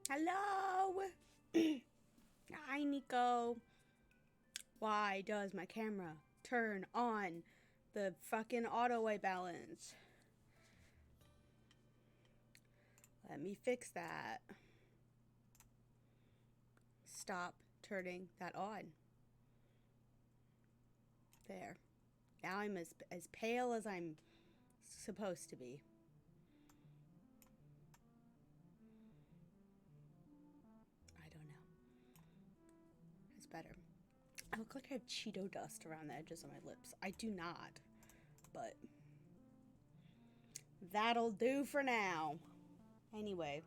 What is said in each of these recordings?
Hello! Hi, Nico. Why does my camera turn on the fucking auto white balance? Let me fix that. Stop turning that on. There. Now I'm as pale as I'm supposed to be. I don't know. It's better. I look like I have Cheeto dust around the edges of my lips. I do not. But that'll do for now. Anyway,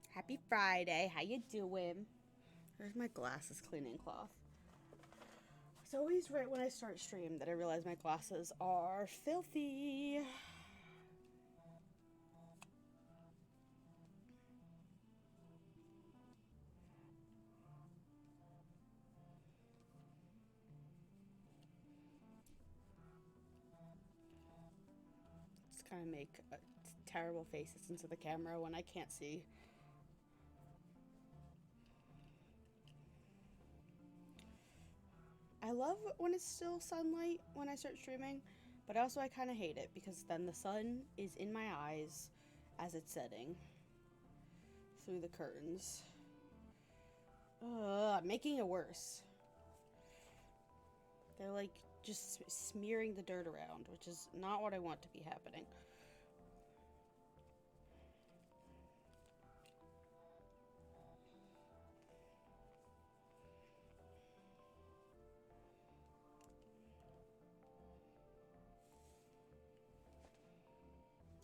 happy Friday. How you doing? There's my glasses cleaning cloth. It's always right when I start stream that I realize my glasses are filthy. Just kind of make terrible faces into the camera when I can't see. I love when it's still sunlight when I start streaming, but also I kind of hate it because then the sun is in my eyes as it's setting through the curtains. Making it worse. They're like just smearing the dirt around, which is not what I want to be happening.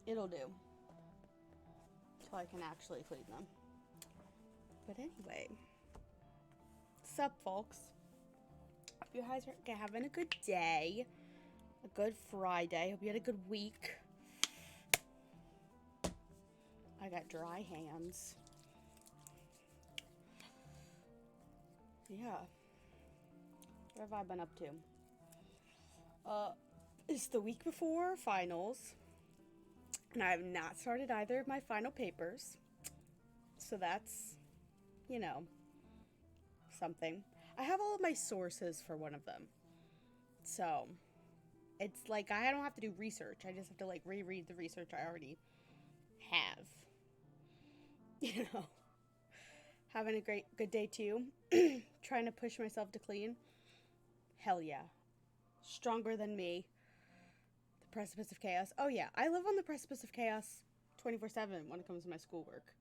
It'll do. So I can actually clean them. But anyway. Sup, folks? Hope you guys are having a good day. A good Friday. Hope you had a good week. I got dry hands. Yeah. What have I been up to? It's the week before finals. And I have not started either of my final papers. So that's, you know, something. I have all of my sources for one of them. So, it's like I don't have to do research. I just have to like reread the research I already have. You know. Having a good day too. Trying to push myself to clean. Hell yeah. Stronger than me. The precipice of chaos. Oh yeah, I live on the precipice of chaos 24/7 when it comes to my schoolwork.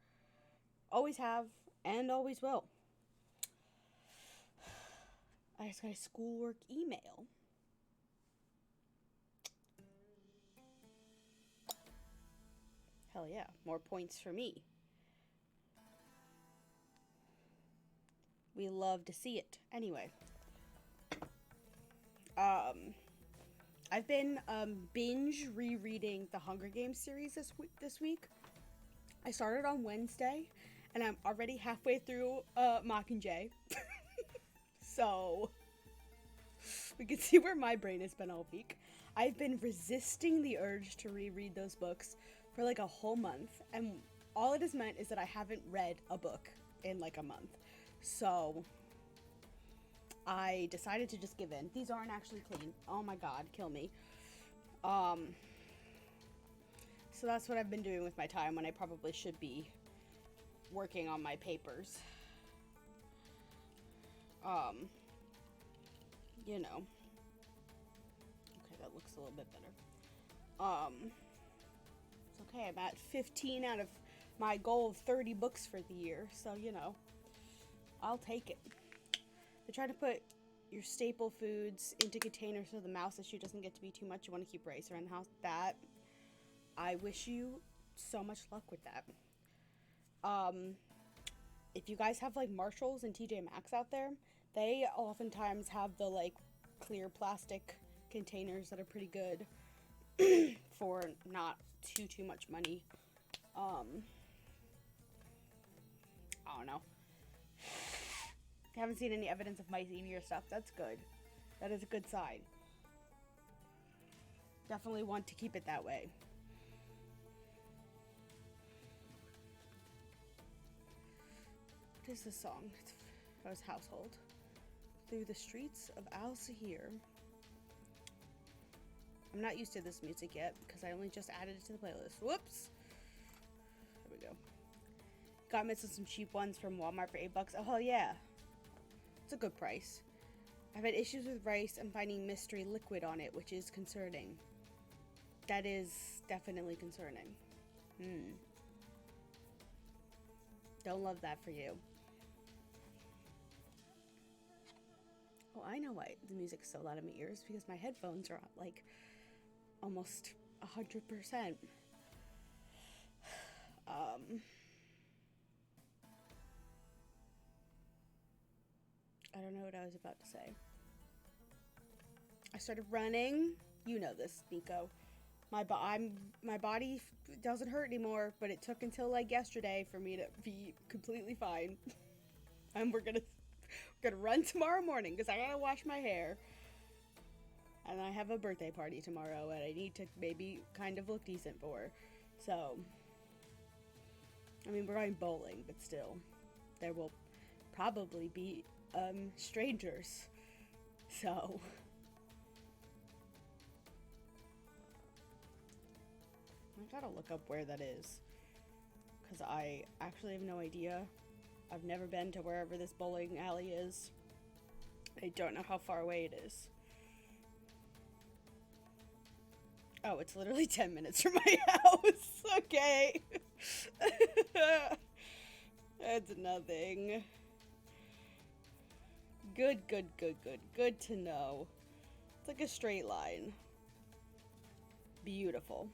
Always have and always will. I just got a schoolwork email. Hell yeah, more points for me. We love to see it. Anyway, I've been binge rereading the Hunger Games series this week. I started on Wednesday, and I'm already halfway through Mockingjay. So we can see where my brain has been all week. I've been resisting the urge to reread those books for like a whole month, and all it has meant is that I haven't read a book in like a month. So I decided to just give in. These aren't actually clean. Oh my god, kill me. So that's what I've been doing with my time when I probably should be working on my papers. You know. Okay, that looks a little bit better. It's okay. I'm at 15 out of my goal of 30 books for the year, so you know, I'll take it. They're trying to put your staple foods into containers so the mouse issue doesn't get to be too much. You want to keep rice around the house. That, I wish you so much luck with that. If you guys have like Marshalls and TJ Maxx out there, they oftentimes have the like clear plastic containers that are pretty good for not too much money. I don't know. If you haven't seen any evidence of mice eating your stuff, that's good. That is a good sign. Definitely want to keep it that way. is this song? That was Household. Through the Streets of Al Sahir. I'm not used to this music yet because I only just added it to the playlist. Whoops. There we go. Got missing some cheap ones from Walmart for $8. Oh, hell yeah. It's a good price. I've had issues with rice and finding mystery liquid on it, which is concerning. That is definitely concerning. Don't love that for you. Oh, I know why the music's so loud in my ears, because my headphones are like almost 100%. I don't know what I was about to say. I started running. You know this, Nico. My body doesn't hurt anymore, but it took until like yesterday for me to be completely fine. And we're gonna run tomorrow morning because I gotta wash my hair. And I have a birthday party tomorrow and I need to maybe kind of look decent for. So, I mean, we're going bowling, but still, there will probably be strangers. So, I gotta look up where that is, because I actually have no idea. I've never been to wherever this bowling alley is. I don't know how far away it is. Oh, it's literally 10 minutes from my house. Okay. That's nothing. Good to know. It's like a straight line. Beautiful.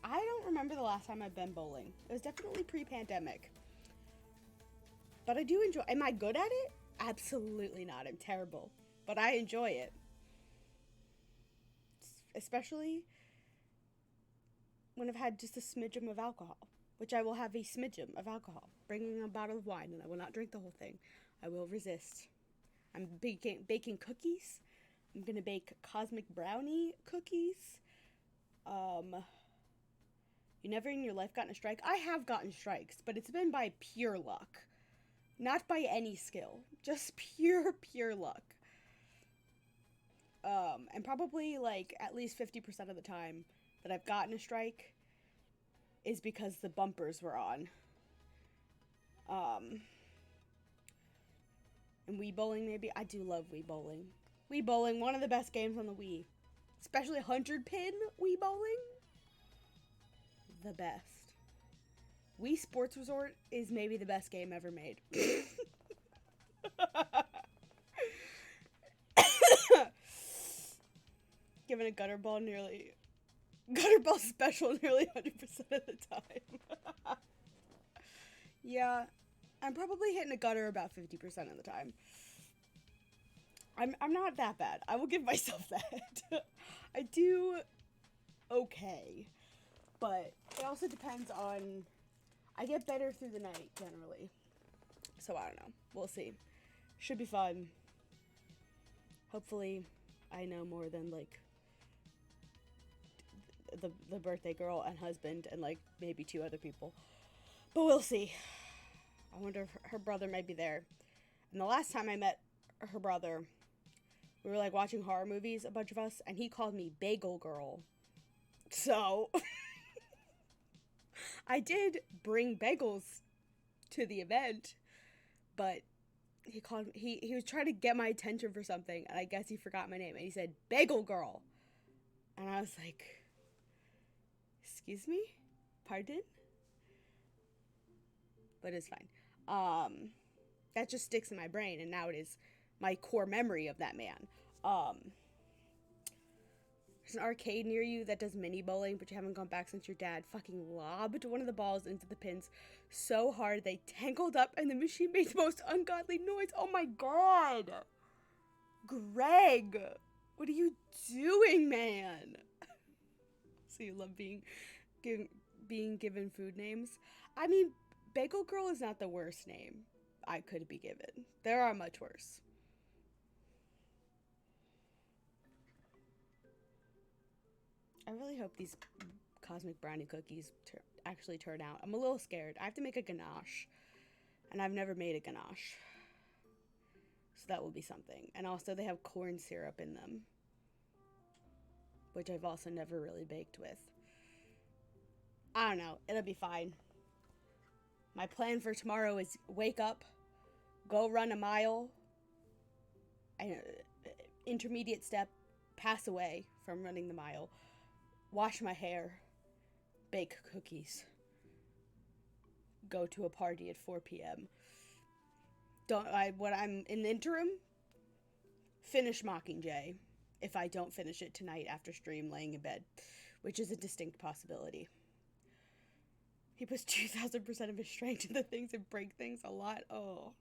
I don't remember the last time I've been bowling. It was definitely pre-pandemic. But I do enjoy. Am I good at it? Absolutely not. I'm terrible. But I enjoy it. Especially when I've had just a smidgen of alcohol. Which I will have a smidgen of alcohol. Bringing a bottle of wine, and I will not drink the whole thing. I will resist. I'm baking cookies. I'm gonna bake cosmic brownie cookies. You never in your life gotten a strike? I have gotten strikes, but it's been by pure luck. Not by any skill. Just pure luck. And probably, like, at least 50% of the time that I've gotten a strike is because the bumpers were on. And Wii Bowling, maybe? I do love Wii Bowling. Wii Bowling, one of the best games on the Wii. Especially 100-pin Wii Bowling. The best. Wii Sports Resort is maybe the best game ever made. Given a gutter ball special nearly 100% of the time. Yeah, I'm probably hitting a gutter about 50% of the time. I'm not that bad. I will give myself that. I do okay. But it also depends on... I get better through the night, generally. So, I don't know. We'll see. Should be fun. Hopefully, I know more than, like, the birthday girl and husband and, like, maybe 2 other people. But we'll see. I wonder if her brother might be there. And the last time I met her brother, we were, like, watching horror movies, a bunch of us, and he called me Bagel Girl. So... I did bring bagels to the event, but he was trying to get my attention for something, and I guess he forgot my name, and he said, Bagel Girl. And I was like, excuse me? Pardon? But it's fine. That just sticks in my brain, and now it is my core memory of that man. There's an arcade near you that does mini bowling, but you haven't gone back since your dad fucking lobbed one of the balls into the pins so hard they tangled up and the machine made the most ungodly noise. Oh my god! Greg! What are you doing, man? So you love being given food names? I mean, Bagel Girl is not the worst name I could be given. There are much worse. I really hope these cosmic brownie cookies actually turn out. I'm a little scared. I have to make a ganache. And I've never made a ganache. So that will be something. And also they have corn syrup in them, which I've also never really baked with. I don't know. It'll be fine. My plan for tomorrow is wake up, go run a mile, and intermediate step, pass away from running the mile, wash my hair, bake cookies, go to a party at 4 p.m. What I'm in the interim, finish Mockingjay if I don't finish it tonight after stream laying in bed, which is a distinct possibility. He puts 2,000% of his strength into things and break things a lot. Oh.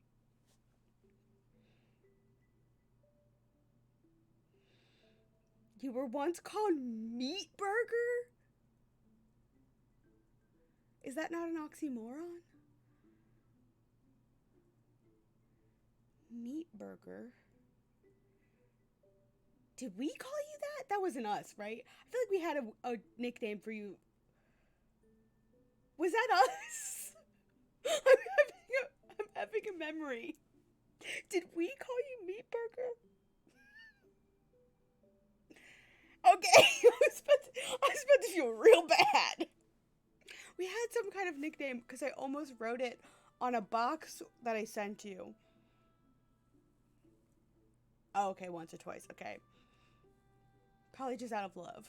You were once called Meat Burger? Is that not an oxymoron? Meat Burger? Did we call you that? That wasn't us, right? I feel like we had a nickname for you. Was that us? I'm having a memory. Did we call you Meat Burger? Okay, I was about to feel real bad. We had some kind of nickname because I almost wrote it on a box that I sent you. Oh, okay, once or twice. Okay. Probably just out of love.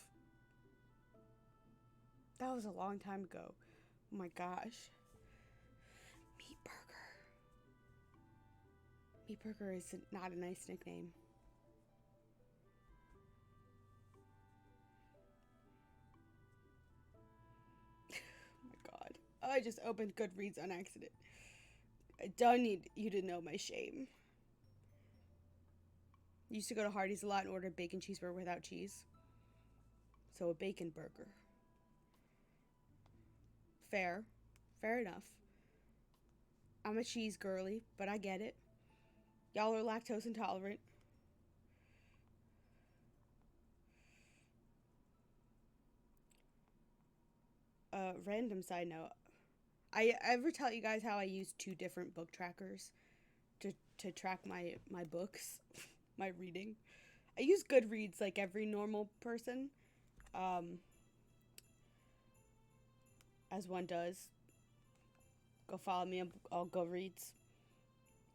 That was a long time ago. Oh my gosh. Meat Burger. Meat Burger is not a nice nickname. Oh my god. I just opened Goodreads on accident. I don't need you to know my shame. I used to go to Hardee's a lot and order bacon cheeseburger without cheese. So a bacon burger. Fair. Fair enough. I'm a cheese girly, but I get it. Y'all are lactose intolerant. Random side note. I ever tell you guys how I use 2 different book trackers to track my books, my reading? I use Goodreads like every normal person, as one does. Go follow me on Goodreads.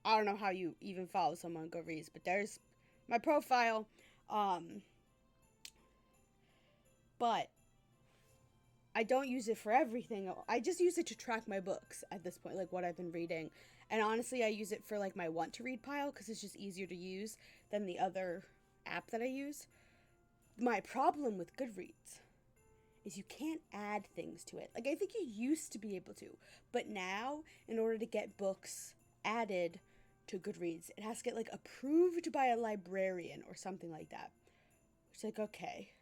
I don't know how you even follow someone on Goodreads, but there's my profile. But I don't use it for everything. I just use it to track my books at this point, like what I've been reading. And honestly, I use it for like my want to read pile because it's just easier to use than the other app that I use. My problem with Goodreads is you can't add things to it. Like, I think you used to be able to, but now in order to get books added to Goodreads, it has to get like approved by a librarian or something like that. It's like, okay.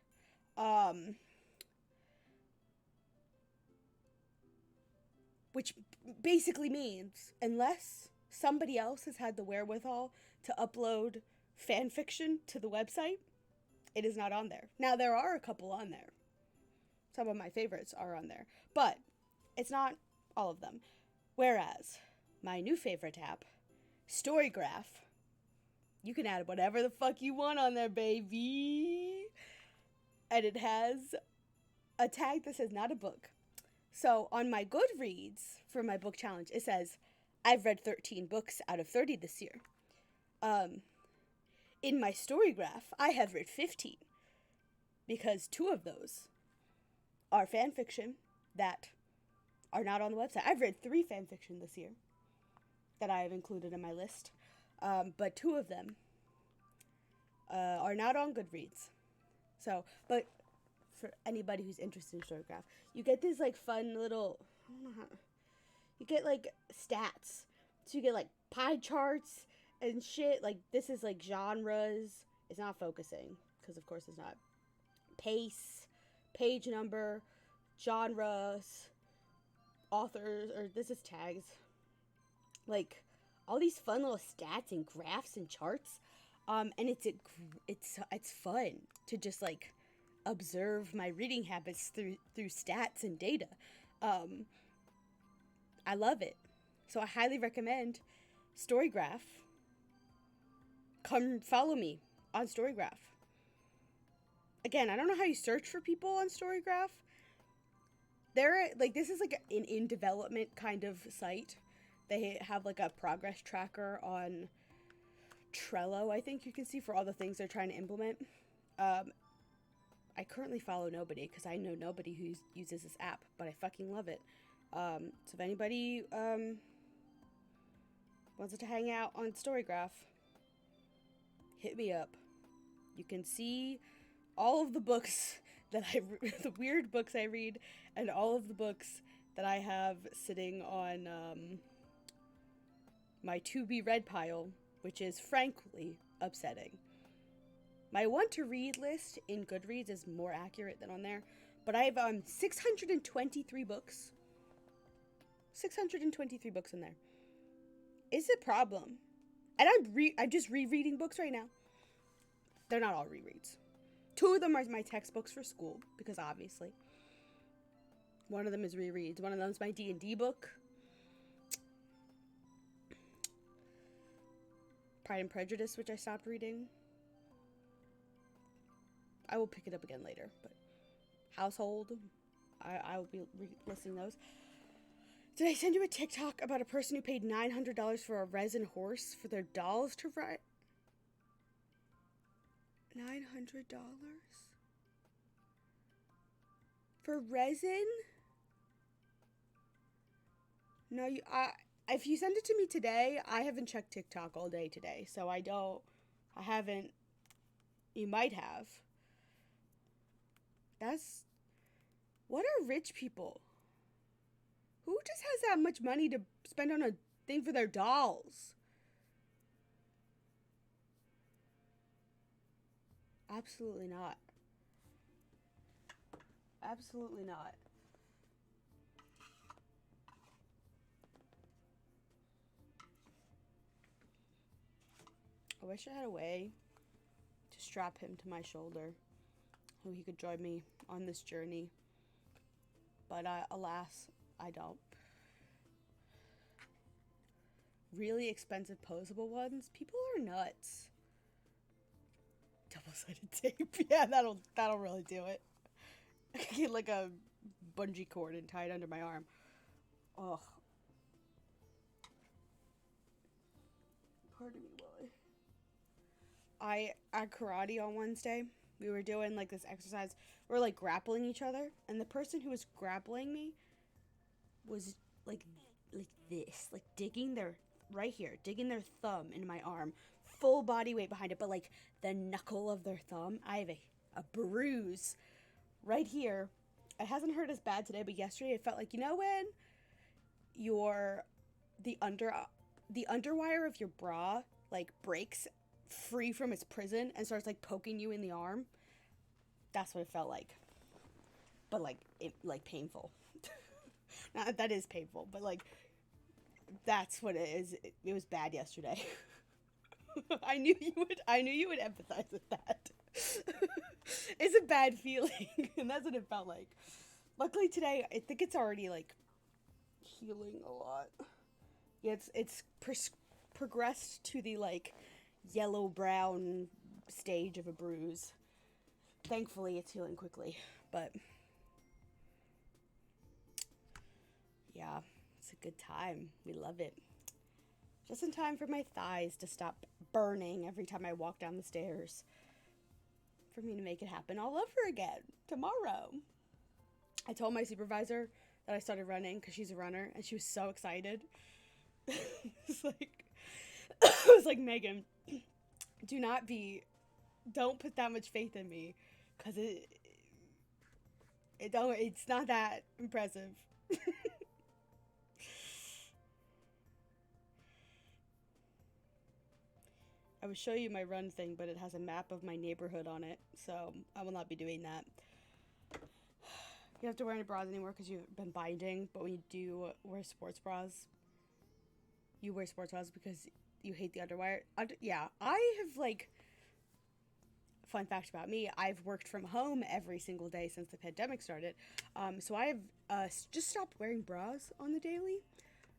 Which basically means unless somebody else has had the wherewithal to upload fan fiction to the website, it is not on there. Now, there are a couple on there. Some of my favorites are on there, but it's not all of them. Whereas my new favorite app, Storygraph, you can add whatever the fuck you want on there, baby. And it has a tag that says not a book. So on my Goodreads for my book challenge, it says, I've read 13 books out of 30 this year. In my Storygraph, I have read 15 because 2 of those are fan fiction that are not on the website. I've read 3 fan fiction this year that I have included in my list, but 2 of them are not on Goodreads. So, but for anybody who's interested in Storygraph, you get these like fun little, I don't know how, you get like stats. So you get like pie charts and shit. Like, this is like genres. It's not focusing because of course it's not. Pace, page number, genres, authors, or this is tags. Like all these fun little stats and graphs and charts. And it's fun to just like observe my reading habits through stats and data. I love it. So I highly recommend Storygraph. Come follow me on Storygraph. Again, I don't know how you search for people on Storygraph. They're like, this is like an in development kind of site. They have like a progress tracker on Trello, I think you can see, for all the things they're trying to implement. I currently follow nobody because I know nobody who uses this app, but I fucking love it. So if anybody wants to hang out on Storygraph, hit me up. You can see all of the books that the weird books I read, and all of the books that I have sitting on my to be read pile, which is frankly upsetting. My want to read list in Goodreads is more accurate than on there, but I have 623 books. 623 books in there. It's a problem. And I'm just rereading books right now. They're not all rereads. 2 of them are my textbooks for school, because obviously. One of them is rereads. One of them is my D&D book. Pride and Prejudice, which I stopped reading. I will pick it up again later, but Household, I will be listing those. Did I send you a TikTok about a person who paid $900 for a resin horse for their dolls to ride? $900? For resin? No, if you send it to me today, I haven't checked TikTok all day today, so I haven't, you might have. What are rich people? Who just has that much money to spend on a thing for their dolls? Absolutely not. Absolutely not. I wish I had a way to strap him to my shoulder so he could join me on this journey. But alas, I don't. Really expensive posable ones? People are nuts. Double-sided tape. Yeah, that'll really do it. I could get like a bungee cord and tie it under my arm. Ugh. Pardon me, Willie. At karate on Wednesday, we were doing like this exercise. We're like grappling each other, and the person who was grappling me was like this, like digging their thumb into my arm, full body weight behind it, but like the knuckle of their thumb. I have a bruise right here. It hasn't hurt as bad today, but yesterday it felt like, you know when the underwire of your bra like breaks free from its prison and starts like poking you in the arm? That's what it felt like. But like painful. That is painful, but like that's what it is. It was bad yesterday. I knew you would empathize with that. It's a bad feeling, and that's what it felt like. Luckily today, I think it's already like healing a lot. Yeah, it's progressed to the like yellow brown stage of a bruise. Thankfully, it's healing quickly, but yeah, it's a good time. We love it. Just in time for my thighs to stop burning every time I walk down the stairs. For me to make it happen all over again tomorrow. I told my supervisor that I started running because she's a runner, and she was so excited. It's like, Megan, don't put that much faith in me, because it's not that impressive. I would show you my run thing, but it has a map of my neighborhood on it, so I will not be doing that. You don't have to wear any bras anymore because you've been binding, but when you do wear sports bras, you wear sports bras because you hate the underwire. Yeah, I have, like, fun fact about me, I've worked from home every single day since the pandemic started, so I have just stopped wearing bras on the daily.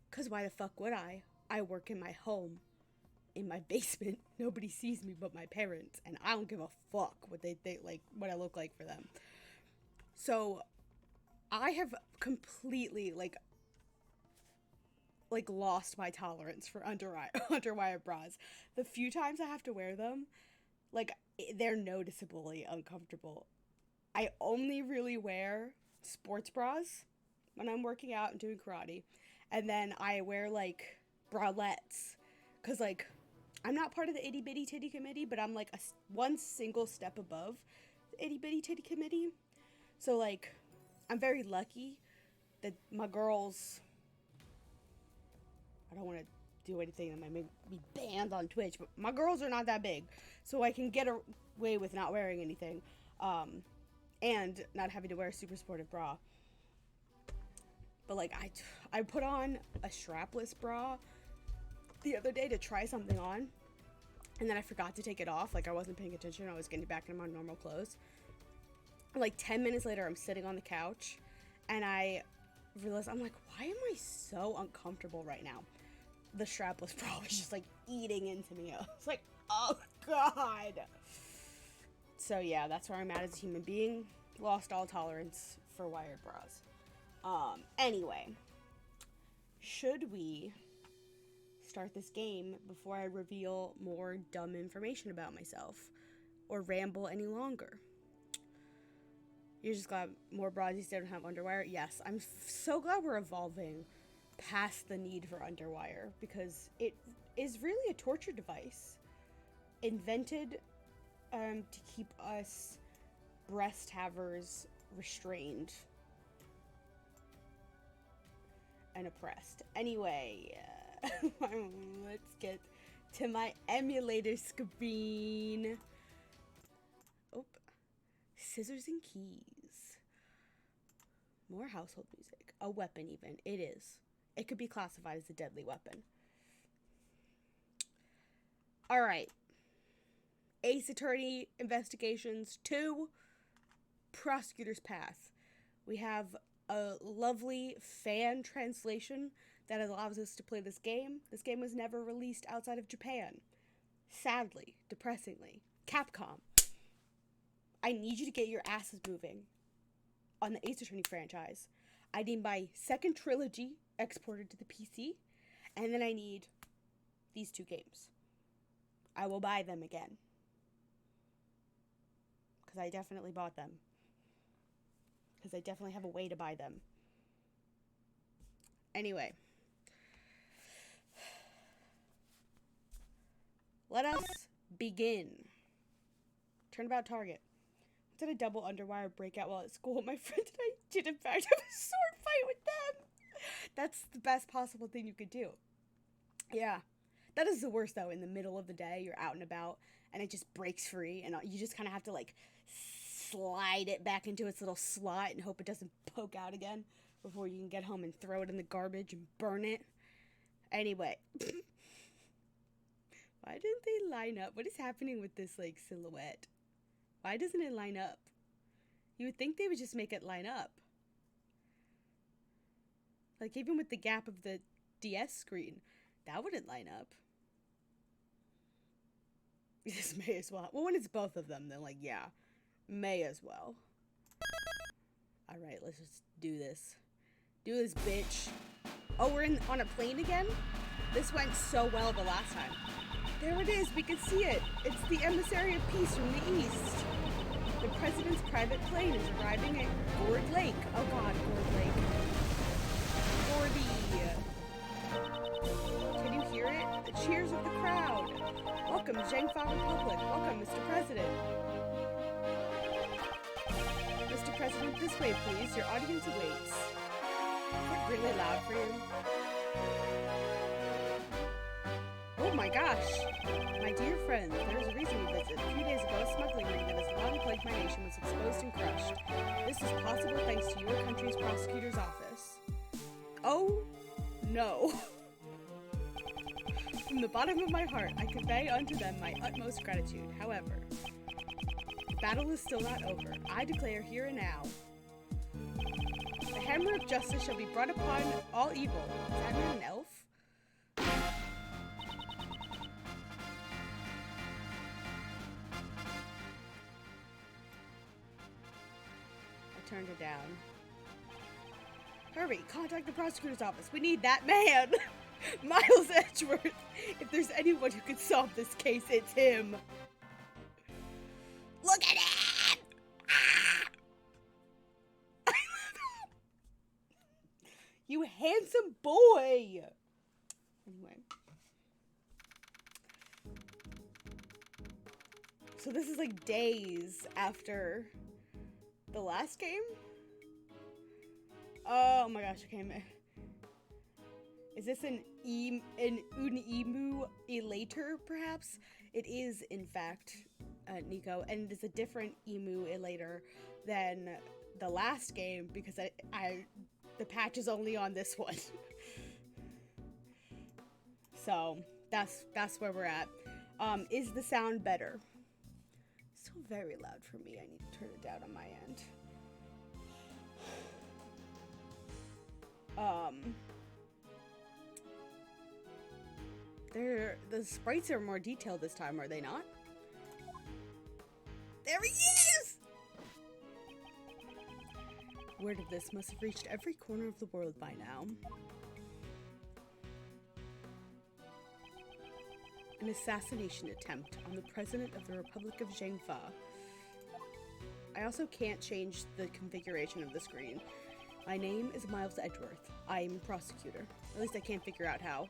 Because why the fuck would I? I work in my home, in my basement. Nobody sees me but my parents, and I don't give a fuck what they think, like, what I look like for them. So, I have completely, like lost my tolerance for underwire bras. The few times I have to wear them, like, they're noticeably uncomfortable. I only really wear sports bras when I'm working out and doing karate. And then I wear, like, bralettes. Because, like, I'm not part of the itty bitty titty committee, but I'm, like, one single step above the itty bitty titty committee. So, like, I'm very lucky that my girls... I don't want to do anything that might make me banned on Twitch, but my girls are not that big. So I can get away with not wearing anything. And not having to wear a super sportive bra. But, like, I put on a strapless bra the other day to try something on. And then I forgot to take it off. Like, I wasn't paying attention. I was getting back in my normal clothes. Like, 10 minutes later, I'm sitting on the couch. And I realized, I'm like, why am I so uncomfortable right now? The strapless bra was just, like, eating into me. I was like, oh, God. So, yeah, that's where I'm at as a human being. Lost all tolerance for wired bras. Anyway. Should we start this game before I reveal more dumb information about myself? Or ramble any longer? You're just glad more bras don't have underwire? Yes, I'm so glad we're evolving past the need for underwire. Because it is really a torture device. Invented to keep us breast havers restrained and oppressed. Anyway, let's get to my emulator screen. Oh, scissors and keys. More household music. A weapon even. It is. It could be classified as a deadly weapon. Alright. Ace Attorney Investigations 2, Prosecutor's Path. We have a lovely fan translation that allows us to play this game. This game was never released outside of Japan. Sadly, depressingly. Capcom, I need you to get your asses moving on the Ace Attorney franchise. I need my second trilogy exported to the PC, and then I need these 2 games. I will buy them again. Because I definitely bought them. Because I definitely have a way to buy them. Anyway. Let us begin. Turnabout target. Did a double underwire breakout while at school. My friend and I did in fact have a sword fight with them. That's the best possible thing you could do. Yeah. That is the worst though. In the middle of the day, you're out and about, and it just breaks free, and you just kind of have to, like, slide it back into its little slot and hope it doesn't poke out again before you can get home and throw it in the garbage and burn it. Anyway. Why didn't they line up? What is happening with this, like, silhouette? Why doesn't it line up? You would think they would just make it line up. Like, even with the gap of the DS screen, that wouldn't line up. This may as well. Well, when it's both of them, then, like, yeah. May as well. Alright, let's just do this. Do this, bitch. Oh, we're on a plane again? This went so well the last time. There it is, we can see it. It's the emissary of peace from the east. The president's private plane is arriving at Gourd Lake. Oh god, Gourd Lake. Gordy. Can you hear it? The cheers of the crowd. Welcome, Zhengfa Republic. Welcome, Mr. President. Mr. President, this way, please. Your audience awaits. Is it really loud for you? Oh my gosh! My dear friend, there is a reason we visit. A few days ago, a smuggling ring that has long plagued my nation was exposed and crushed. This is possible thanks to your country's prosecutor's office. Oh, no. From the bottom of my heart, I convey unto them my utmost gratitude. However, the battle is still not over. I declare here and now. The hammer of justice shall be brought upon all evil. Is that mean an elf? I turned it down. Hurry, contact the prosecutor's office. We need that man! Miles Edgeworth! If there's anyone who can solve this case, it's him! Look at him! Ah! You handsome boy! Anyway. So this is like days after the last game? Oh my gosh, okay. Is this an emu elater, perhaps? It is, in fact, Nico, and it is a different emu elater than the last game because the patch is only on this one. So that's where we're at. Is the sound better? Still very loud for me. I need to turn it down on my end. The sprites are more detailed this time, are they not? There he is! Word of this must have reached every corner of the world by now. An assassination attempt on the president of the Republic of Zhengfa. I also can't change the configuration of the screen. My name is Miles Edgeworth. I am a prosecutor. At least I can't figure out how.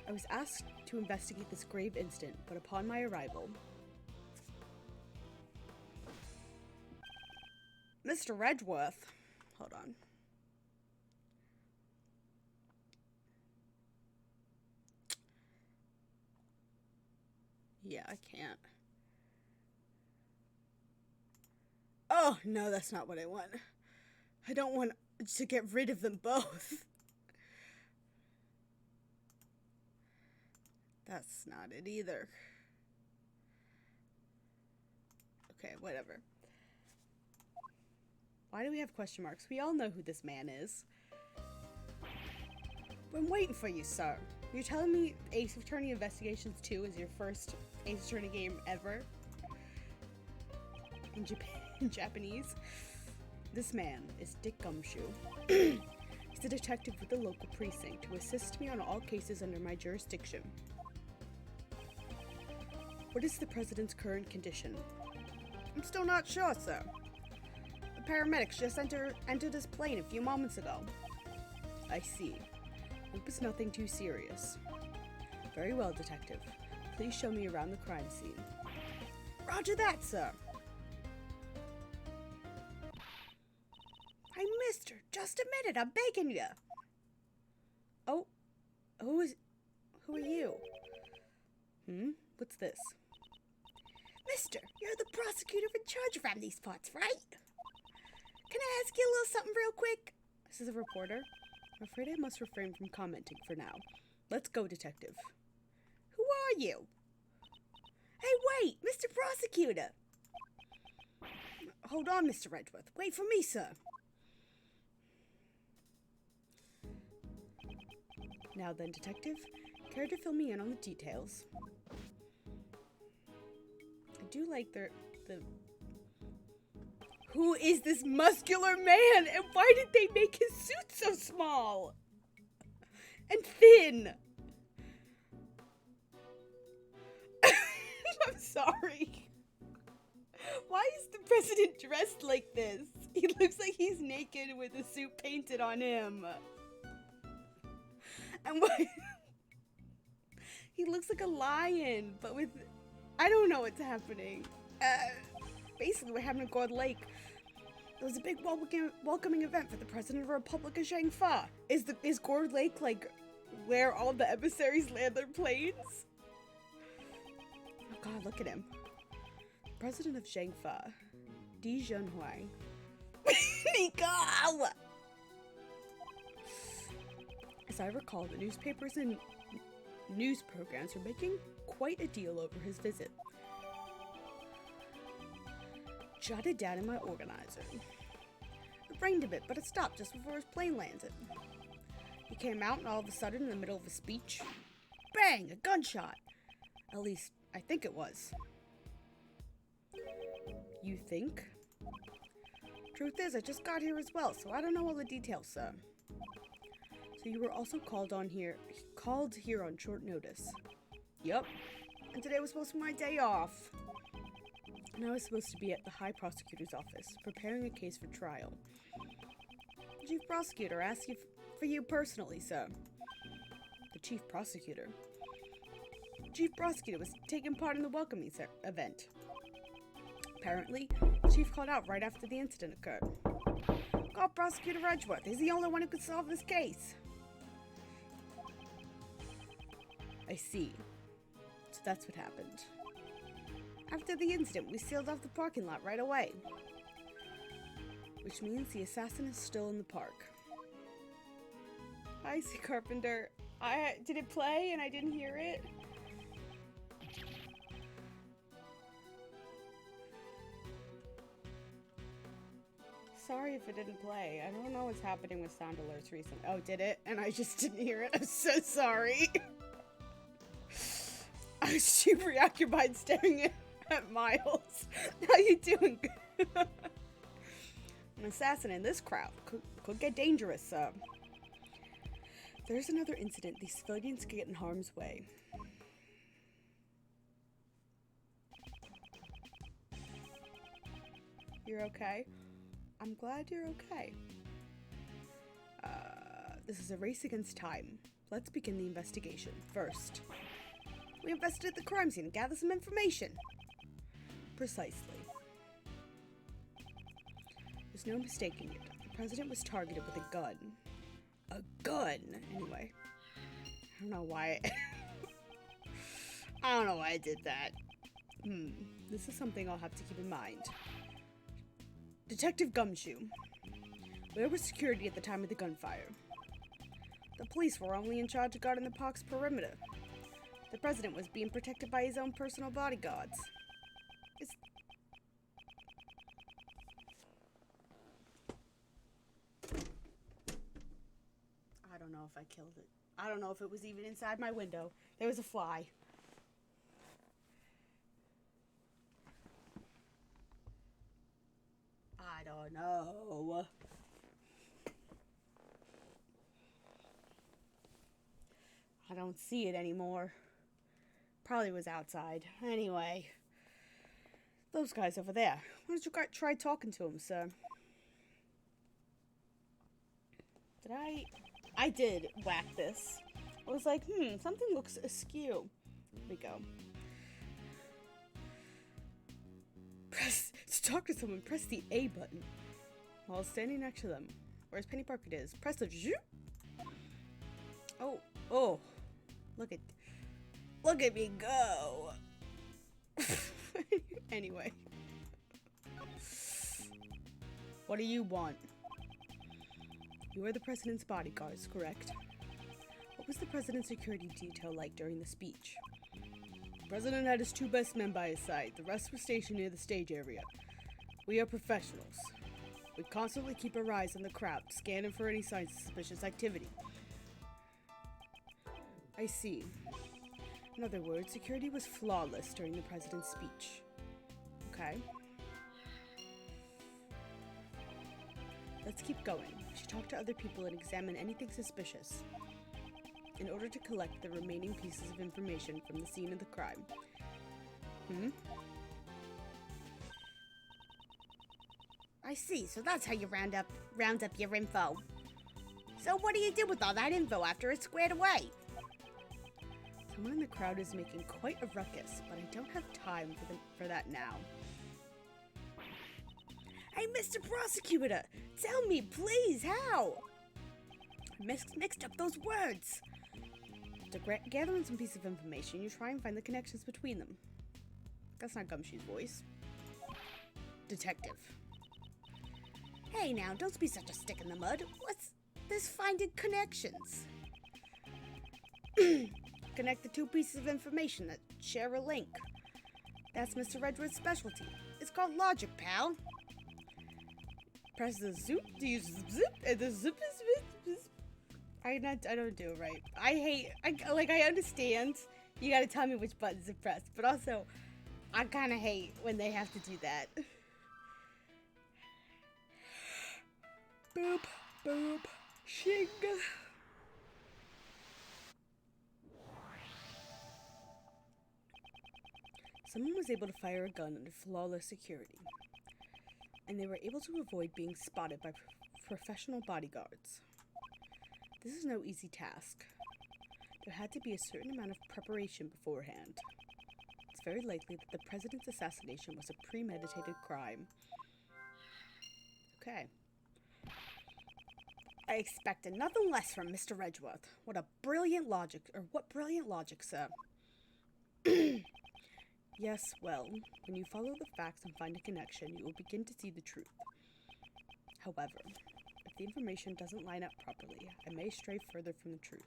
I was asked to investigate this grave incident, but upon my arrival... Mr. Edgeworth. Hold on. Yeah, I can't. Oh, no, that's not what I want. I don't want to get rid of them both. That's not it either. Okay, whatever. Why do we have question marks? We all know who this man is. I'm waiting for you, sir. You're telling me Ace Attorney Investigations 2 is your first Ace Attorney game ever? In Japanese? This man is Dick Gumshoe. He's a detective with the local precinct who assists me on all cases under my jurisdiction. What is the president's current condition? I'm still not sure, sir. The paramedics just entered his plane a few moments ago. I see. Hope it's nothing too serious. Very well, detective. Please show me around the crime scene. Roger that, sir. Hey, mister, just a minute, I'm begging you. Oh, who are you? What's this? Mister, you're the prosecutor in charge around these parts, right? Can I ask you a little something real quick? This is a reporter. I'm afraid I must refrain from commenting for now. Let's go, detective. Who are you? Hey, wait, Mr. Prosecutor. Hold on, Mr. Edgeworth. Wait for me, sir. Now then, detective, care to fill me in on the details? I do like the... Who is this muscular man? And why did they make his suit so small? And thin? I'm sorry. Why is the president dressed like this? He looks like he's naked with a suit painted on him. And why... He looks like a lion, but with... I don't know what's happening. Basically, we're having a Gold Lake. It was a big welcoming event for the president of the Republic of Zhengfa. Is Gold Lake, like, where all the emissaries land their planes? Oh god, look at him. The president of Zhengfa. Di Zhenhuang. Nico! As I recall, the newspapers and news programs are making quite a deal over his visit. Jotted down in my organizer. The rained a bit, but it stopped just before his plane landed. He came out and all of a sudden, in the middle of a speech, bang! A gunshot! At least, I think it was. You think? Truth is, I just got here as well, so I don't know all the details, sir. So you were also called here on short notice. Yup. And today was supposed to be my day off. And I was supposed to be at the High Prosecutor's office, preparing a case for trial. The Chief Prosecutor asked for you personally, sir. The Chief Prosecutor? The Chief Prosecutor was taking part in the welcoming event. Apparently, the Chief called out right after the incident occurred. Call Prosecutor Edgeworth. He's the only one who could solve this case. I see. So that's what happened. After the incident, we sealed off the parking lot right away. Which means the assassin is still in the park. I see, Carpenter. Did it play and I didn't hear it? Sorry if it didn't play. I don't know what's happening with sound alerts recently. Oh, did it? And I just didn't hear it. I'm so sorry. I was too preoccupied staring at Miles. How you doing? An assassin in this crowd could get dangerous. If there's another incident, these civilians could get in harm's way. You're okay? I'm glad you're okay. This is a race against time. Let's begin the investigation. First, we investigated the crime scene and gathered some information. Precisely. There's no mistaking it. The president was targeted with a gun. A gun! Anyway. I don't know why I don't know why I did that. This is something I'll have to keep in mind. Detective Gumshoe. Where was security at the time of the gunfire? The police were only in charge of guarding the park's perimeter. The president was being protected by his own personal bodyguards. I don't know if I killed it. I don't know if it was even inside my window. There was a fly. I don't know. I don't see it anymore. Probably was outside. Anyway. Those guys over there. Why don't you try talking to them, sir? Did I did whack this. I was like, something looks askew. Here we go. To talk to someone, press the A button. While standing next to them. Whereas Penny Parker is. Press the Oh. Look at me go. Anyway. What do you want? You are the president's bodyguards, correct? What was the president's security detail like during the speech? The president had his two best men by his side. The rest were stationed near the stage area. We are professionals. We constantly keep our eyes on the crowd, scanning for any signs of suspicious activity. I see. In other words, security was flawless during the president's speech. Okay. Let's keep going. We should talk to other people and examine anything suspicious in order to collect the remaining pieces of information from the scene of the crime. I see, so that's how you round up your info. So what do you do with all that info after it's squared away? Someone in the crowd is making quite a ruckus, but I don't have time for that now. Hey, Mr. Prosecutor! Tell me, please, how? I mixed up those words. To gather in some piece of information, you try and find the connections between them. That's not Gumshoe's voice. Detective. Hey now, don't be such a stick in the mud. What's this finding connections? Connect the two pieces of information that share a link. That's Mr. Redwood's specialty. It's called logic, pal. press the zoop? Do you zip? And the zip is I don't do it right. I understand. You gotta tell me which buttons to press, but also, I kinda hate when they have to do that. Boop, boop, shing. Someone was able to fire a gun under flawless security, and they were able to avoid being spotted by professional bodyguards. This is no easy task. There had to be a certain amount of preparation beforehand. It's very likely that the president's assassination was a premeditated crime. Okay. I expected nothing less from Mr. Redgeworth. What brilliant logic, sir. Yes, well, when you follow the facts and find a connection, you will begin to see the truth. However, if the information doesn't line up properly, I may stray further from the truth.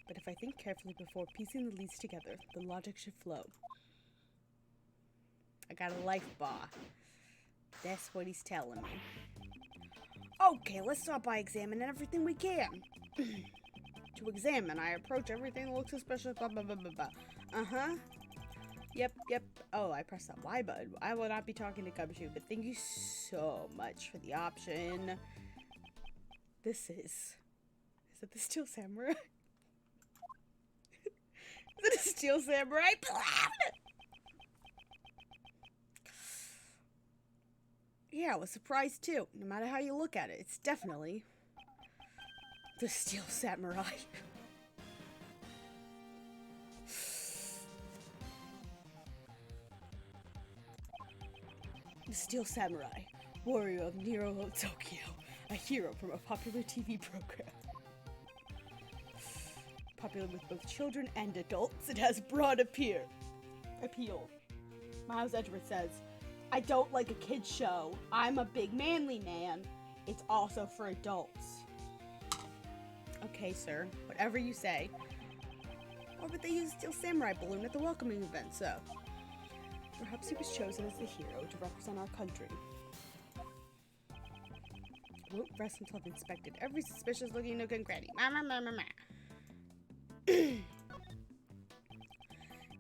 But if I think carefully before piecing the leads together, the logic should flow. I got a life bar. That's what he's telling me. Okay, let's start by examining everything we can. To examine, I approach everything that looks suspicious, blah, blah, blah, blah, blah. Uh-huh. Yep. Oh, I pressed that Y button. I will not be talking to Gumshoe, but thank you so much for the option. This is it the Steel Samurai? Is it a Steel Samurai? Yeah, I was surprised too. No matter how you look at it, it's definitely the Steel Samurai. The Steel Samurai, warrior of Nero Tokyo, a hero from a popular TV program. Popular with both children and adults, it has broad appeal. Miles Edgeworth says, I don't like a kid's show. I'm a big manly man. It's also for adults. Okay, sir. Whatever you say. Oh, but they used Steel Samurai balloon at the welcoming event, so... Perhaps he was chosen as the hero to represent our country. Won't rest until I've inspected every suspicious-looking nook and cranny.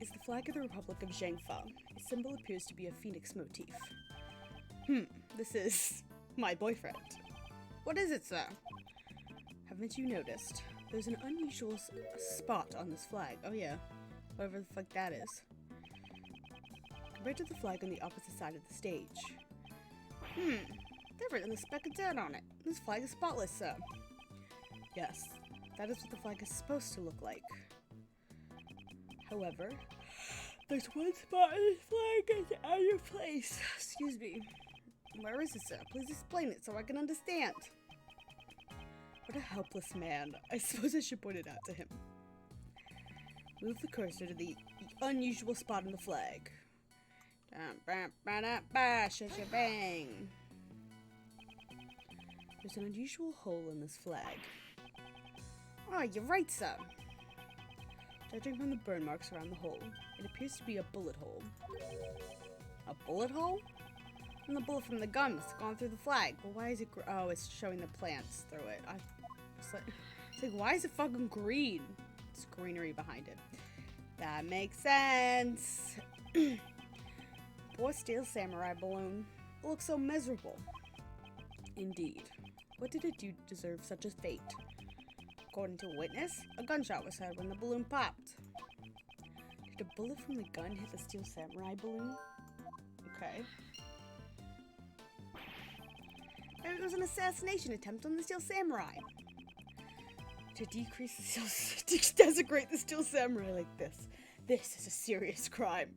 It's the flag of the Republic of Zhangfa. Its symbol appears to be a phoenix motif. This is my boyfriend. What is it, sir? Haven't you noticed? There's an unusual spot on this flag. Oh yeah, whatever the fuck that is. Compared to the flag on the opposite side of the stage. Different than the speck of dirt on it. This flag is spotless, sir. Yes, that is what the flag is supposed to look like. However, there's one spot on this flag that's out of place. Excuse me. Where is it, sir? Please explain it so I can understand. What a helpless man. I suppose I should point it out to him. Move the cursor to the unusual spot on the flag. Bang. There's an unusual hole in this flag. Oh, you're right, sir. Judging from the burn marks around the hole, it appears to be a bullet hole. A bullet hole? And the bullet from the gun must have gone through the flag. Well, why is it oh, it's showing the plants through it. It's like, why is it fucking green? It's greenery behind it. That makes sense. Poor Steel Samurai balloon. It looks so miserable. Indeed. What did it do to deserve such a fate? According to a witness, a gunshot was heard when the balloon popped. Did a bullet from the gun hit the Steel Samurai balloon? Okay. Maybe it was an assassination attempt on the Steel Samurai. To decrease the to desecrate the Steel Samurai like this. This is a serious crime.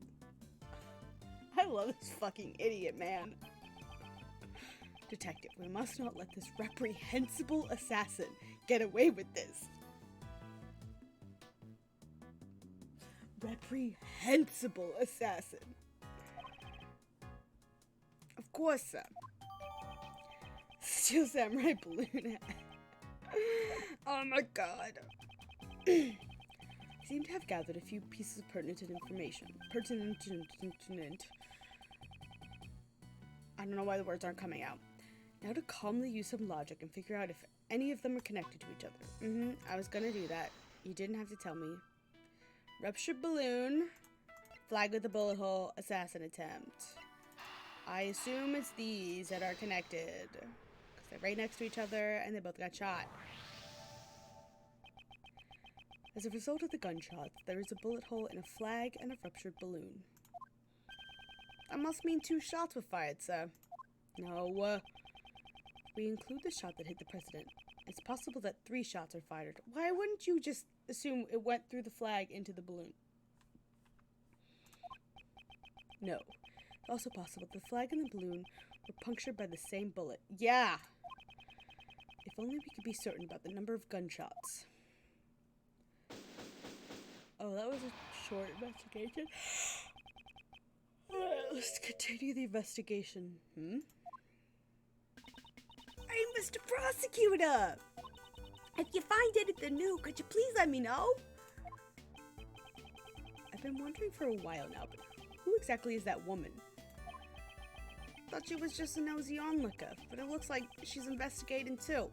I love this fucking idiot, man. Detective, we must not let this reprehensible assassin get away with this. Reprehensible assassin. Of course, sir. Steel Samurai balloon. Oh my god. I seem to have gathered a few pieces of pertinent information. I don't know why the words aren't coming out. Now to calmly use some logic and figure out if any of them are connected to each other. I was gonna do that. You didn't have to tell me. Ruptured balloon, flag with a bullet hole, assassin attempt. I assume it's these that are connected. Because they're right next to each other and they both got shot. As a result of the gunshots, there is a bullet hole in a flag and a ruptured balloon. That must mean 2 shots were fired, sir. No, we include the shot that hit the president. It's possible that 3 shots are fired. Why wouldn't you just assume it went through the flag into the balloon? No. It's also possible the flag and the balloon were punctured by the same bullet. Yeah! If only we could be certain about the number of gunshots. Oh, that was a short investigation. Let's continue the investigation. Hey, Mr. Prosecutor! If you find anything new, could you please let me know? I've been wondering for a while now, but who exactly is that woman? Thought she was just a nosy onlooker, but it looks like she's investigating too.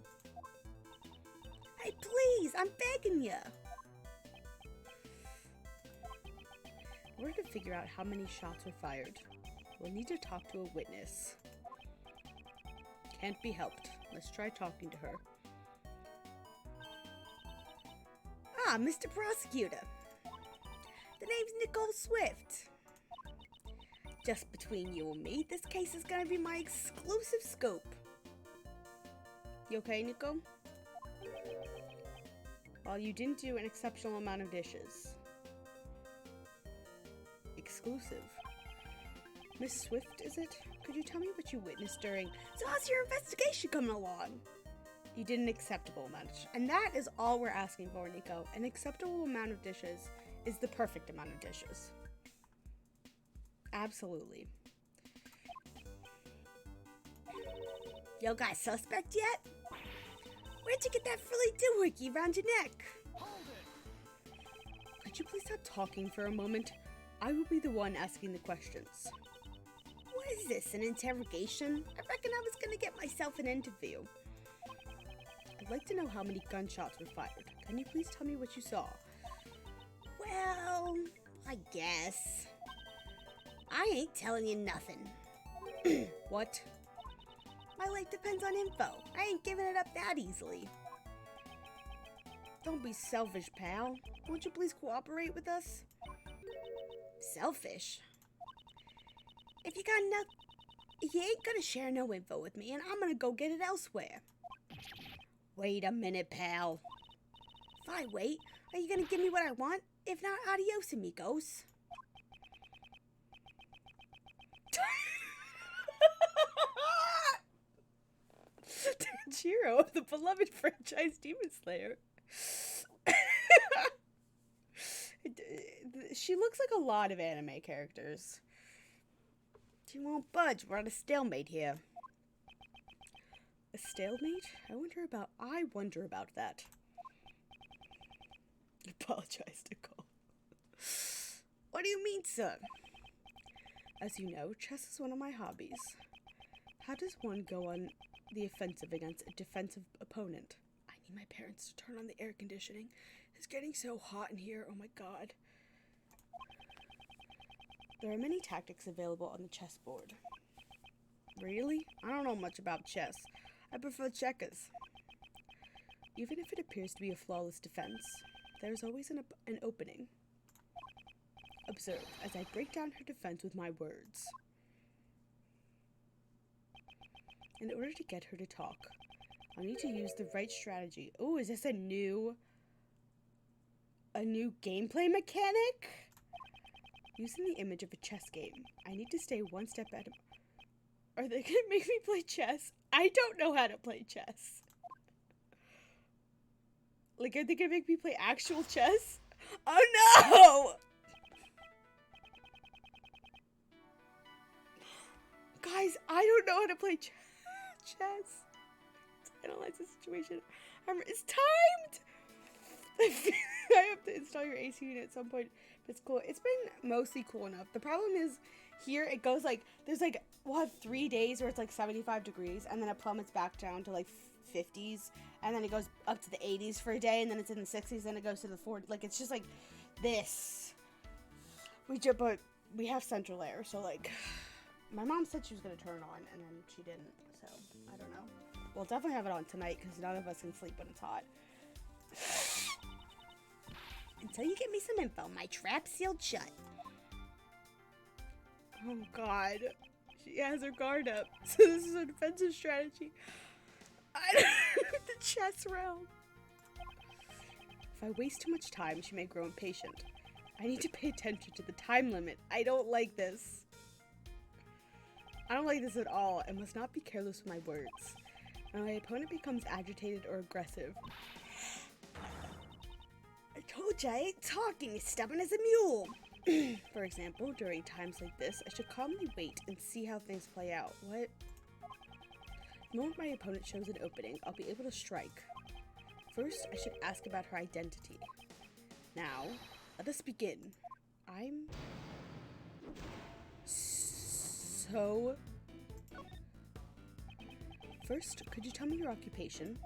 Hey, please, I'm begging you. In order to figure out how many shots were fired, we'll need to talk to a witness. Can't be helped. Let's try talking to her. Ah, Mr. Prosecutor. The name's Nicole Swift. Just between you and me, this case is gonna be my exclusive scope. You okay, Nico? Well, you didn't do an exceptional amount of dishes. Exclusive. Miss Swift, is it? Could you tell me what you witnessed during... So how's your investigation coming along? You did an acceptable amount of dishes. And that is all we're asking for, Nico. An acceptable amount of dishes is the perfect amount of dishes. Absolutely. Yo, guys, suspect yet? Where'd you get that frilly doohickey around your neck? Could you please stop talking for a moment? I will be the one asking the questions. What is this, an interrogation? I reckon I was gonna get myself an interview. I'd like to know how many gunshots were fired. Can you please tell me what you saw? Well, I guess. I ain't telling you nothing. What? My life depends on info. I ain't giving it up that easily. Don't be selfish, pal. Won't you please cooperate with us? Selfish? If you ain't gonna share no info with me, and I'm gonna go get it elsewhere. Wait a minute, pal. If I wait, are you gonna give me what I want? If not, adios, amigos. Tanjiro of the beloved franchise Demon Slayer. She looks like a lot of anime characters. She won't budge. We're at a stalemate here. A stalemate? I wonder about that. Apologize, Nicole. What do you mean, sir? As you know, chess is one of my hobbies. How does one go on the offensive against a defensive opponent? I need my parents to turn on the air conditioning. It's getting so hot in here. Oh my god. There are many tactics available on the chessboard. Really? I don't know much about chess. I prefer checkers. Even if it appears to be a flawless defense, there is always an opening. Observe as I break down her defense with my words. In order to get her to talk, I'll need to use the right strategy. Oh, is this a new gameplay mechanic? Using the image of a chess game, I need to stay one step at a... Are they gonna make me play chess? I don't know how to play chess. Like, are they gonna make me play actual chess? Oh no! Guys, I don't know how to play chess. Analyze the situation. It's timed! I have to install your AC unit at some point. But it's cool. It's been mostly cool enough. The problem is, Here it goes like, there's like, we'll have 3 days where it's like 75 degrees, and then it plummets back down to like 50s, and then it goes up to the 80s for a day, and then it's in the 60s, and it goes to the 40s. Like, it's just like this. But we have central air, so like, my mom said she was going to turn it on, and then she didn't, so I don't know. We'll definitely have it on tonight, because none of us can sleep when it's hot. Until you get me some info, my trap sealed shut. Oh god. She has her guard up. So this is a defensive strategy. The chess realm. If I waste too much time, she may grow impatient. I need to pay attention to the time limit. I don't like this. I don't like this at all. I must not be careless with my words. When my opponent becomes agitated or aggressive. I told you I ain't talking, as stubborn as a mule. For example, during times like this, I should calmly wait and see how things play out. What? The moment my opponent shows an opening, I'll be able to strike. First, I should ask about her identity. Now, let us begin. I'm... so... First, could you tell me your occupation?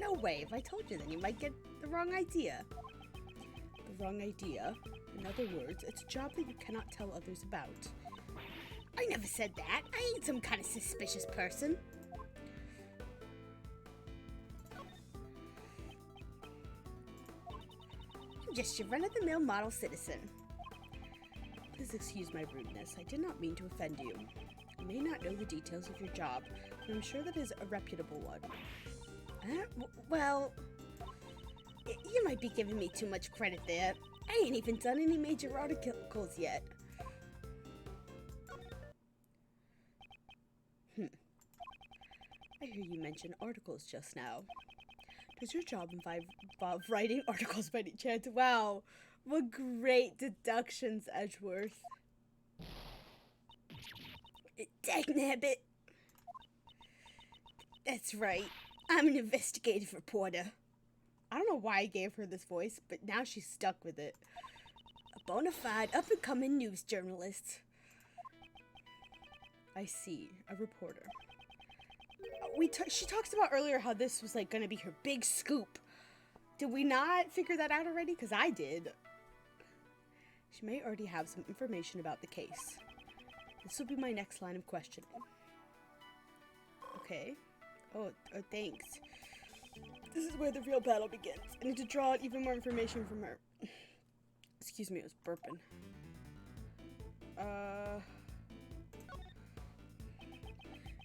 No way, if I told you then you might get the wrong idea. The wrong idea? In other words, it's a job that you cannot tell others about. I never said that. I ain't some kind of suspicious person. I'm just your run-of-the-mill model citizen. Please excuse my rudeness. I did not mean to offend you. I may not know the details of your job, but I'm sure that it is a reputable one. Well, you might be giving me too much credit there. I ain't even done any major articles yet. I hear you mention articles just now. Does your job involve writing articles by any chance? Wow, what great deductions, Edgeworth. Dagnabbit. That's right. I'm an investigative reporter. I don't know why I gave her this voice, but now she's stuck with it. A bona fide, up-and-coming news journalist. I see. A reporter. She talks about earlier how this was, like, gonna be her big scoop. Did we not figure that out already? Because I did. She may already have some information about the case. This will be my next line of questioning. Okay. Oh, thanks. This is where the real battle begins. I need to draw out even more information from her. Excuse me, I was burping.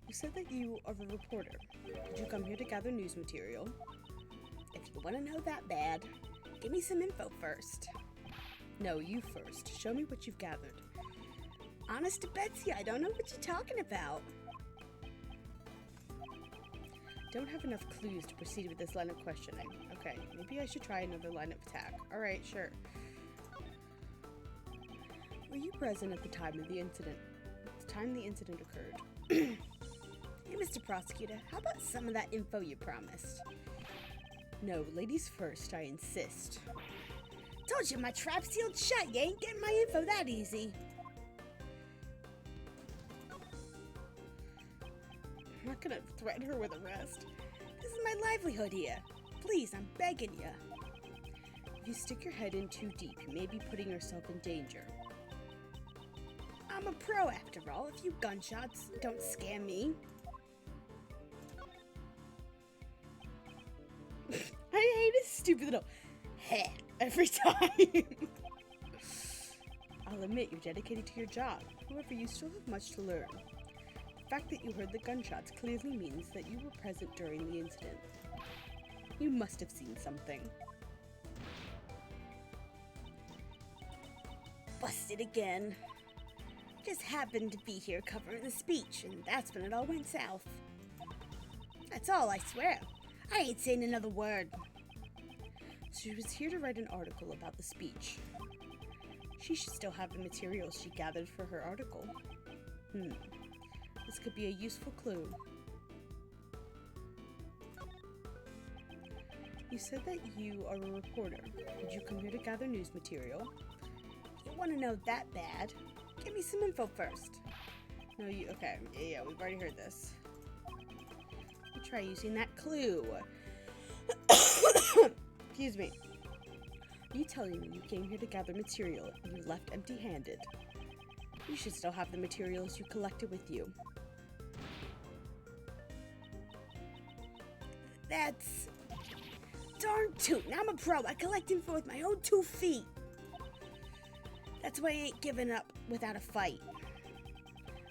You said that you are a reporter. Did you come here to gather news material? If you want to know that bad, give me some info first. No, you first. Show me what you've gathered. Honest to Betsy, I don't know what you're talking about. Don't have enough clues to proceed with this line of questioning. Okay, maybe I should try another line of attack. Alright, sure. Were you present at the time of the incident? The time the incident occurred? Hey, Mr. Prosecutor, how about some of that info you promised? No, ladies first, I insist. Told you my trap's sealed shut. You ain't getting my info that easy. I'm not gonna threaten her with arrest. This is my livelihood here. Please, I'm begging you. If you stick your head in too deep, you may be putting yourself in danger. I'm a pro after all. A few gunshots don't scare me. I hate his stupid little heh every time. I'll admit you're dedicated to your job. However, you still have much to learn. The fact that you heard the gunshots clearly means that you were present during the incident. You must have seen something. Busted again. Just happened to be here covering the speech, and that's when it all went south. That's all, I swear. I ain't saying another word. She was here to write an article about the speech. She should still have the materials she gathered for her article. This could be a useful clue. You said that you are a reporter. Did you come here to gather news material? You want to know that bad? Give me some info first. No, you, okay. Yeah, we've already heard this. Let me try using that clue. Excuse me. Are you telling me you came here to gather material and you left empty-handed? You should still have the materials you collected with you. That's... darn tootin'. I'm a pro. I collect info with my own 2 feet. That's why I ain't giving up without a fight.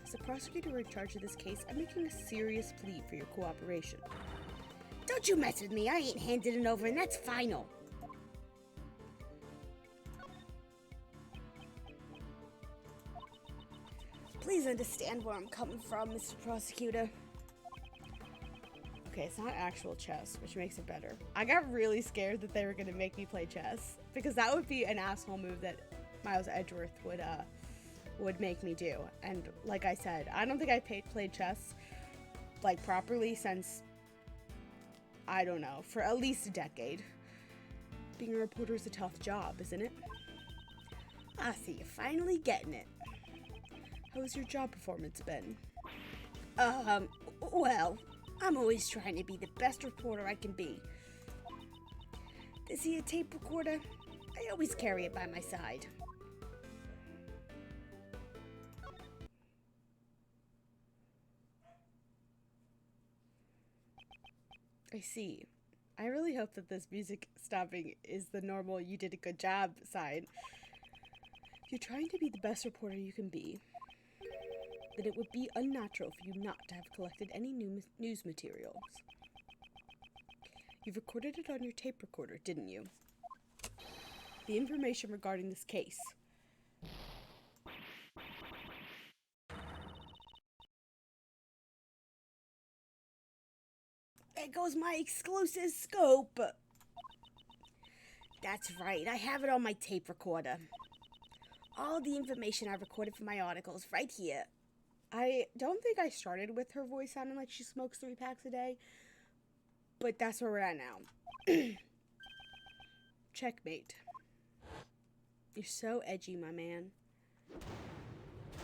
As the prosecutor in charge of this case, I'm making a serious plea for your cooperation. Don't you mess with me. I ain't handed it over, and that's final. Please understand where I'm coming from, Mr. Prosecutor. Okay, it's not actual chess, which makes it better. I got really scared that they were going to make me play chess, because that would be an asshole move that Miles Edgeworth would make me do. And like I said, I don't think I played chess like properly since, I don't know, for at least a decade. Being a reporter is a tough job, isn't it? I see you're finally getting it. How's your job performance been? Well, I'm always trying to be the best reporter I can be. This here tape recorder, I always carry it by my side. I see. I really hope that this music stopping is the normal you did a good job sign. If you're trying to be the best reporter you can be, then it would be unnatural for you not to have collected any news materials. You recorded it on your tape recorder, didn't you? The information regarding this case. There goes my exclusive scoop. That's right, I have it on my tape recorder. All the information I recorded for my articles right here. I don't think I started with her voice sounding like she smokes 3 packs a day, but that's where we're at now. Checkmate. You're so edgy, my man.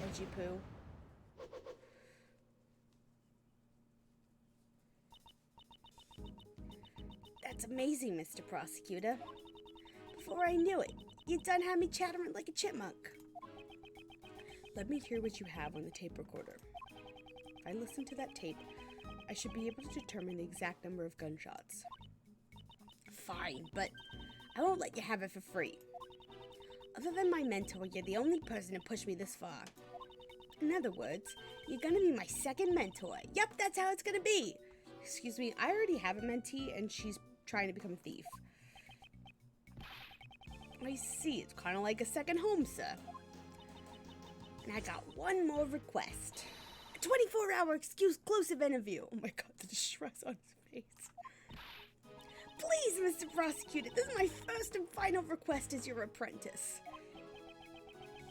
Edgy poo. That's amazing, Mr. Prosecutor. Before I knew it, you'd done had me chattering like a chipmunk. Let me hear what you have on the tape recorder. If I listen to that tape, I should be able to determine the exact number of gunshots. Fine, but I won't let you have it for free. Other than my mentor, you're the only person to push me this far. In other words, you're gonna be my second mentor. Yep, that's how it's gonna be. Excuse me, I already have a mentee, and she's trying to become a thief. I see, it's kind of like a second home, sir. And I got one more request. A 24-hour exclusive interview. Oh my god, the distress on his face. Please, Mr. Prosecutor, this is my first and final request as your apprentice.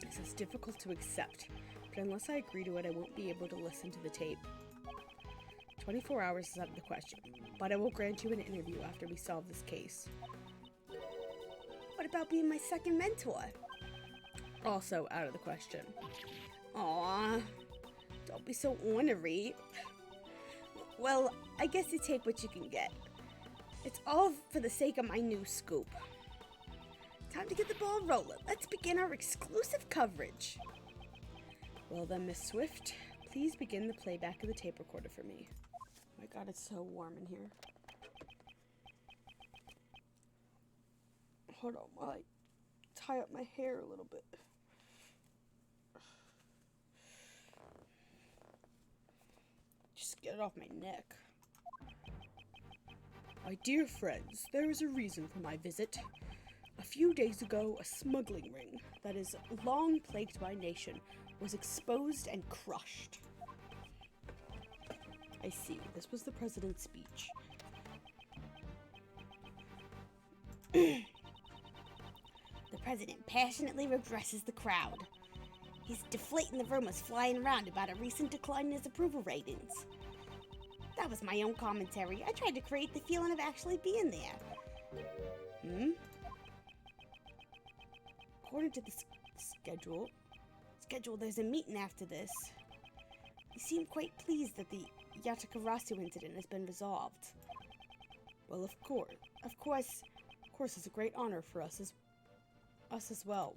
This is difficult to accept, but unless I agree to it, I won't be able to listen to the tape. 24 hours is out of the question, but I will grant you an interview after we solve this case. What about being my second mentor? Also out of the question. Aww, don't be so ornery. Well, I guess you take what you can get. It's all for the sake of my new scoop. Time to get the ball rolling. Let's begin our exclusive coverage. Well then, Miss Swift, please begin the playback of the tape recorder for me. Oh my god, it's so warm in here. Hold on while I tie up my hair a little bit. Just get it off my neck. My dear friends, there is a reason for my visit. A few days ago, a smuggling ring that is long plagued my nation was exposed and crushed. I see. This was the president's speech. The president passionately addresses the crowd. He's deflating the rumors flying around about a recent decline in his approval ratings. That was my own commentary. I tried to create the feeling of actually being there. According to the schedule, it's schedule there's a meeting after this. You seem quite pleased that the Yatakarasu incident has been resolved. Well, of course, it's a great honor for us as well.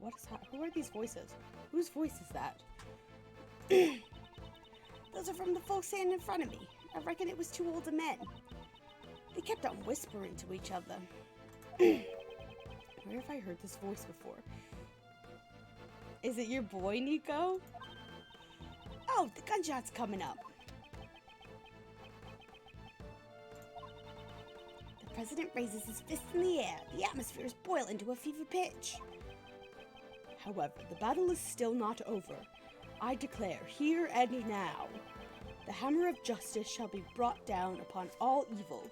Who are these voices? Whose voice is that? Those are from the folks standing in front of me. I reckon it was two older men. They kept on whispering to each other. Where have I heard this voice before? Is it your boy, Nico? Oh, the gunshot's coming up. The president raises his fist in the air. The atmosphere is boiling to a fever pitch. However, the battle is still not over. I declare, here and now, the hammer of justice shall be brought down upon all evil.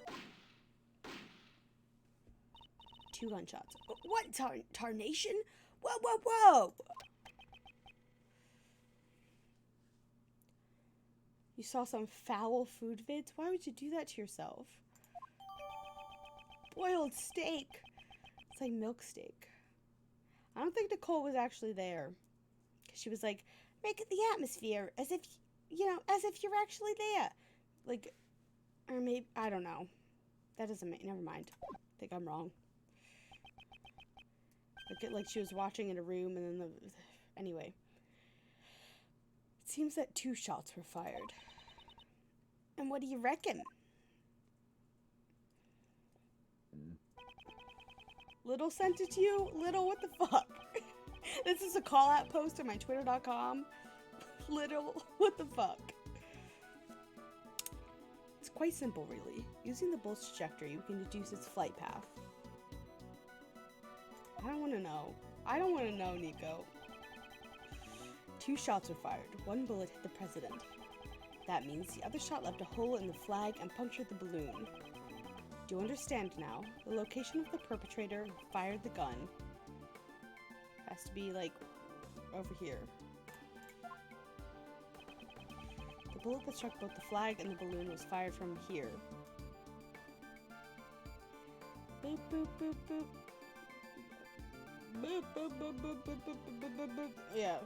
2 gunshots. What tarnation? Whoa, whoa, whoa! You saw some foul food vids? Why would you do that to yourself? Boiled steak. It's like milk steak. I don't think Nicole was actually there. She was like, make it the atmosphere as if, as if you're actually there. Like, or maybe, I don't know. That doesn't make, never mind. I think I'm wrong. Like she was watching in a room and then anyway. It seems that 2 shots were fired. And what do you reckon? Little sent it to you? Little, what the fuck? This is a call-out post on my twitter.com. Little, what the fuck? It's quite simple, really. Using the bullet's trajectory, we can deduce its flight path. I don't want to know. I don't want to know, Nico. 2 shots were fired. 1 bullet hit the president. That means the other shot left a hole in the flag and punctured the balloon. Do you understand now? The location of the perpetrator who fired the gun has to be, like, over here. The bullet that struck both the flag and the balloon was fired from here. Boop, boop, boop, boop. Boop, boop, boop, boop, boop, boop, boop, boop, boop. Yeah.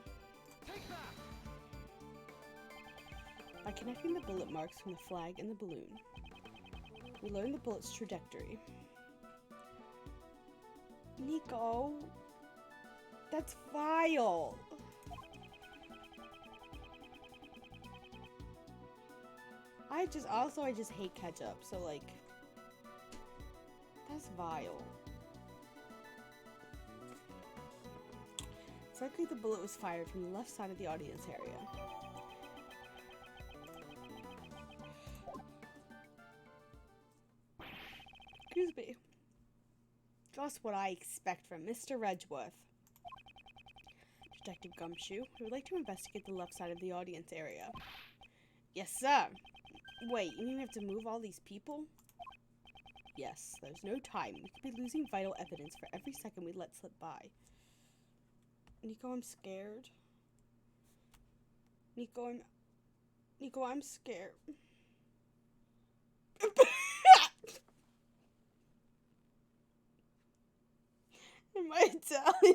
By connecting the bullet marks from the flag and the balloon, we learn the bullet's trajectory. Nico, that's vile. I just hate ketchup, so like, that's vile. It's likely the bullet was fired from the left side of the audience area. Excuse me. Just what I expect from Mr. Redgeworth. Detective Gumshoe, we would like to investigate the left side of the audience area. Yes, sir. Wait, you mean we have to move all these people? Yes, there's no time. We could be losing vital evidence for every second we let slip by. Nico, I'm scared. Nico, I'm scared. Am I Italian?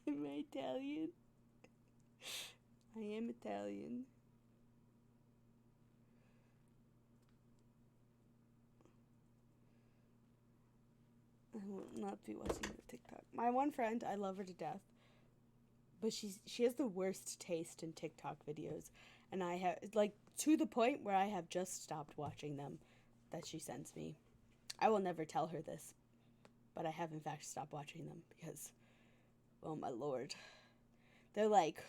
Am I Italian? I am Italian. I will not be watching the TikTok. My one friend, I love her to death, but she has the worst taste in TikTok videos, and I have, like, to the point where I have just stopped watching them that she sends me. I will never tell her this, but I have in fact stopped watching them because, oh my lord, they're like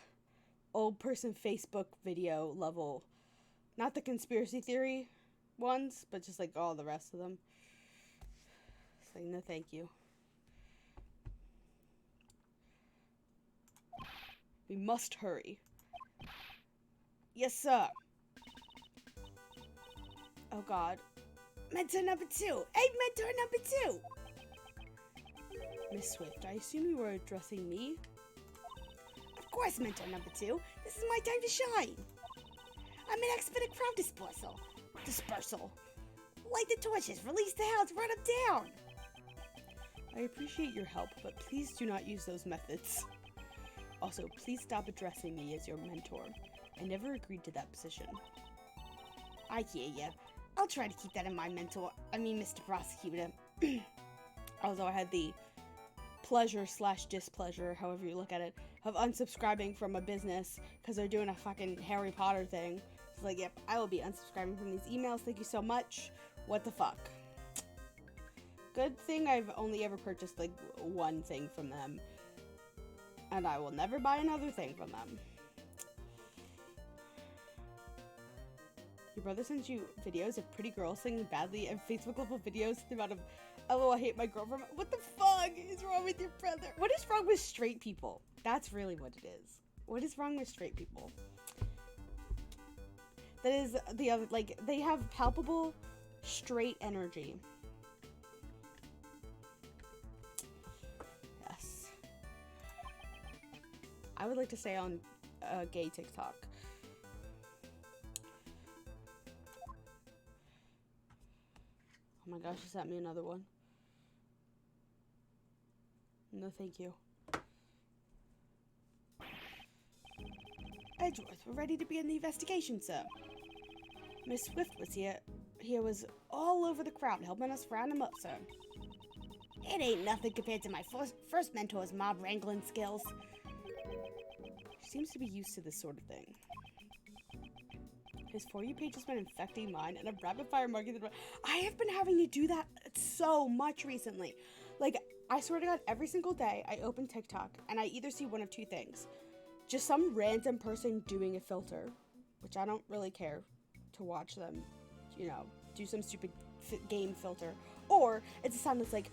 old person Facebook video level, not the conspiracy theory ones, but just like all the rest of them. It's like, no thank you. We must hurry. Yes, sir. Oh, God. Mentor number 2. Hey, mentor number 2. Miss Swift, I assume you were addressing me? Of course, mentor number 2. This is my time to shine. I'm an expert at crowd dispersal. Light the torches, release the hounds, run them down! I appreciate your help, but please do not use those methods. Also, please stop addressing me as your mentor. I never agreed to that position. I hear ya. I'll try to keep that in mind, Mr. Prosecutor. Although I had the pleasure/displeasure, however you look at it, of unsubscribing from a business because they're doing a fucking Harry Potter thing. It's like, yep, I will be unsubscribing from these emails. Thank you so much. What the fuck? Good thing I've only ever purchased, like, one thing from them. And I will never buy another thing from them. Your brother sends you videos of pretty girls singing badly and Facebook level videos about a LOL, I hate my girlfriend. What the fuck is wrong with your brother? What is wrong with straight people? That's really what it is. What is wrong with straight people? That is the other, like, they have palpable straight energy. Yes. I would like to stay on gay TikTok. Oh my gosh, she sent me another one. No, thank you. Edgeworth, we're ready to begin the investigation, sir. Miss Swift was here. Was all over the crowd, helping us round him up, sir. It ain't nothing compared to my first mentor's mob wrangling skills. She seems to be used to this sort of thing. His For You page has been infecting mine, and a rapid-fire marking the... I have been having to do that so much recently. Like, I swear to God, every single day I open TikTok, and I either see one of two things. Just some random person doing a filter, which I don't really care to watch them, you know, do some stupid game filter. Or it's a sound that's like,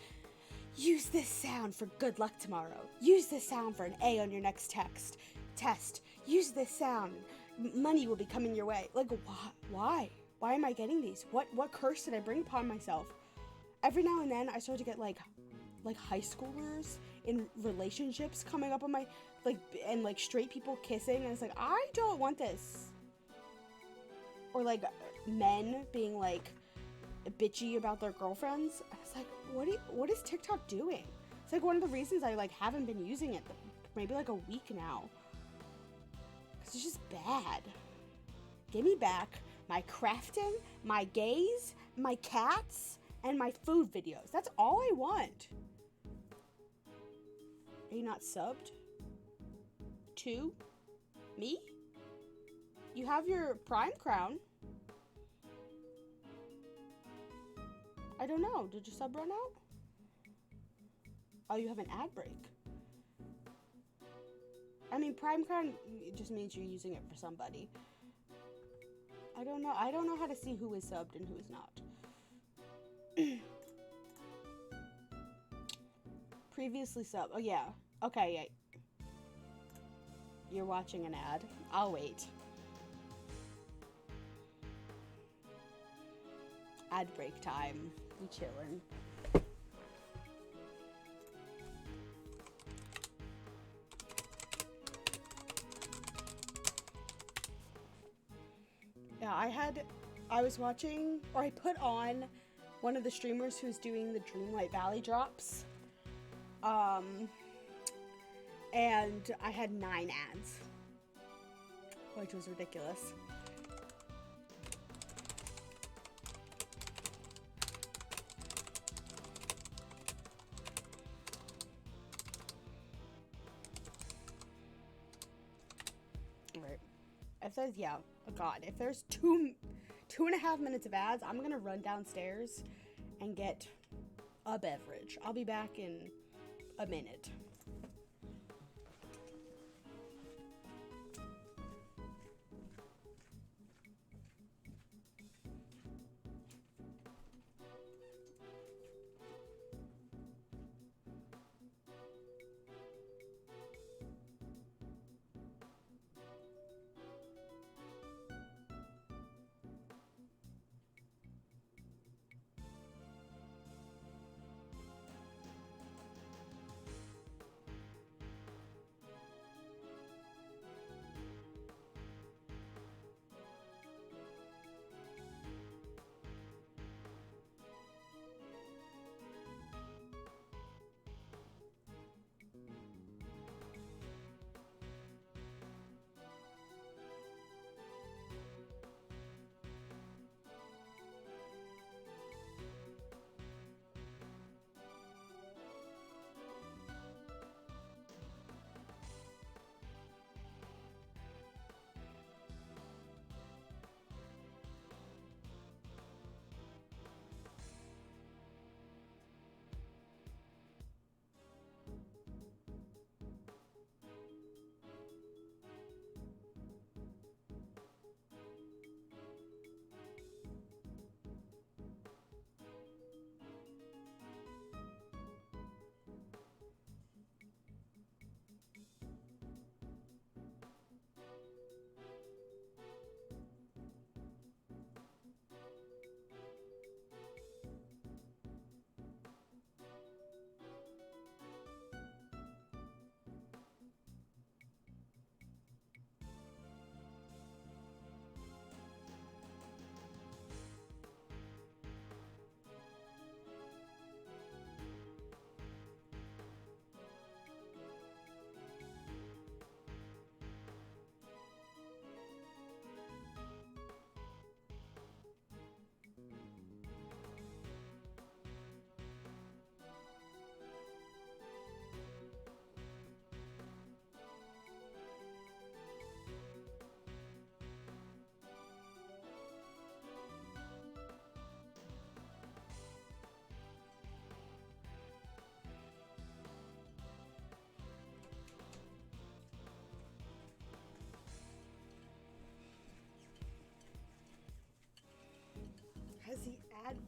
use this sound for good luck tomorrow. Use this sound for an A on your next test. Use this sound. Money will be coming your way. Like, why? Why am I getting these? What curse did I bring upon myself? Every now and then I start to get like high schoolers in relationships coming up on my, and straight people kissing, and it's like, I don't want this. Or like men being like bitchy about their girlfriends. I was like, what is TikTok doing? It's like one of the reasons I haven't been using it maybe like a week now. It's just bad. Give me back my crafting, my gays, my cats, and my food videos. That's all I want. Are you not subbed? To me? You have your Prime Crown. I don't know. Did your sub run out? Oh, you have an ad break. I mean, Prime Crown just means you're using it for somebody. I don't know. I don't know how to see who is subbed and who is not. Previously subbed. Oh, yeah. Okay, yeah. You're watching an ad. I'll wait. Ad break time. We chillin'. Yeah, I was watching, or I put on one of the streamers who's doing the Dreamlight Valley drops. And I had 9 ads, which was ridiculous. Right. If there's, yeah, oh God, if there's 2.5 minutes of ads, I'm gonna run downstairs and get a beverage. I'll be back in a minute.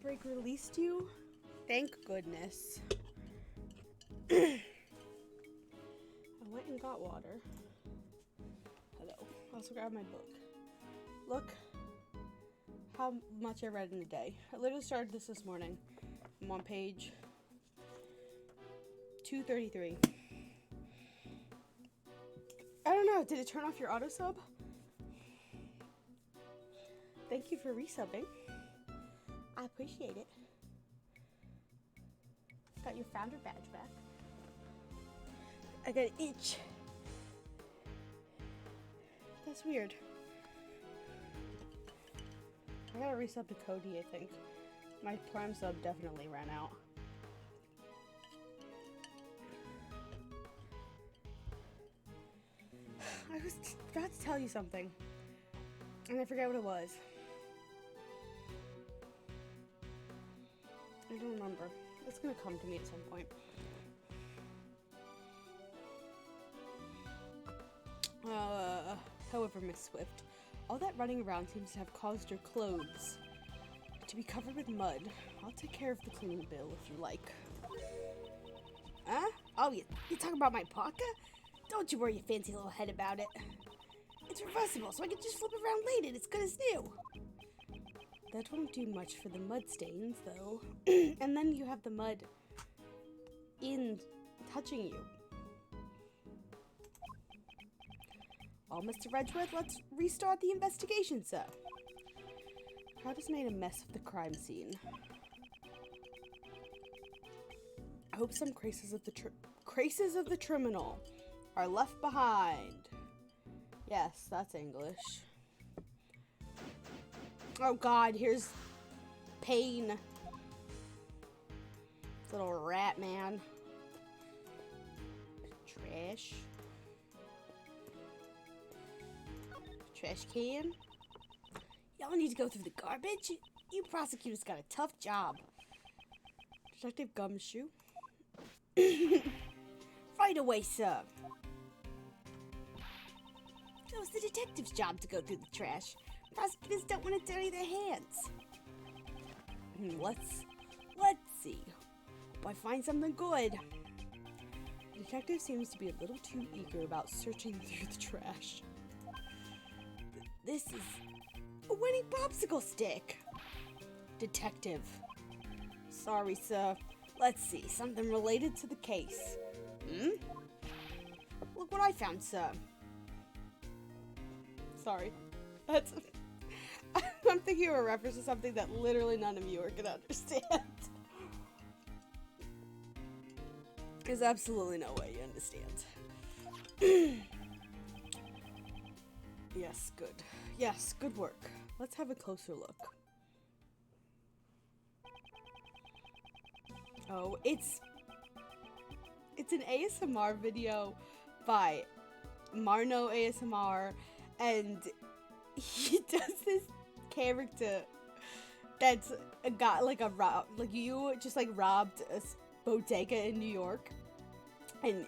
break released you? Thank goodness. I went and got water. Hello. I also grabbed my book. Look how much I read in a day. I literally started this morning. I'm on page 233. I don't know. Did it turn off your auto sub? Thank you for resubbing. I appreciate it. Got your founder badge back. I got an itch. That's weird. I gotta resub to Cody, I think. My Prime sub definitely ran out. I was about to tell you something, and I forgot what it was. I don't remember. It's gonna come to me at some point. However, Miss Swift, all that running around seems to have caused your clothes to be covered with mud. I'll take care of the cleaning bill if you like. Huh? Oh, you talking about my parka? Don't you worry your fancy little head about it. It's reversible, so I can just flip it around later. It's good as new. That won't do much for the mud stains, though. And then you have the mud in touching you. Well, Mr. Redgeworth, let's restart the investigation, sir. Crowd has made a mess of the crime scene. I hope some traces of the criminal are left behind. Yes, that's English. Oh God, here's Pain. This little rat man. Trash. Trash can. Y'all need to go through the garbage? You prosecutors got a tough job. Detective Gumshoe. Right away, sir. It was the detective's job to go through the trash. Prosecutors don't want to dirty their hands. Let's see. Hope I find something good. The detective seems to be a little too eager about searching through the trash. This is a winning popsicle stick. Detective. Sorry, sir. Let's see. Something related to the case. Look what I found, sir. Sorry. That's... I'm thinking of a reference to something that literally none of you are gonna understand. There's absolutely no way you understand. Yes, good. Yes, good work. Let's have a closer look. Oh, it's an ASMR video by Marno ASMR, and he does this character that's got like a rob, like you just like robbed a bodega in New York, and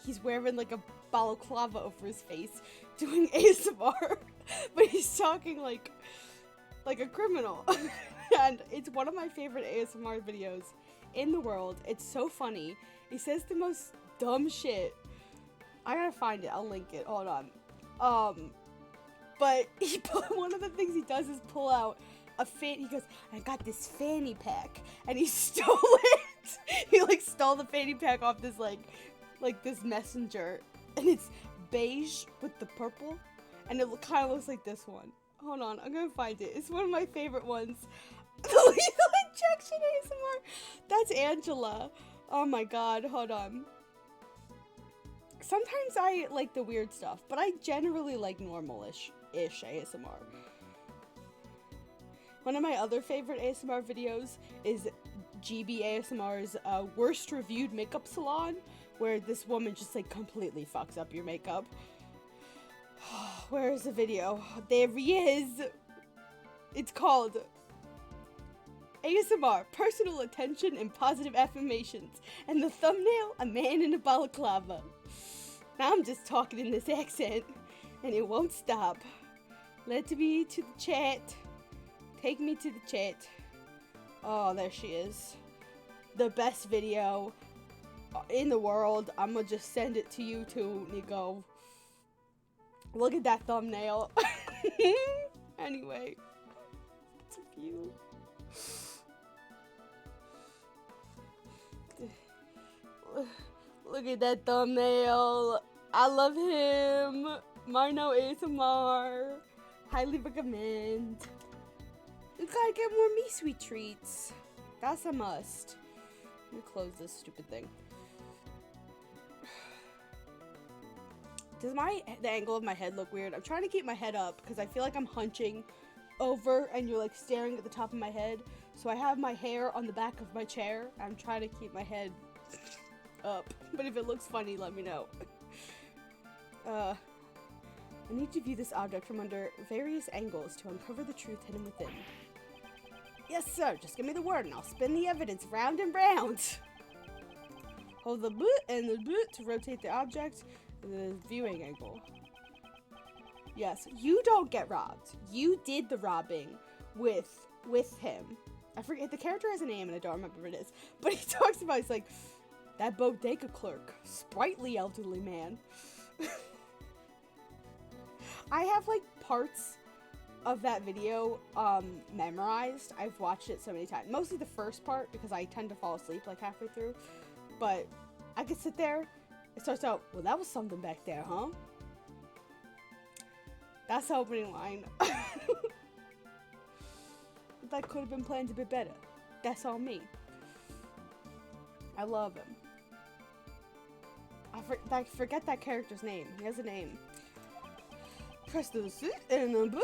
he's wearing like a balaclava over his face doing ASMR, but he's talking like a criminal. And it's one of my favorite ASMR videos in the world. It's so funny. He says the most dumb shit. I gotta find it. I'll link it. Hold on. But one of the things he does is pull out a he goes, I got this fanny pack, and he stole it. He like stole the fanny pack off this like this messenger, and it's beige with the purple, and it kind of looks like this one. Hold on, I'm gonna find it. It's one of my favorite ones. The lethal injection ASMR. That's Angela. Oh my god, hold on. Sometimes I like the weird stuff, but I generally like normal-ish ASMR. One of my other favorite ASMR videos is GB ASMR's worst reviewed makeup salon, where this woman just like completely fucks up your makeup. Where is the video? There he is. It's called ASMR, Personal Attention and Positive Affirmations, and the thumbnail, a man in a balaclava. Now I'm just talking in this accent, and it won't stop. Let me to the chat. Take me to the chat. Oh, there she is. The best video in the world. I'm gonna just send it to you too, Nico. Look at that thumbnail. Anyway, it's a few. Look at that thumbnail. I love him. Marno ASMR. Highly recommend. We gotta get more me sweet treats. That's a must. Let me close this stupid thing. Does the angle of my head look weird? I'm trying to keep my head up because I feel like I'm hunching over and you're like staring at the top of my head. So I have my hair on the back of my chair. I'm trying to keep my head up. But if it looks funny, let me know. I need to view this object from under various angles to uncover the truth hidden within. Yes, sir. Just give me the word and I'll spin the evidence round and round. Hold the boot and the boot to rotate the object. The viewing angle. Yes, you don't get robbed. You did the robbing with him. I forget, the character has a name and I don't remember what it is. But he talks about, he's like, that bodega clerk, sprightly elderly man. I have like parts of that video memorized. I've watched it so many times. Mostly the first part because I tend to fall asleep like halfway through. But I could sit there. It starts out, well, that was something back there, huh? That's the opening line. That could have been planned a bit better. That's all me. I love him. I forget that character's name. He has a name. Press the Z and the boot.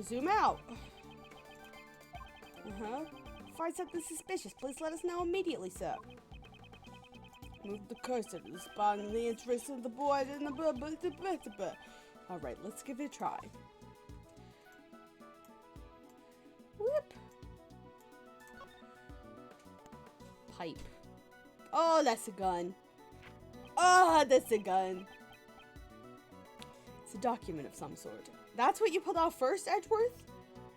Zoom out. Find something suspicious. Please let us know immediately, sir. Move the cursor to the spot in the interest of the boy and the Alright, let's give it a try. Whoop. Pipe. Oh, that's a gun. Oh, that's a gun. It's a document of some sort. That's what you pulled out first, Edgeworth?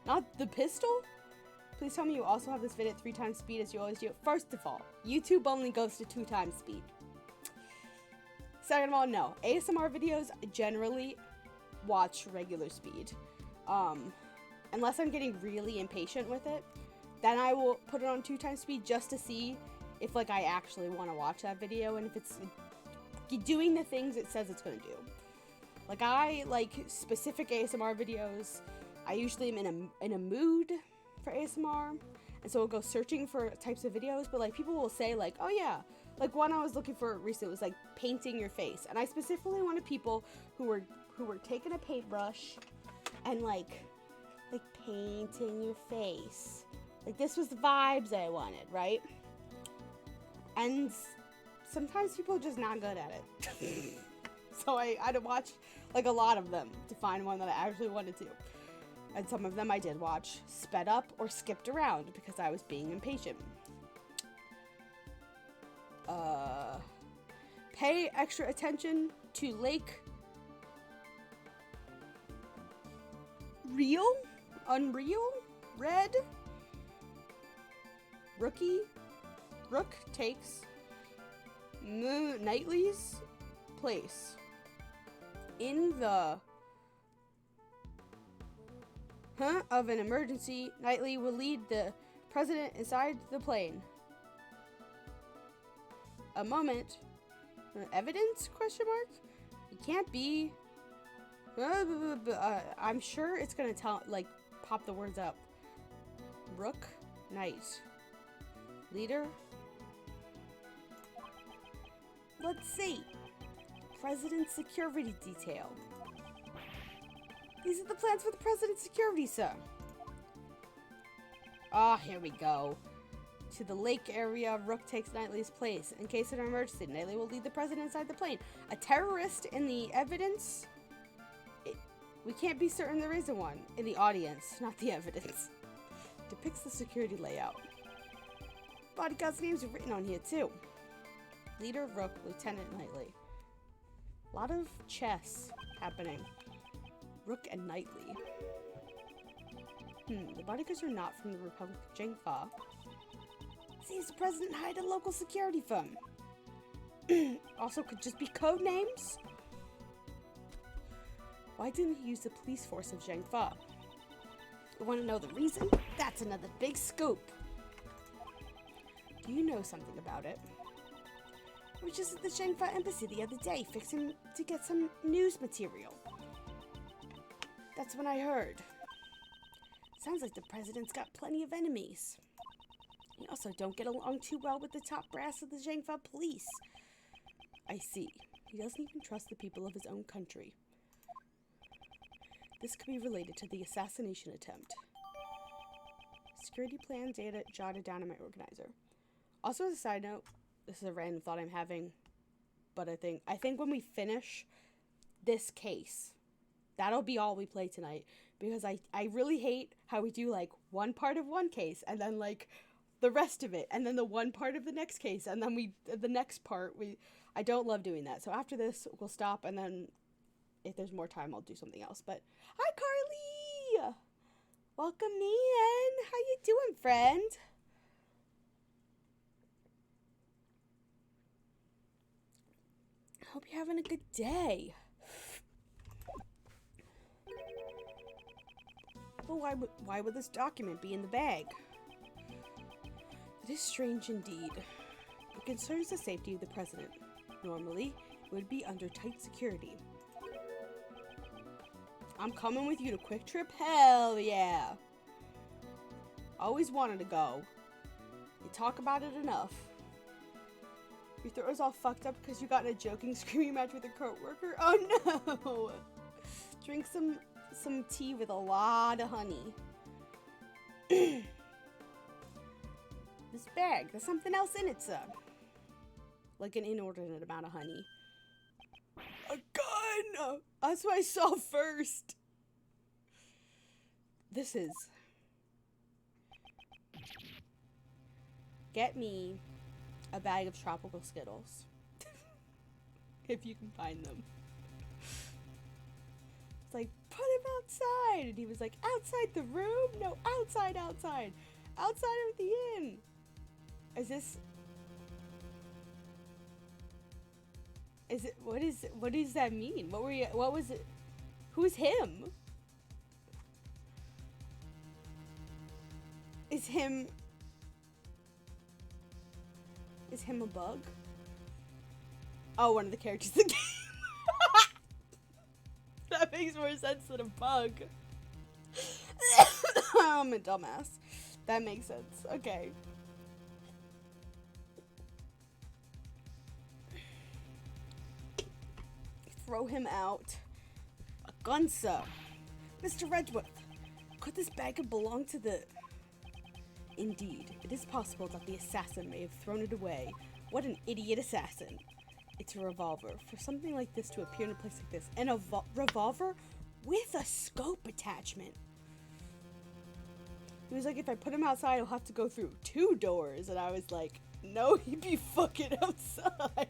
Not the pistol? Please tell me you also have this vid at 3 times speed as you always do. First of all, YouTube only goes to 2 times speed. Second of all, no. ASMR videos generally watch regular speed. Unless I'm getting really impatient with it, then I will put it on 2 times speed just to see if like I actually want to watch that video and if it's doing the things it says it's going to do. Like I like specific ASMR videos. I usually am in a mood for ASMR, and so I'll go searching for types of videos, but like people will say like, oh yeah, like one I was looking for recently was like painting your face, and I specifically wanted people who were taking a paintbrush and like painting your face. Like this was the vibes I wanted, right? And sometimes people are just not good at it. So I had to watch like a lot of them to find one that I actually wanted to. And some of them I did watch sped up or skipped around because I was being impatient. Pay extra attention to Lake Real? Unreal? Red? Rook takes Knightley's place in the of an emergency. Knightley will lead the president inside the plane. A moment. Evidence? Question mark? It can't be. I'm sure it's gonna pop the words up. Rook, Knight, leader. Let's see. President's security detail. These are the plans for the president's security, sir. Ah, here we go. To the lake area, Rook takes Knightley's place. In case of an emergency, Knightley will lead the president inside the plane. A terrorist in the evidence? We can't be certain there isn't one. In the audience, not the evidence. Depicts the security layout. Bodyguards' names are written on here, too. Leader Rook, Lieutenant Knightley. A lot of chess happening. Rook and Knightley. The bodyguards are not from the Republic of Jingfa. Seems the president hired a local security firm. Also, could just be code names? Why didn't he use the police force of Jingfa? You want to know the reason? That's another big scoop. Do you know something about it? I was just at the Jingfa embassy the other day, fixing to get some news material. That's when I heard. Sounds like the president's got plenty of enemies. He also don't get along too well with the top brass of the Jingfa police. I see. He doesn't even trust the people of his own country. This could be related to the assassination attempt. Security plan data jotted down in my organizer. Also, as a side note, this is a random thought I'm having, but I think when we finish this case, that'll be all we play tonight, because I really hate how we do like one part of one case and then like the rest of it and then the one part of the next case and then the next part. I don't love doing that. So after this, we'll stop, and then if there's more time, I'll do something else. But hi, Carly! Welcome in. How you doing, friend? Hope you're having a good day. Well, why would this document be in the bag? It is strange indeed. It concerns the safety of the president. Normally, it would be under tight security. I'm coming with you to Quick Trip? Hell yeah! Always wanted to go. You talk about it enough. Your throat is all fucked up because you got in a joking screaming match with a coworker? Oh no! Drink some tea with a lot of honey. This bag, there's something else in it, sir. Like an inordinate amount of honey. A gun! That's what I saw first. This is... Get me a bag of tropical Skittles. If you can find them. It's like, put him outside! And he was like, outside the room? No, outside. Outside of the inn. Is this... what does that mean? What was it? Who's him? Is him a bug? Oh, one of the characters in the game. That makes more sense than a bug. I'm a dumbass. That makes sense. Okay. Throw him out. A gun, sir. Mr. Redworth, could this bag have belonged to the... Indeed, it is possible that the assassin may have thrown it away. What an idiot assassin. It's a revolver. For something like this to appear in a place like this. And a revolver with a scope attachment. He was like, if I put him outside, he'll have to go through 2 doors. And I was like, no, he'd be fucking outside.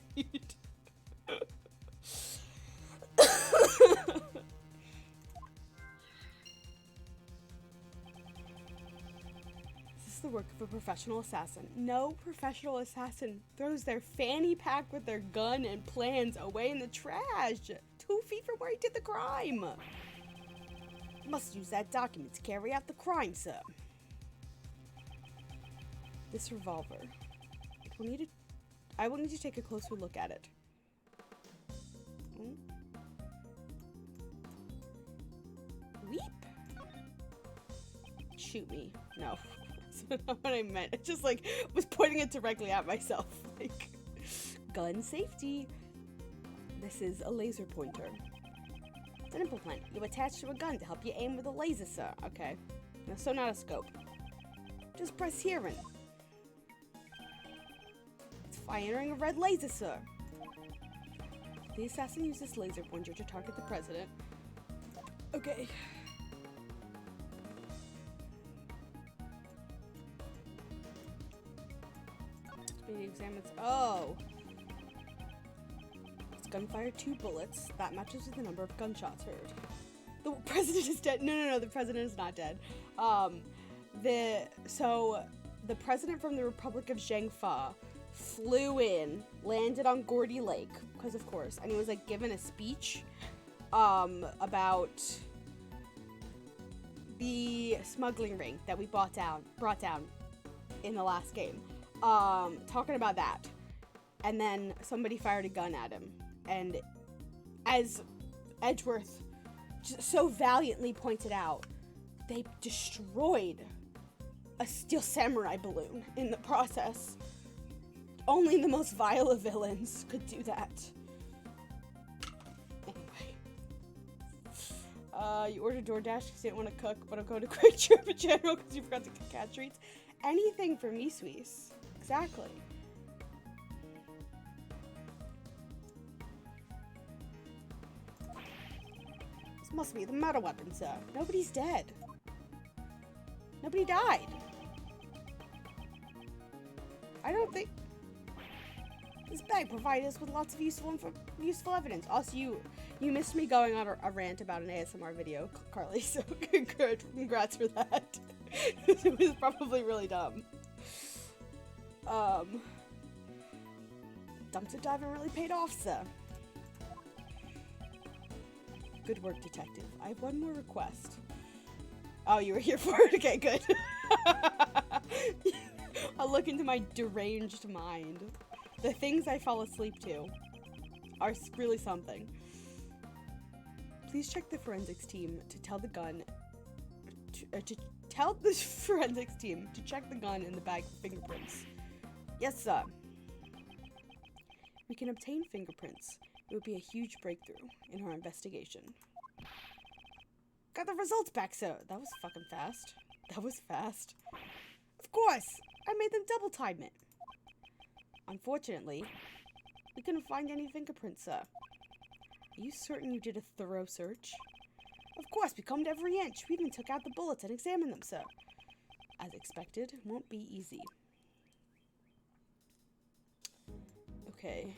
Is this the work of a professional assassin? No professional assassin throws their fanny pack with their gun and plans away in the trash 2 feet from where he did the crime. Must use that document to carry out the crime, sir. This revolver. I will need to take a closer look at it. Weep? Shoot me. No. That's not what I meant. I just like was pointing it directly at myself. Like, gun safety. This is a laser pointer. It's an implement you attach to a gun to help you aim with a laser, sir. Okay. No, so not a scope. Just press here and it's firing a red laser, sir. The assassin used this laser pointer to target the president. Okay. Speedy examines. Oh. It's gunfire 2 bullets. That matches with the number of gunshots heard. The president is dead. No, the president is not dead. The president from the Republic of Zhengfa flew in, landed on Gordy Lake, because of course, and he was like given a speech about the smuggling ring that we brought down in the last game. Talking about that. And then somebody fired a gun at him. And as Edgeworth so valiantly pointed out, they destroyed a steel samurai balloon in the process. Only the most vile of villains could do that. Anyway. You ordered DoorDash because you didn't want to cook, but I'm going to Quick Trip in general because you forgot to get cat treats. Anything for me, Sweets. Exactly. This must be the meta weapon, sir. Nobody's dead. Nobody died. I don't think... This bag provided us with lots of useful evidence. Also, you missed me going on a rant about an ASMR video, Carly, so congrats for that. It was probably really dumb. Dumpster diving really paid off, sir. Good work, detective. I have one more request. Oh, you were here for it? Okay, good. I'll look into my deranged mind. The things I fall asleep to are really something. Please check the forensics team to tell the gun... Tell the forensics team to check the gun in the bag for fingerprints. Yes, sir. We can obtain fingerprints. It would be a huge breakthrough in our investigation. Got the results back, sir. That was fucking fast. That was fast. Of course! I made them double time it. Unfortunately, we couldn't find any fingerprints, sir. Are you certain you did a thorough search? Of course, we combed every inch. We even took out the bullets and examined them, sir. As expected, it won't be easy. Okay.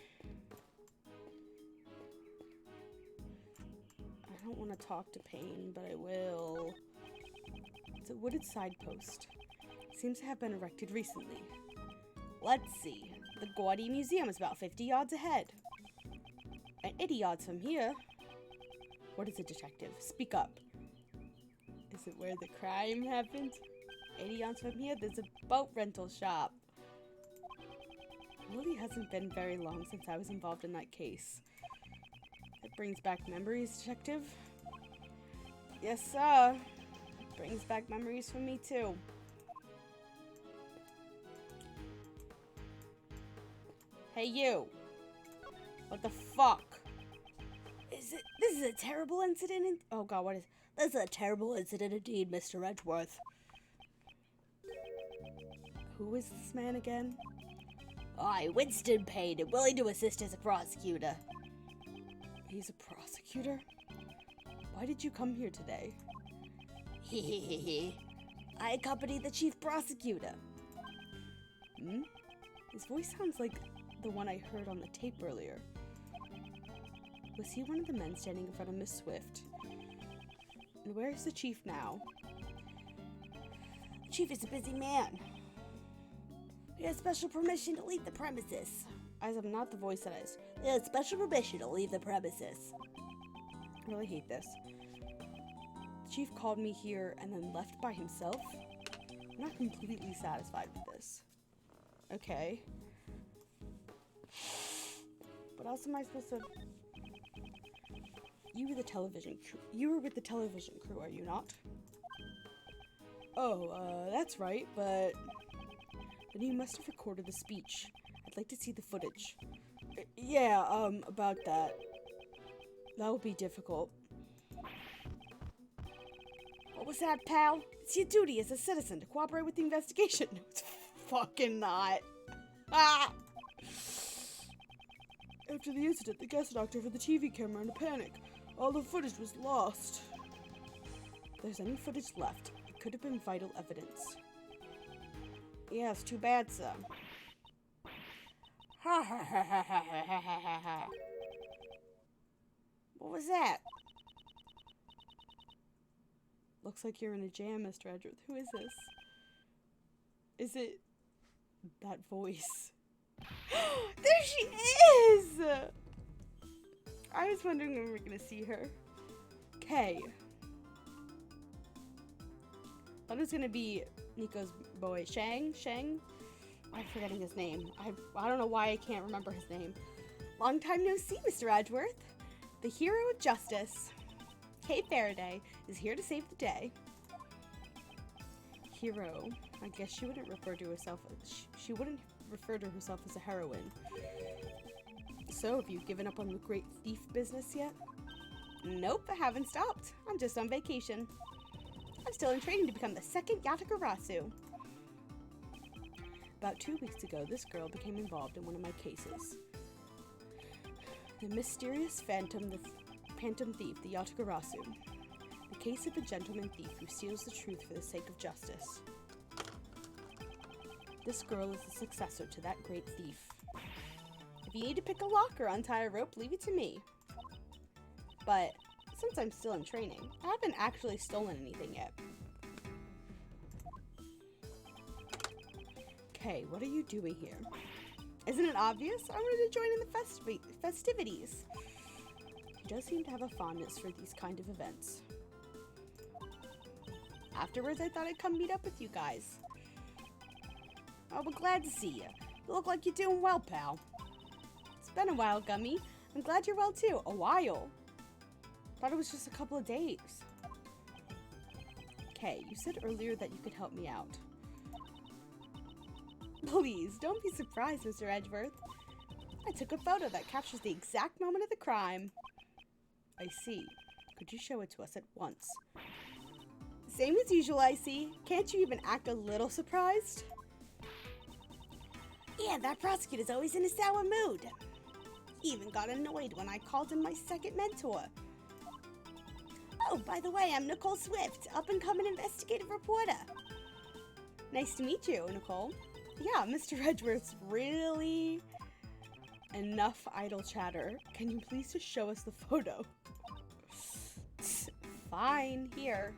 I don't want to talk to Payne, but I will. It's a wooded side post. Seems to have been erected recently. Let's see. The Gaudy Museum is about 50 yards ahead. And 80 yards from here. What is it, detective? Speak up. Is it where the crime happened? 80 yards from here, there's a boat rental shop. Really hasn't been very long since I was involved in that case. It brings back memories, detective? Yes, sir. It brings back memories for me, too. Hey, you. What the fuck? This is a terrible incident. Oh god, what is... This is a terrible incident indeed, Mr. Edgeworth. Who is this man again? I, Winston Payne, am willing to assist as a prosecutor. He's a prosecutor? Why did you come here today? Hehehe. I accompany the chief prosecutor. Hmm? His voice sounds like the one I heard on the tape earlier. Was he one of the men standing in front of Miss Swift? And where is the chief now? The chief is a busy man. We have special permission to leave the premises. As I'm not the voice that is. We have special permission to leave the premises. I really hate this. The chief called me here and then left by himself? I'm not completely satisfied with this. Okay. What else am I supposed to... You were with the television crew, are you not? Oh, that's right, but... Then you must have recorded the speech. I'd like to see the footage. Yeah, about that. That would be difficult. What was that, pal? It's your duty as a citizen to cooperate with the investigation. No, it's fucking not. Ah! After the incident, the guest doctor for the TV camera in a panic. All the footage was lost. If there's any footage left, it could have been vital evidence. Yeah, it's too bad, sir. Ha ha ha ha ha ha ha ha ha. What was that? Looks like you're in a jam, Mr. Edgeworth. Who is this? Is it that voice? There she is! I was wondering when we were gonna see her. Kay. Thought it was gonna be Nico's boy, Shang? I'm forgetting his name. I don't know why I can't remember his name. Long time no see, Mr. Edgeworth. The hero of justice. Kay Faraday is here to save the day. Hero. I guess she wouldn't refer to herself as a heroine. So, have you given up on the great thief business yet? Nope, I haven't stopped. I'm just on vacation. I'm still in training to become the second Yatagarasu. About 2 weeks ago, this girl became involved in one of my cases. The mysterious phantom thief, the Yatagarasu. The case of a gentleman thief who steals the truth for the sake of justice. This girl is the successor to that great thief. If you need to pick a lock or untie a rope, leave it to me. But since I'm still in training, I haven't actually stolen anything yet. Okay, what are you doing here? Isn't it obvious? I wanted to join in the festivities. He does seem to have a fondness for these kind of events. Afterwards, I thought I'd come meet up with you guys. Oh, we're glad to see you. You look like you're doing well, pal. It's been a while, Gummy. I'm glad you're well, too. A while. Thought it was just a couple of days. Okay, you said earlier that you could help me out. Please, don't be surprised, Mr. Edgeworth. I took a photo that captures the exact moment of the crime. I see. Could you show it to us at once? Same as usual, I see. Can't you even act a little surprised? Yeah, that prosecutor's always in a sour mood. He even got annoyed when I called him my second mentor. Oh, by the way, I'm Nicole Swift, up-and-coming investigative reporter. Nice to meet you, Nicole. Yeah, Mr. Edgeworth's really... Enough idle chatter. Can you please just show us the photo? Fine, here.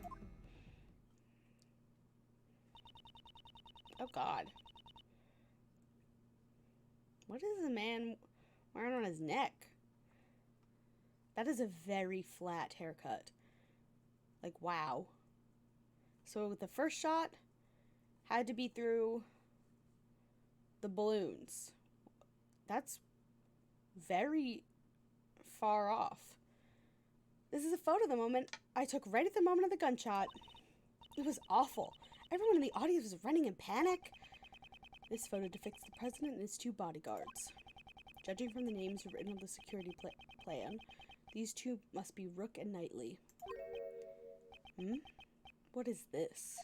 Oh, God. What is the man wearing on his neck? That is a very flat haircut. Like, wow. So the first shot had to be through the balloons. That's very far off. This is a photo of the moment I took right at the moment of the gunshot. It was awful. Everyone in the audience was running in panic. This photo depicts the president and his two bodyguards. Judging from the names written on the security plan, these two must be Rook and Knightley. What is this?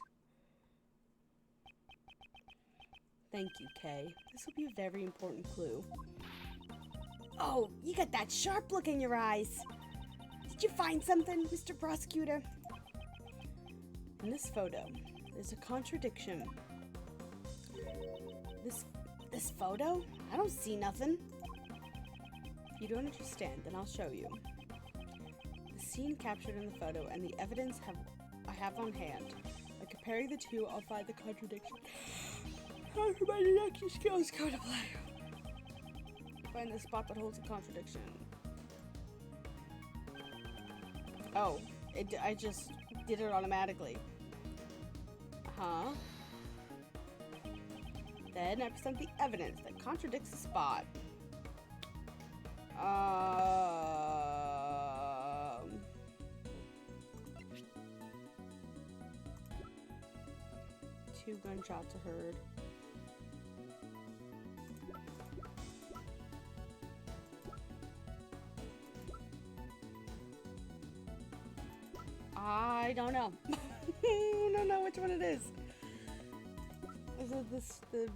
Thank you, Kay. This will be a very important clue. Oh, you got that sharp look in your eyes. Did you find something, Mr. Prosecutor? In this photo, there's a contradiction. This photo? I don't see nothing. If you don't understand, then I'll show you. The scene captured in the photo and the evidence I have on hand. By comparing the two, I'll find the contradiction. How do my deduction skills go to play? Find the spot that holds a contradiction. Oh, I just did it automatically. Then I present the evidence that contradicts the spot. Two gunshots are heard. I don't know. I don't know which one it is. Is it the...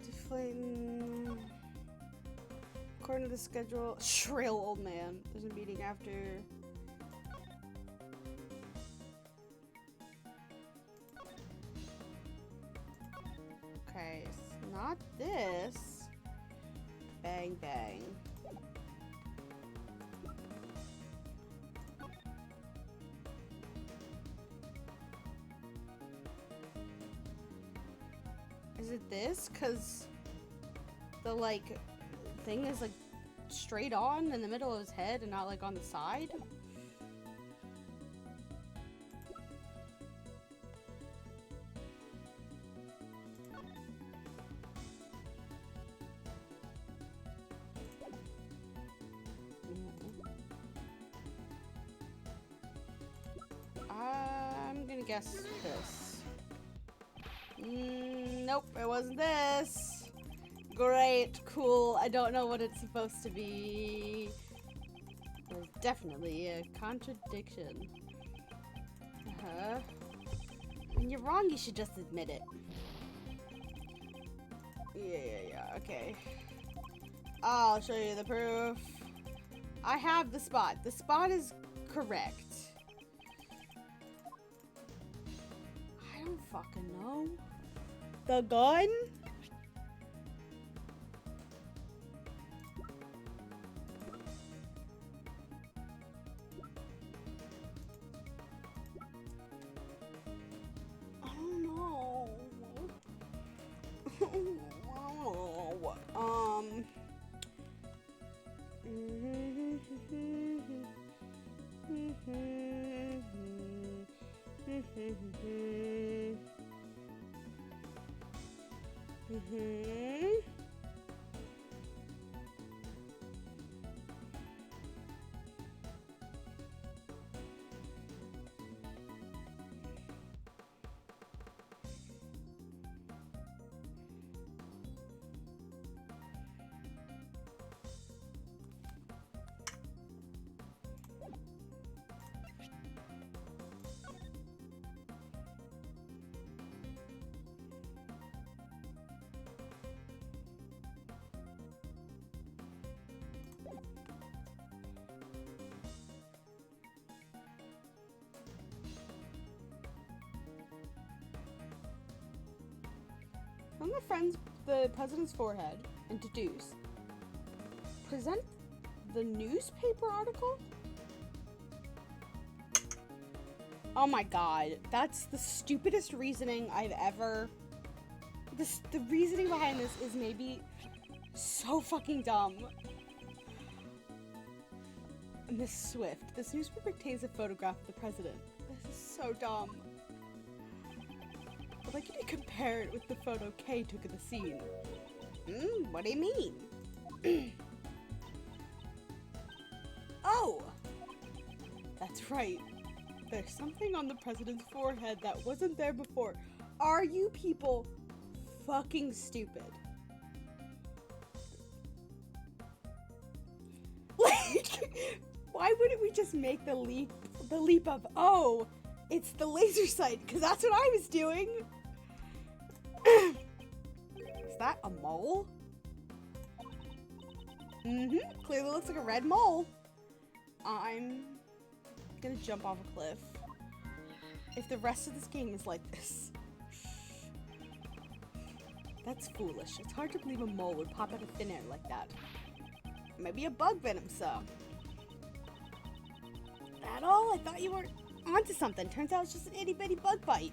Deflating... According to the schedule, shrill old man. There's a meeting after... Okay, not this. Bang, bang. Is it this? Because the, like, thing is, like, straight on in the middle of his head and not, like, on the side? I'm gonna guess this. Nope, it wasn't this. Great, cool. I don't know what it's supposed to be. There's definitely a contradiction. When you're wrong, you should just admit it. Yeah, okay. I'll show you the proof. I have the spot. The spot is correct. I don't fucking know. The gun? I don't know. On the president's forehead and deduce. Present the newspaper article? Oh my god, that's the stupidest reasoning I've ever... The reasoning behind this is maybe so fucking dumb. Miss Swift, this newspaper contains a photograph of the president. This is so dumb. I'd like you to compare it with the photo Kay took of the scene. What do you mean? Oh! That's right. There's something on the president's forehead that wasn't there before. Are you people fucking stupid? Like, why wouldn't we just make the leap of, oh, it's the laser sight, because that's what I was doing. Is that a mole? Clearly looks like a red mole. I'm gonna jump off a cliff. If the rest of this game is like this. That's foolish. It's hard to believe a mole would pop out of thin air like that. Maybe a bug venom, so. That all? I thought you were onto something. Turns out it's just an itty-bitty bug bite.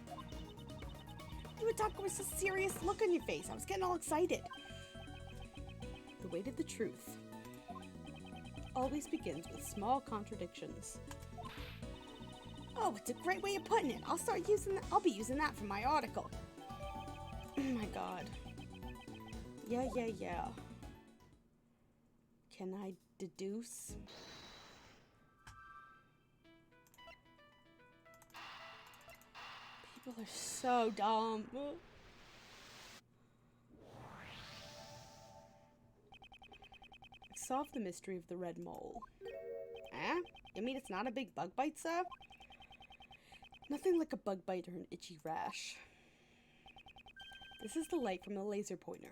You were talking with a serious look on your face. I was getting all excited. The weight of the truth always begins with small contradictions. Oh, it's a great way of putting it. I'll be using that for my article. Oh my god. Yeah. Can I deduce? People are so dumb. Solve the mystery of the red mole. Eh? You mean it's not a big bug bite, sir? Nothing like a bug bite or an itchy rash. This is the light from the laser pointer.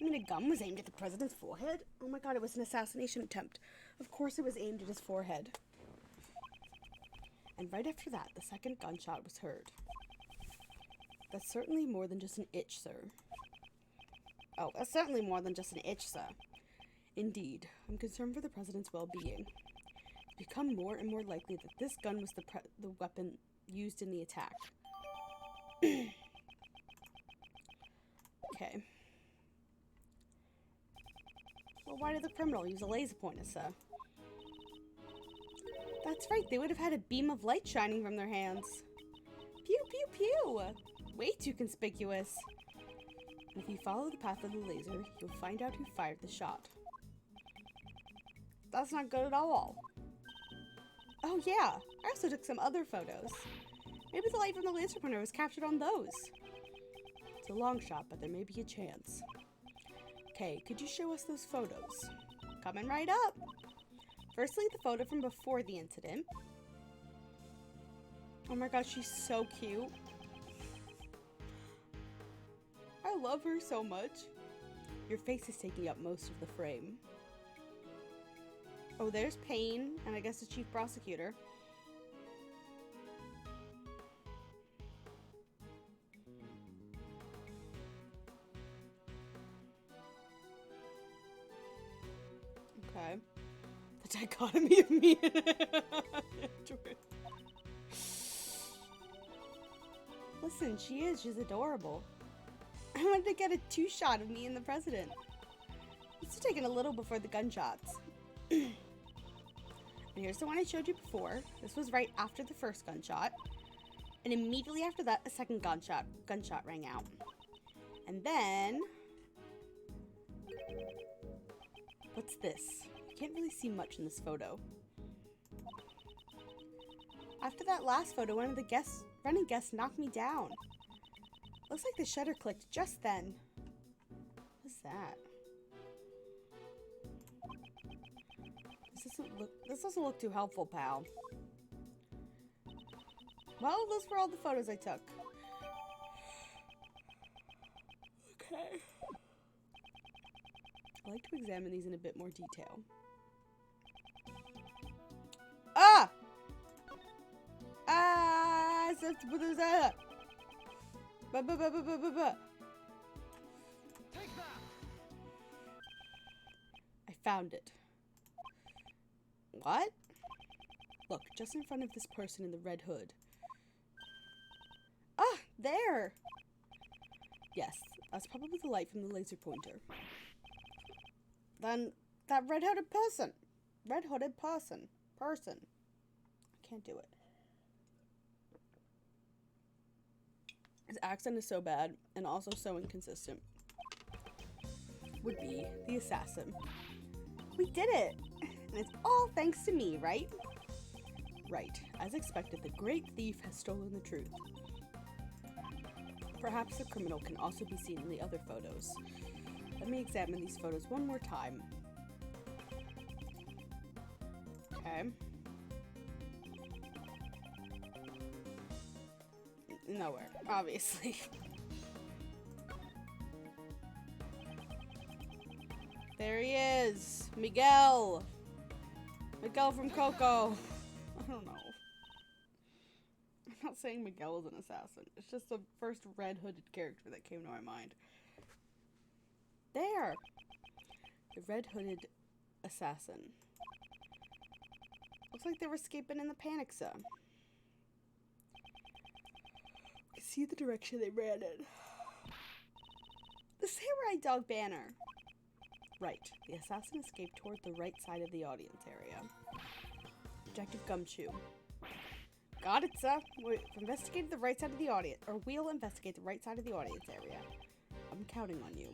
You mean a gun was aimed at the president's forehead? Oh my god, it was an assassination attempt. Of course it was aimed at his forehead. And right after that, the second gunshot was heard. That's certainly more than just an itch, sir. Oh, that's certainly more than just an itch, sir. Indeed, I'm concerned for the president's well-being. It's become more and more likely that this gun was the weapon used in the attack. Okay. Well, why did the criminal use a laser pointer, sir? That's right, they would have had a beam of light shining from their hands. Pew, pew, pew! Way too conspicuous. And if you follow the path of the laser, you'll find out who fired the shot. That's not good at all. Oh yeah, I also took some other photos. Maybe the light from the laser pointer was captured on those. It's a long shot, but there may be a chance. Okay, could you show us those photos? Coming right up. Firstly, the photo from before the incident. Oh my gosh, she's so cute. I love her so much. Your face is taking up most of the frame. Oh, there's Payne, and I guess the chief prosecutor. Okay. The dichotomy of me and Andrew. Listen, she's adorable. I wanted to get a two-shot of me and the president. Must have taken a little before the gunshots. And here's the one I showed you before. This was right after the first gunshot. And immediately after that, a second gunshot rang out. And then... what's this? You can't really see much in this photo. After that last photo, one of the running guests knocked me down. Looks like the shutter clicked just then. What's that? This doesn't look too helpful, pal. Well, those were all the photos I took. Okay. I'd like to examine these in a bit more detail. Ah! Ah! Take that! I found it. What? Look, just in front of this person in the red hood. Ah! There! Yes, that's probably the light from the laser pointer. Then, that red-hooded person. Red-hooded person. I can't do it. His accent is so bad, and also so inconsistent. Would be the assassin. We did it! And it's all thanks to me, right? Right. As expected, the great thief has stolen the truth. Perhaps the criminal can also be seen in the other photos. Let me examine these photos one more time. Okay. Nowhere, obviously. There he is! Miguel! Miguel from Coco! I don't know. I'm not saying Miguel is an assassin. It's just the first red-hooded character that came to my mind. There! The red-hooded assassin. Looks like they were escaping in the panic zone. I see the direction they ran in. The Samurai Dog banner! Right. The assassin escaped toward the right side of the audience area. Detective Gumshoe. Got it, sir. We'll investigate the right side of the audience, or we'll investigate the right side of the audience area. I'm counting on you.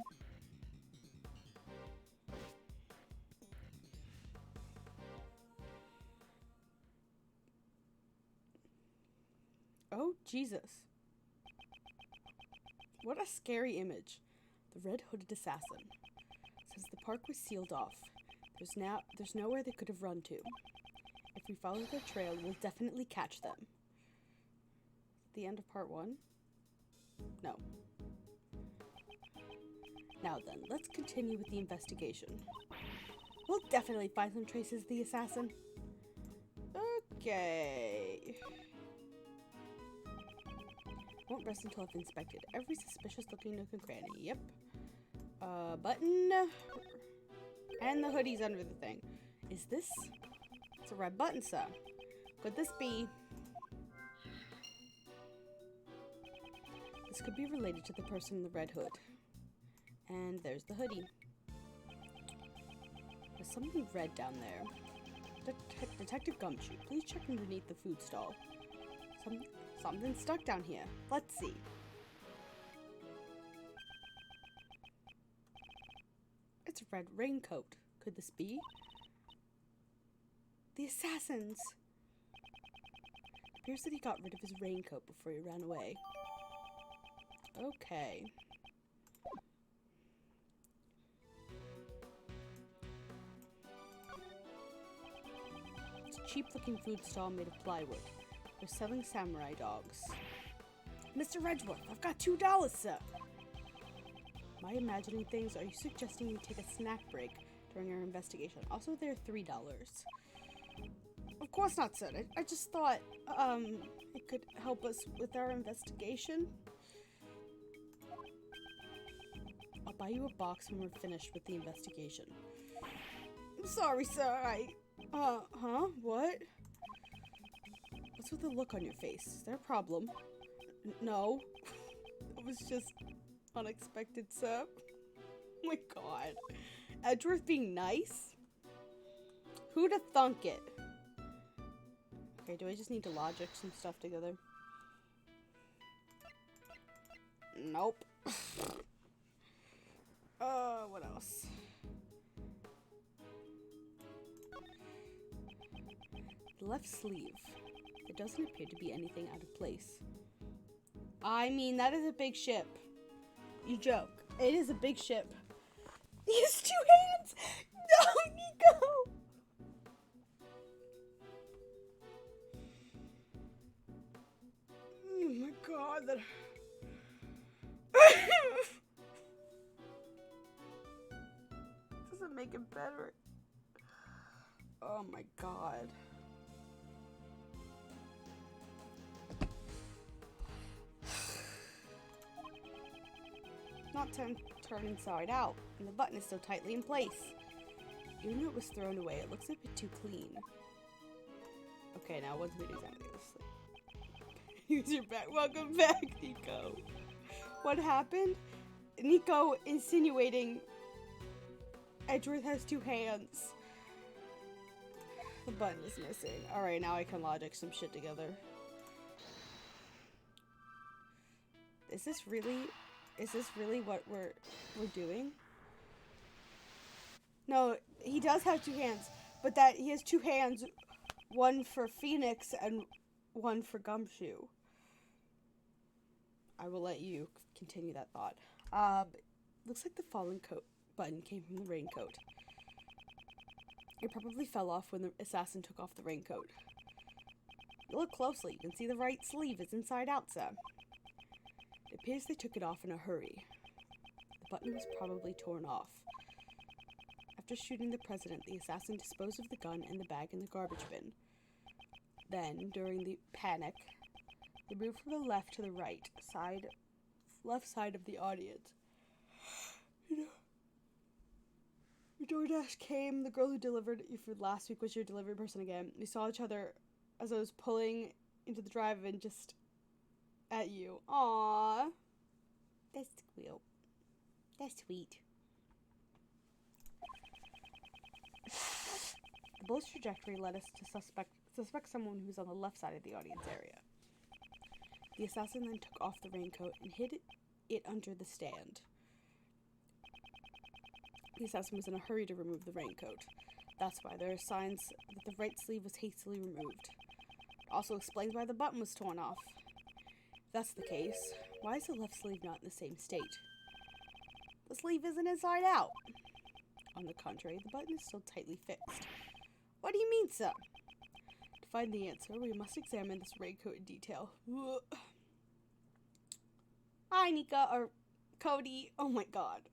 Oh, Jesus. What a scary image. The red-hooded assassin. Since the park was sealed off, there's nowhere they could have run to. If we follow their trail, we'll definitely catch them. The end of part 1? No. Now then, let's continue with the investigation. We'll definitely find some traces of the assassin. Okay. Won't rest until I've inspected every suspicious-looking nook and cranny. Yep. Button. And the hoodie's under the thing. Is this? It's a red button, sir. Could this be? This could be related to the person in the red hood. And there's the hoodie. There's something red down there. Detective Gumshoe, please check underneath the food stall. Something's stuck down here. Let's see. It's a red raincoat. Could this be? The assassins! It appears that he got rid of his raincoat before he ran away. Okay. It's a cheap-looking food stall made of plywood. They're selling samurai dogs. Mr. Redgeworth, I've got $2, sir! Am I imagining things? Are you suggesting we take a snack break during our investigation? Also, they're $3. Of course not, sir. I just thought, it could help us with our investigation. I'll buy you a box when we're finished with the investigation. I'm sorry, sir. Huh? What? What's with the look on your face? Is there a problem? No. It was just unexpected, sir. Oh my god. Edgeworth being nice? Who'd have thunk it? Okay, do I just need to logic some stuff together? Nope. What else? The left sleeve. There doesn't appear to be anything out of place. I mean, that is a big ship. You joke. It is a big ship. He has 2 hands! No, Nico! Oh my god, that... doesn't make it better. Oh my god. Not turn inside out, and the button is still tightly in place. Even though it was thrown away, it looks a bit too clean. Okay, now what's the examine this? Use your back. Welcome back, Nico. What happened? Nico insinuating Edgeworth has 2 hands. The button is missing. Alright, now I can logic some shit together. Is this really what we're doing? No, he does have 2 hands, but that he has 2 hands, one for Phoenix and one for Gumshoe. I will let you continue that thought. Looks like the fallen coat button came from the raincoat. It probably fell off when the assassin took off the raincoat. Look closely, you can see the right sleeve is inside out, sir. It appears they took it off in a hurry. The button was probably torn off. After shooting the president, the assassin disposed of the gun and the bag in the garbage bin. Then, during the panic, they moved from the left to the left side of the audience. Your DoorDash came. The girl who delivered your food last week was your delivery person again. We saw each other as I was pulling into the drive-in just at you. Aww. That's cute. That's sweet. The bullet's trajectory led us to suspect someone who's on the left side of the audience area. The assassin then took off the raincoat and hid it under the stand. The assassin was in a hurry to remove the raincoat. That's why there are signs that the right sleeve was hastily removed. It also explains why the button was torn off. If that's the case, why is the left sleeve not in the same state? The sleeve isn't inside out. On the contrary, the button is still tightly fixed. What do you mean, sir? To find the answer, we must examine this raincoat in detail. Hi, Nika, or Cody. Oh my god.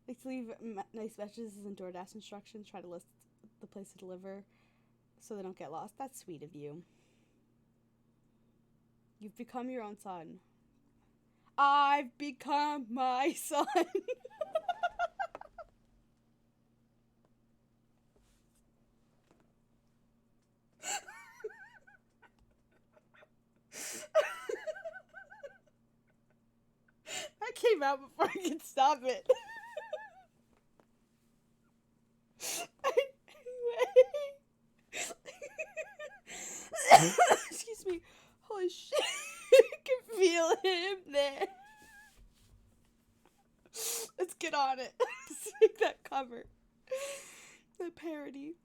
Let's leave nice messages and DoorDash instructions. Try to list the place to deliver so they don't get lost. That's sweet of you. You've become your own son. I've become my son. That came out before I could stop it. Anyway. Excuse me. Holy shit. I can feel him there. Let's get on it. Let's make that cover. The parody.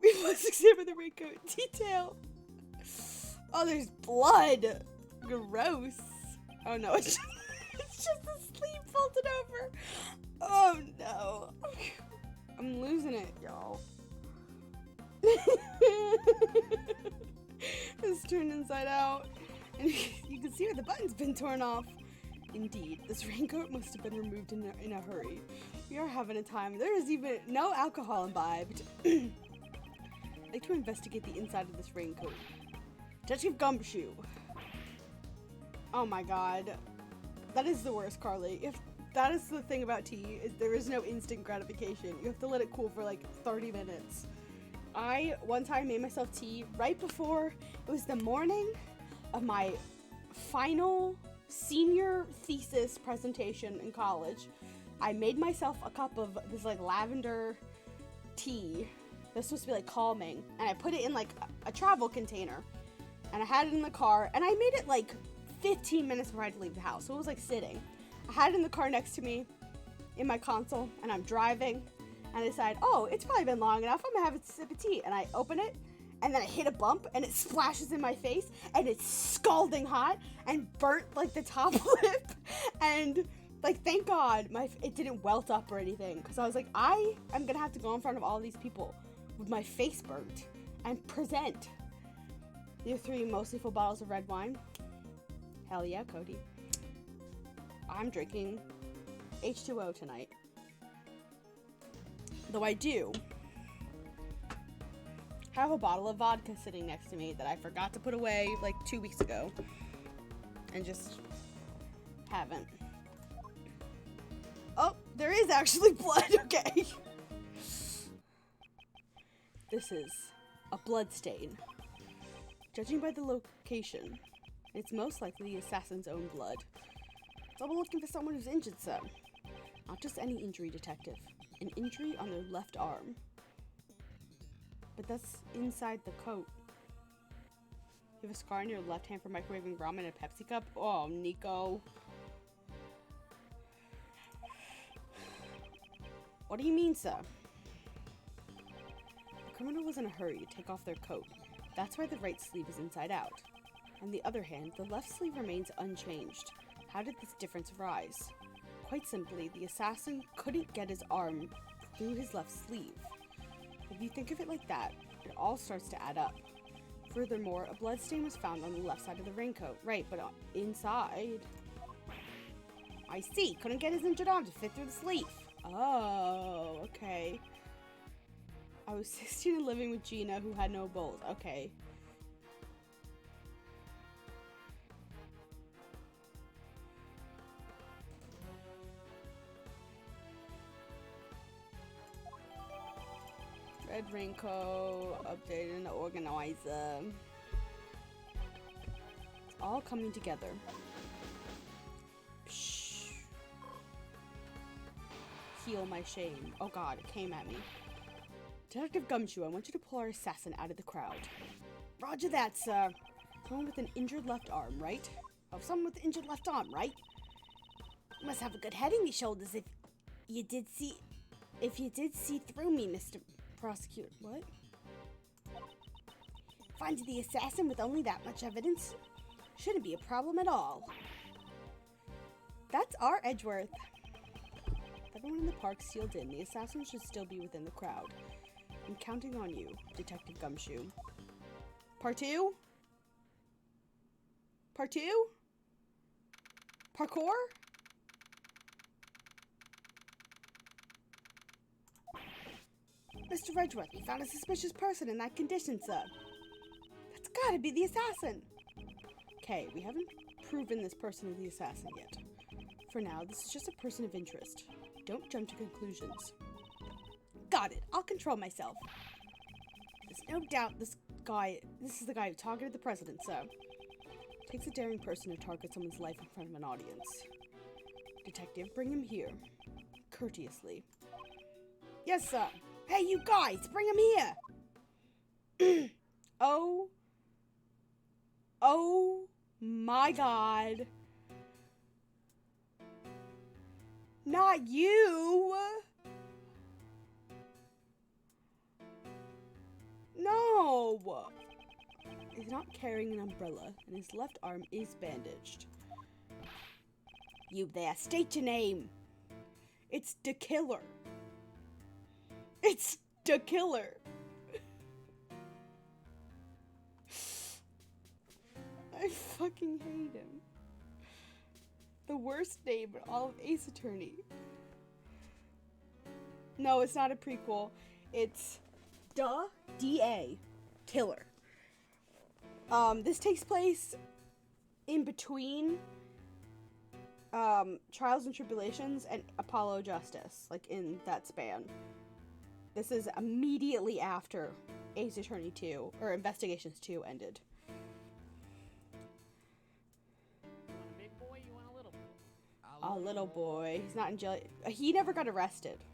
We must examine the raincoat in detail. Oh, there's blood. Gross. Oh no, it's just a sleeve folded over. Oh no. I'm losing it, y'all. It's turned inside out. And you can see where the button's been torn off. Indeed, this raincoat must have been removed in a hurry. We are having a time. There is even no alcohol imbibed. I'd like to investigate the inside of this raincoat. Detective Gumshoe. Oh my god. That is the worst, Carly. If that is the thing about tea, is there is no instant gratification. You have to let it cool for like 30 minutes. I one time made myself tea right before, it was the morning of my final senior thesis presentation in college. I made myself a cup of this like lavender tea that's supposed to be like calming, and I put it in like a travel container, and I had it in the car, and I made it like 15 minutes before I had to leave the house, so it was like sitting. I had it in the car next to me in my console, and I'm driving, and I decide, oh, it's probably been long enough, I'm gonna have a sip of tea, and I open it, and then I hit a bump, and it splashes in my face, and it's scalding hot, and burnt like the top lip, and like, thank God it didn't welt up or anything, because I was like, I am gonna have to go in front of all these people with my face burnt and present. Your 3 mostly full bottles of red wine. Hell yeah, Cody. I'm drinking H2O tonight. Though I do have a bottle of vodka sitting next to me that I forgot to put away like 2 weeks ago. And just haven't. Oh, there is actually blood, okay. This is a blood stain. Judging by the location, it's most likely the assassin's own blood. So I'm looking for someone who's injured, sir. Not just any injury, detective. An injury on their left arm. But that's inside the coat. You have a scar on your left hand for microwaving ramen in a Pepsi cup? Oh, Nico. What do you mean, sir? The criminal was in a hurry to take off their coat. That's why the right sleeve is inside out. On the other hand, the left sleeve remains unchanged. How did this difference arise? Quite simply, the assassin couldn't get his arm through his left sleeve. If you think of it like that, it all starts to add up. Furthermore, a blood stain was found on the left side of the raincoat. Right, but inside... I see. Couldn't get his injured arm to fit through the sleeve. Oh, okay. I was 16 and living with Gina, who had no bowls. Okay. Red raincoat, updated in the organizer. It's all coming together. Psh. Heal my shame. Oh god, it came at me. Detective Gumshoe, I want you to pull our assassin out of the crowd. Roger that, sir. Someone with an injured left arm, right? Oh, someone with an injured left arm, right? You must have a good head in your shoulders if you did see through me, Mr. Prosecutor. What? Finding the assassin with only that much evidence shouldn't be a problem at all. That's our Edgeworth. With everyone in the park sealed in, the assassin should still be within the crowd. I'm counting on you, Detective Gumshoe. Part 2? Part 2? Parkour? Mr. Edgeworth, we found a suspicious person in that condition, sir. That's gotta be the assassin. Okay, we haven't proven this person is the assassin yet. For now, this is just a person of interest. Don't jump to conclusions. Got it. I'll control myself. There's no doubt this is the guy who targeted the president, so. Takes a daring person to target someone's life in front of an audience. Detective, bring him here. Courteously. Yes, sir. Hey, you guys, bring him here. Oh my God. Not you. No. He's not carrying an umbrella, and his left arm is bandaged. You there, state your name. It's the killer. It's the killer. I fucking hate him. The worst name in all of Ace Attorney. No, it's not a prequel. It's D.A. Killer. This takes place in between Trials and Tribulations and Apollo Justice, like in that span. This is immediately after Ace Attorney 2, or Investigations 2 ended. Big boy, you want a little boy? A little boy. He's not in jail. He never got arrested.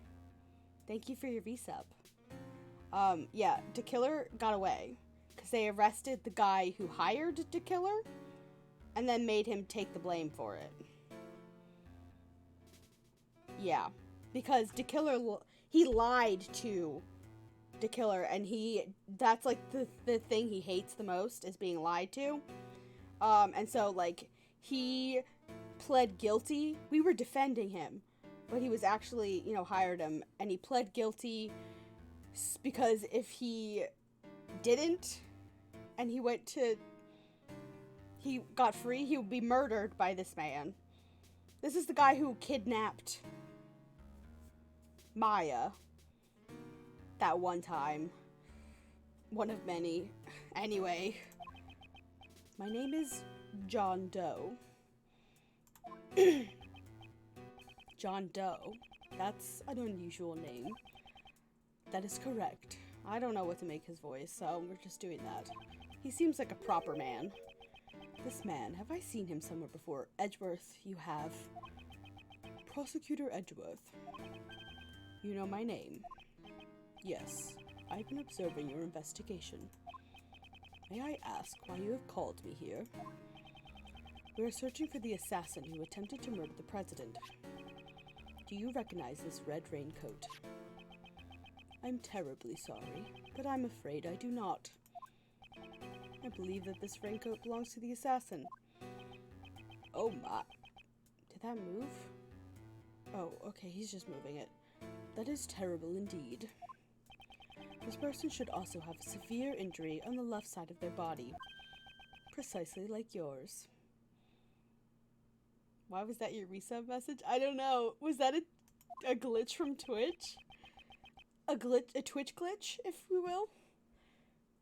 Thank you for your resub. Yeah, the killer got away. Because they arrested the guy who hired the killer, and then made him take the blame for it. Yeah. Because the killer, he lied to the killer, and that's like the thing he hates the most, is being lied to. And so, like, he pled guilty. We were defending him, but he was actually, hired him, and he pled guilty because if he didn't, and he got free, he would be murdered by this man. This is the guy who kidnapped Maya that one time. One of many. Anyway, my name is John Doe. John Doe. That's an unusual name. That is correct. I don't know what to make his voice, so we're just doing that. He seems like a proper man. This man, have I seen him somewhere before? Edgeworth, you have. Prosecutor Edgeworth. You know my name. Yes, I've been observing your investigation. May I ask why you have called me here? We are searching for the assassin who attempted to murder the president. Do you recognize this red raincoat? I'm terribly sorry, but I'm afraid I do not. I believe that this raincoat belongs to the assassin. Oh my. Did that move? Oh, okay, he's just moving it. That is terrible indeed. This person should also have a severe injury on the left side of their body. Precisely like yours. Why was that your resub message? I don't know. Was that a glitch from Twitch? A Twitch glitch, if we will?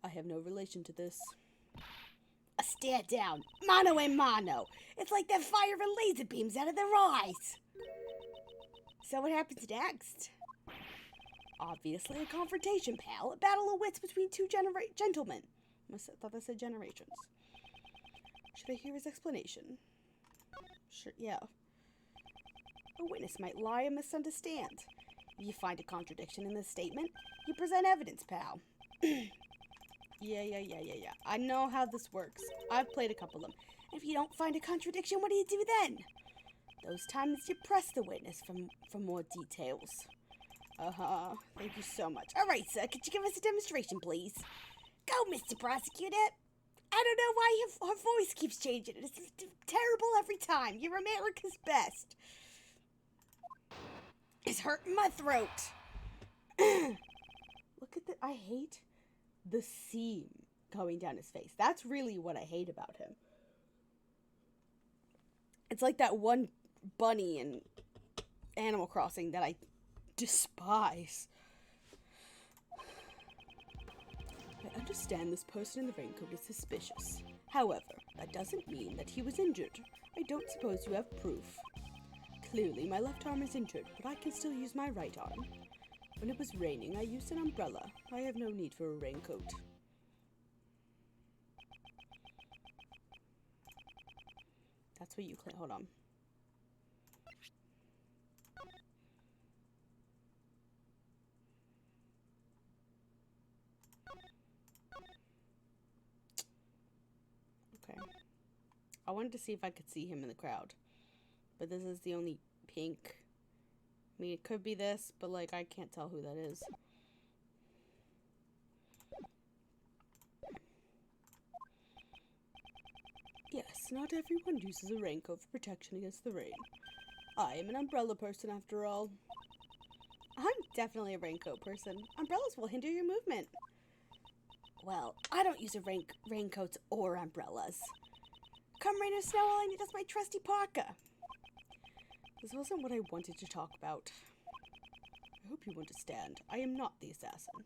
I have no relation to this. A stare down. Mano a mano. It's like they're firing laser beams out of their eyes. So what happens next? Obviously a confrontation, pal. A battle of wits between two gentlemen. I thought that said generations. Should I hear his explanation? Sure, yeah. A witness might lie and misunderstand. If you find a contradiction in the statement, you present evidence, pal. Yeah. I know how this works. I've played a couple of them. If you don't find a contradiction, what do you do then? Those times you press the witness for more details. Uh-huh. Thank you so much. Alright, sir, could you give us a demonstration, please? Go, Mr. Prosecutor. I don't know why her voice keeps changing. It's terrible every time. You're America's best. It's hurting my throat. Look at I hate the seam going down his face. That's really what I hate about him. It's like that one bunny in Animal Crossing that I despise. I understand this person in the raincoat is suspicious. However, that doesn't mean that he was injured. I don't suppose you have proof. Clearly, my left arm is injured, but I can still use my right arm. When it was raining, I used an umbrella. I have no need for a raincoat. That's what you claim. Hold on. Okay. I wanted to see if I could see him in the crowd. But this is the only pink. I mean, it could be this, but, like, I can't tell who that is. Yes, not everyone uses a raincoat for protection against the rain. I am an umbrella person, after all. I'm definitely a raincoat person. Umbrellas will hinder your movement. Well, I don't use raincoats or umbrellas. Come rain or snow, all I need is my trusty parka. This wasn't what I wanted to talk about. I hope you understand. I am not the assassin.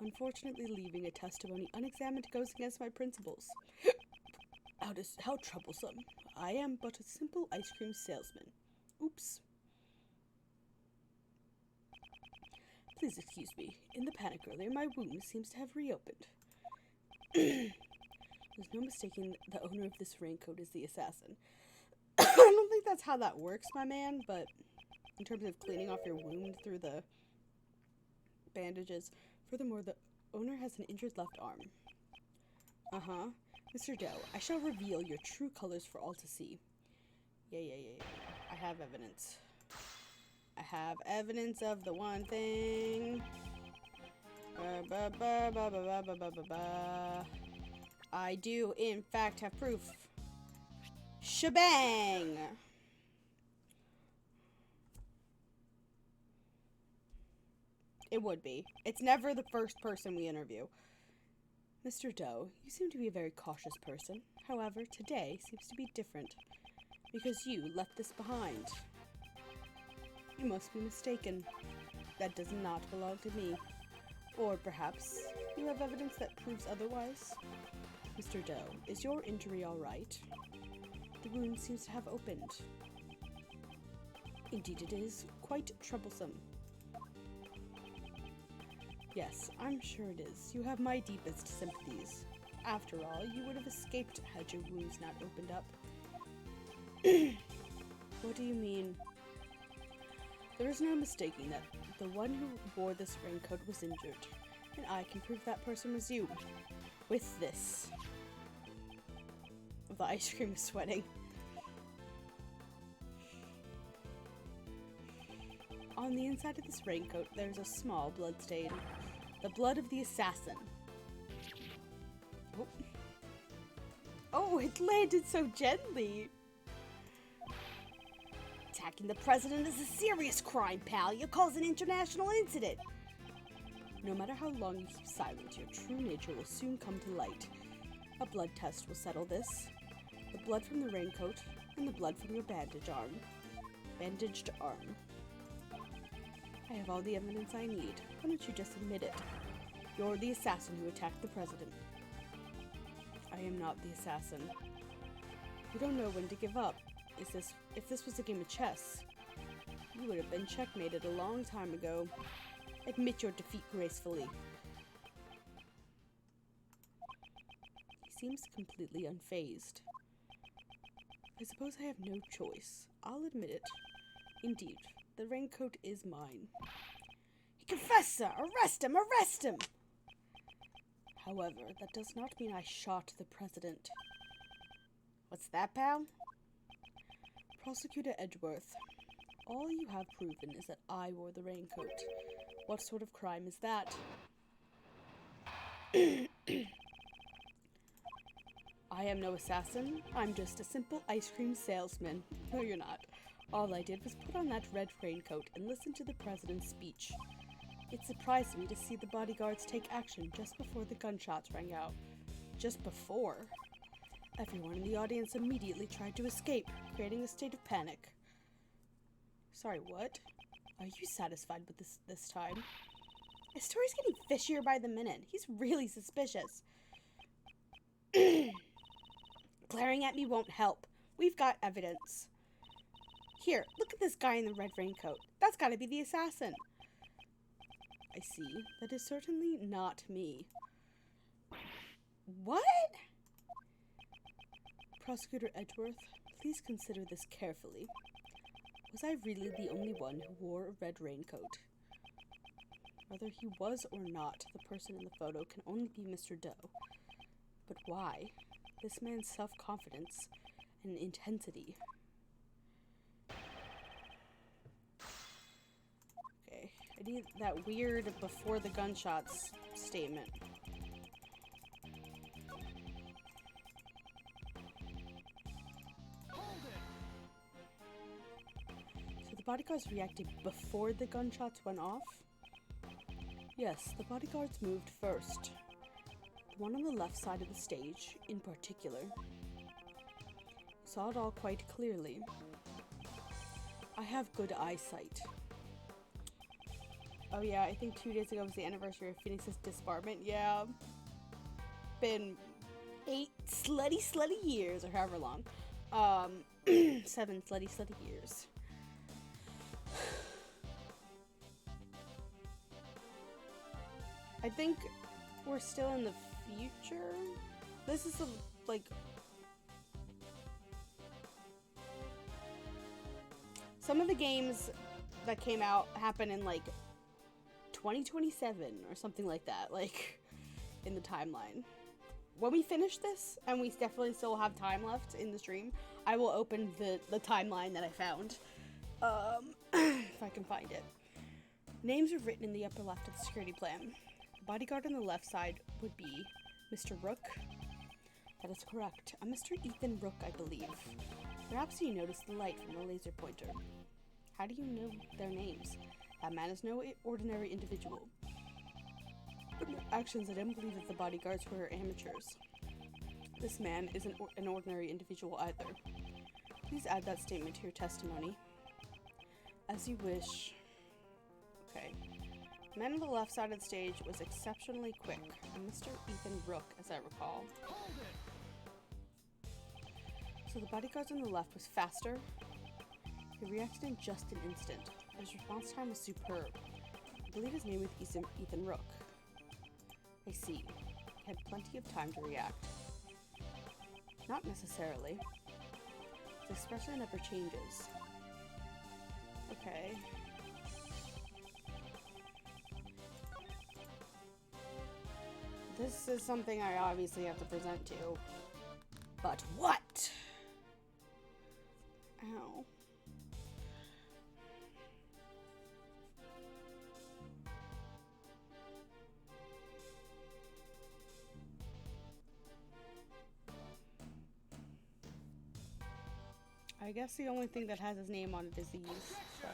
Unfortunately, leaving a testimony unexamined goes against my principles. How troublesome. I am but a simple ice cream salesman. Oops. Please excuse me. In the panic earlier, my wound seems to have reopened. There's no mistaking the owner of this raincoat is the assassin. I don't think that's how that works, my man, but in terms of cleaning off your wound through the bandages. Furthermore, the owner has an injured left arm. Uh-huh. Mr. Doe, I shall reveal your true colors for all to see. Yeah. I have evidence. I have evidence of the one thing. I do, in fact, have proof. Shebang! It would be. It's never the first person we interview. Mr. Doe, you seem to be a very cautious person. However, today seems to be different. Because you left this behind. You must be mistaken. That does not belong to me. Or perhaps you have evidence that proves otherwise? Mr. Doe, is your injury all right? The wound seems to have opened. Indeed it is. Quite troublesome. Yes, I'm sure it is. You have my deepest sympathies. After all, you would have escaped had your wounds not opened up. What do you mean? There is no mistaking that the one who wore this raincoat was injured, and I can prove that person was you. With this. The ice cream is sweating. On the inside of this raincoat, there's a small blood stain. The blood of the assassin. Oh. Oh, it landed so gently. Attacking the president is a serious crime, pal. You cause an international incident. No matter how long you keep silent, your true nature will soon come to light. A blood test will settle this. The blood from the raincoat and the blood from your bandaged arm. I have all the evidence I need. Why don't you just admit it? You're the assassin who attacked the president. I am not the assassin. You don't know when to give up. If this was a game of chess, you would have been checkmated a long time ago. Admit your defeat gracefully. He seems completely unfazed. I suppose I have no choice. I'll admit it. Indeed, the raincoat is mine. He confessed, sir! Arrest him! Arrest him! However, that does not mean I shot the president. What's that, pal? Prosecutor Edgeworth, all you have proven is that I wore the raincoat. What sort of crime is that? I am no assassin. I'm just a simple ice cream salesman. No, you're not. All I did was put on that red raincoat and listen to the president's speech. It surprised me to see the bodyguards take action just before the gunshots rang out. Just before? Everyone in the audience immediately tried to escape, creating a state of panic. Sorry, what? Are you satisfied with this time? His story's getting fishier by the minute. He's really suspicious. Glaring at me won't help. We've got evidence. Here, look at this guy in the red raincoat. That's gotta be the assassin. I see. That is certainly not me. What? Prosecutor Edgeworth, please consider this carefully. Was I really the only one who wore a red raincoat? Whether he was or not, the person in the photo can only be Mr. Doe. But why? This man's self-confidence and intensity. Okay, I need that weird before the gunshots statement. So the bodyguards reacted before the gunshots went off? Yes, the bodyguards moved first. The one on the left side of the stage, in particular. Saw it all quite clearly. I have good eyesight. Oh yeah, I think 2 days ago was the anniversary of Phoenix's disbarment. Yeah. Been 8 slutty years, or however long. 7 slutty years. I think we're still in the future. This is like some of the games that came out happen in like 2027 or something like that, like in the timeline. When we finish this, and we definitely still have time left in the stream, I will open the timeline that I found, if I can find it. Names are written in the upper left of the security plan. The bodyguard on the left side would be Mr. Rook. That is correct. I'm Mr. Ethan Rook, I believe. Perhaps you noticed the light from the laser pointer. How do you know their names? That man is no ordinary individual. From their actions, I don't believe that the bodyguards were amateurs. This man isn't an ordinary individual either. Please add that statement to your testimony. As you wish. Okay. The man on the left side of the stage was exceptionally quick, and Mr. Ethan Rook, as I recall. So the bodyguards on the left was faster. He reacted in just an instant. His response time was superb. I believe his name was Ethan Rook. I see. He had plenty of time to react. Not necessarily. His expression never changes. Okay. This is something I obviously have to present to. But what? Ow. I guess the only thing that has his name on it is these, so.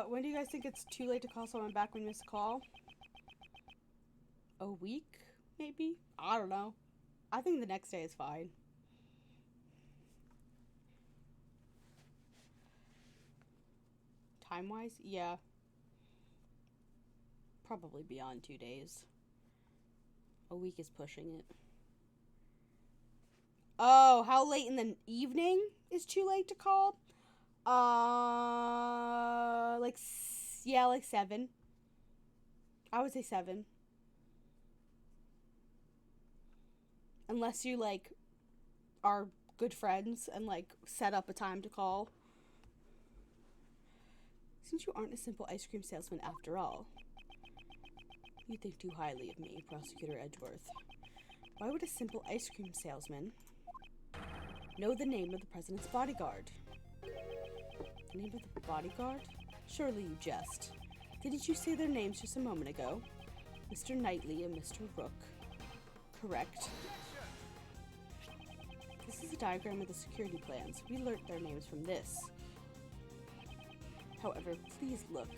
When do you guys think it's too late to call someone back when you miss a call? A week, maybe? I don't know. I think the next day is fine. Time-wise? Yeah. Probably beyond 2 days. A week is pushing it. Oh, how late in the evening is too late to call? Like 7. I would say 7. Unless you, like, are good friends and, like, set up a time to call. Since you aren't a simple ice cream salesman after all. You think too highly of me, Prosecutor Edgeworth. Why would a simple ice cream salesman know the name of the president's bodyguard? The name of the bodyguard? Surely you jest. Didn't you say their names just a moment ago? Mr. Knightley and Mr. Rook. Correct. This is a diagram of the security plans. We learnt their names from this. However, please look.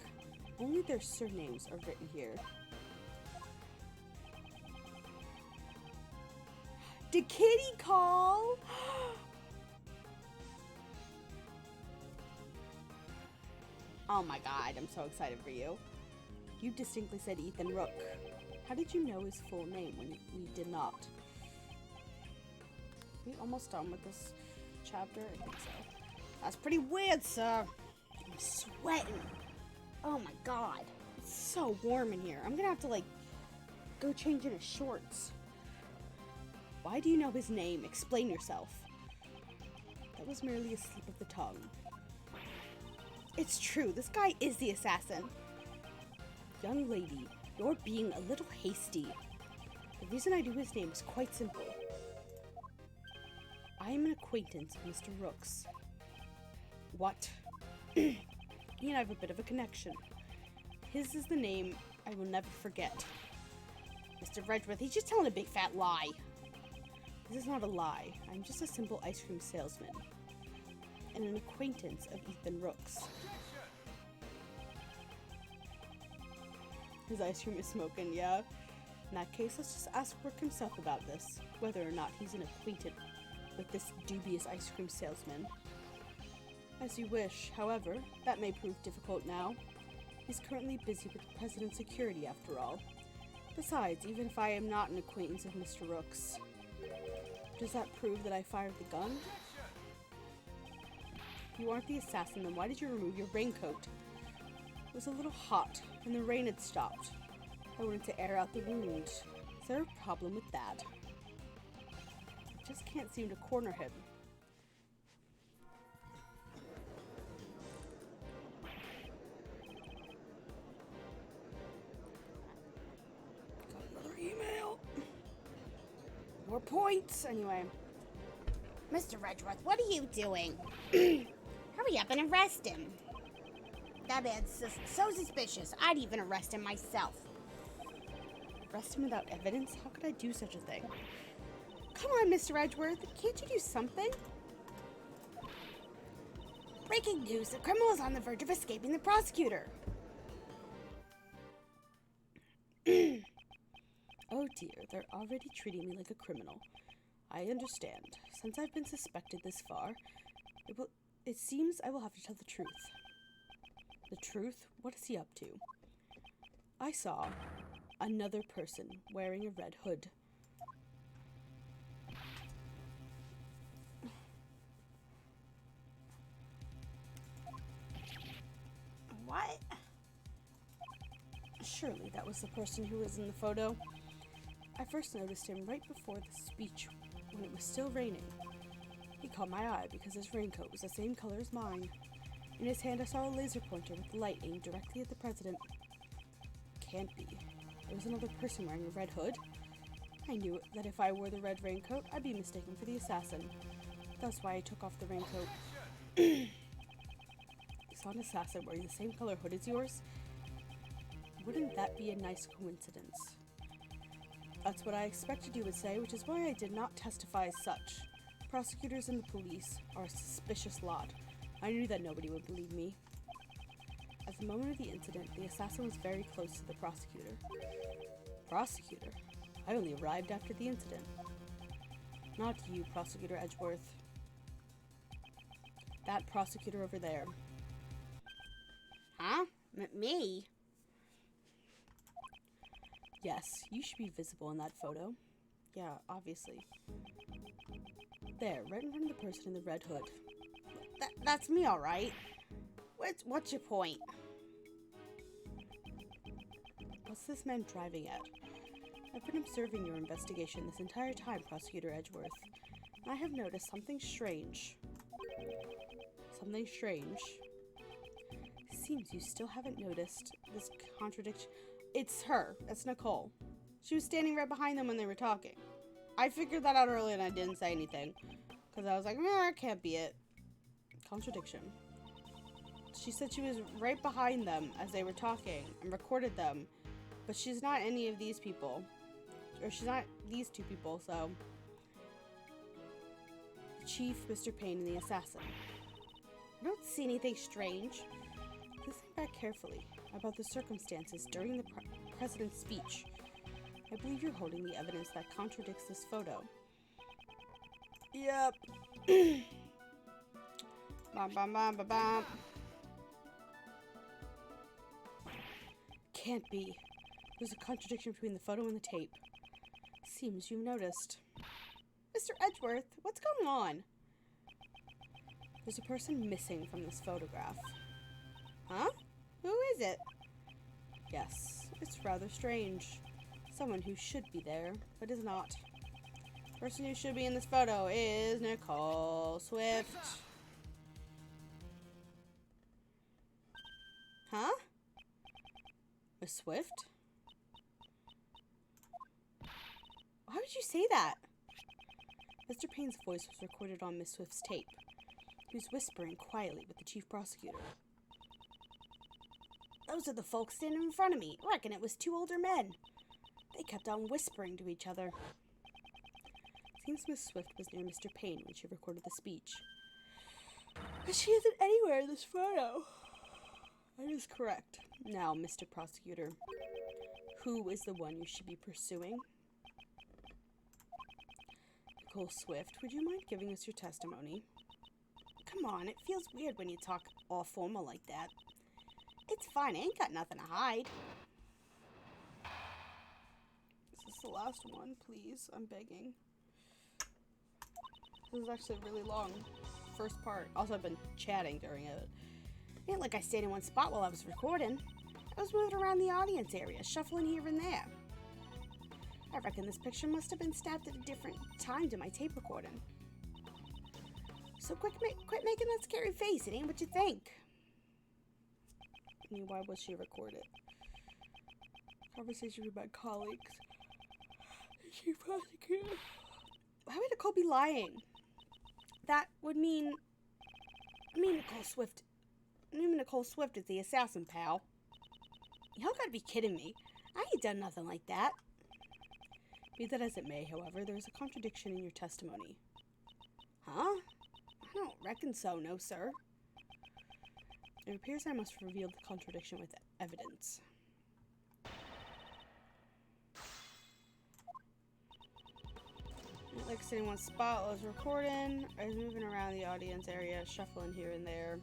Only their surnames are written here. Did Kitty call? Oh my god, I'm so excited for you. You distinctly said Ethan Rook. How did you know his full name when we did not? We almost done with this chapter? I think so. That's pretty weird, sir. I'm sweating. Oh my god. It's so warm in here. I'm gonna have to, like, go change into shorts. Why do you know his name? Explain yourself. That was merely a slip of the tongue. It's true. This guy is the assassin. Young lady, you're being a little hasty. The reason I knew his name is quite simple. I am an acquaintance of Mr. Rook's. What? He and I have a bit of a connection. His is the name I will never forget. Mr. Redworth, he's just telling a big fat lie. This is not a lie. I'm just a simple ice cream salesman. And an acquaintance of Ethan Rook's. His ice cream is smoking, yeah? In that case, let's just ask Rook himself about this. Whether or not he's an acquaintance with this dubious ice cream salesman. As you wish. However, that may prove difficult now. He's currently busy with the President's security, after all. Besides, even if I am not an acquaintance of Mr. Rook's, does that prove that I fired the gun? If you aren't the assassin, then why did you remove your raincoat? It was a little hot, and the rain had stopped. I wanted to air out the wound. Is there a problem with that? I just can't seem to corner him. Got another email. More points. Anyway. Mr. Redworth, what are you doing? Hurry up and arrest him. That man's so suspicious, I'd even arrest him myself. Arrest him without evidence? How could I do such a thing? Come on, Mr. Edgeworth. Can't you do something? Breaking news, the criminal is on the verge of escaping the prosecutor. Oh dear, they're already treating me like a criminal. I understand. Since I've been suspected this far, it seems I will have to tell the truth. The truth? What is he up to? I saw another person wearing a red hood. What? Surely that was the person who was in the photo. I first noticed him right before the speech when it was still raining. He caught my eye because his raincoat was the same color as mine. In his hand I saw a laser pointer with the light aimed directly at the president. Can't be. There was another person wearing a red hood. I knew that if I wore the red raincoat, I'd be mistaken for the assassin. That's why I took off the raincoat. You saw an assassin wearing the same color hood as yours? Wouldn't that be a nice coincidence? That's what I expected you would say, which is why I did not testify as such. Prosecutors and the police are a suspicious lot. I knew that nobody would believe me. At the moment of the incident, the assassin was very close to the prosecutor. Prosecutor? I only arrived after the incident. Not you, Prosecutor Edgeworth. That prosecutor over there. Huh? Me? Yes, you should be visible in that photo. Yeah, obviously. There, right in front of the person in the red hood. That's me, all right. What's your point? What's this man driving at? I've been observing your investigation this entire time, Prosecutor Edgeworth. And I have noticed something strange. Something strange. Seems you still haven't noticed this contradiction. It's her. That's Nicole. She was standing right behind them when they were talking. I figured that out early and I didn't say anything. Because I was like, that can't be it. Contradiction. She said she was right behind them as they were talking and recorded them. But she's not any of these people. Or she's not these two people, so. Chief, Mr. Payne, and the assassin. I don't see anything strange. Listen back carefully about the circumstances during the president's speech. I believe you're holding the evidence that contradicts this photo. Yep. Bam, bam, bam, bam, bam. Can't be. There's a contradiction between the photo and the tape. Seems you've noticed. Mr. Edgeworth, what's going on? There's a person missing from this photograph. Huh? Who is it? Yes, it's rather strange. Someone who should be there, but is not. The person who should be in this photo is Nicole Swift. Huh? Miss Swift? Why would you say that? Mr. Payne's voice was recorded on Miss Swift's tape. He was whispering quietly with the chief prosecutor. Those are the folks standing in front of me. I reckon it was two older men. They kept on whispering to each other. Seems Miss Swift was near Mr. Payne when she recorded the speech. But she isn't anywhere in this photo. That is correct. Now, Mr. Prosecutor, who is the one you should be pursuing? Nicole Swift, would you mind giving us your testimony? Come on, it feels weird when you talk all formal like that. It's fine, I ain't got nothing to hide. Is this the last one? Please, I'm begging. This is actually a really long first part. Also, I've been chatting during it. It ain't like I stayed in one spot while I was recording. I was moving around the audience area, shuffling here and there. I reckon this picture must have been snapped at a different time to my tape recording. So quit making that scary face. It ain't what you think. I mean, why was she recorded? Conversation with my colleagues. She prosecuted. Why would Nicole be lying? That would mean... Nicole Swift is the assassin, pal. Y'all gotta be kidding me. I ain't done nothing like that. Be that as it may, however, there is a contradiction in your testimony. Huh? I don't reckon so, no, sir. It appears I must reveal the contradiction with evidence. Like sitting in one spot while I was recording. I was moving around the audience area, shuffling here and there.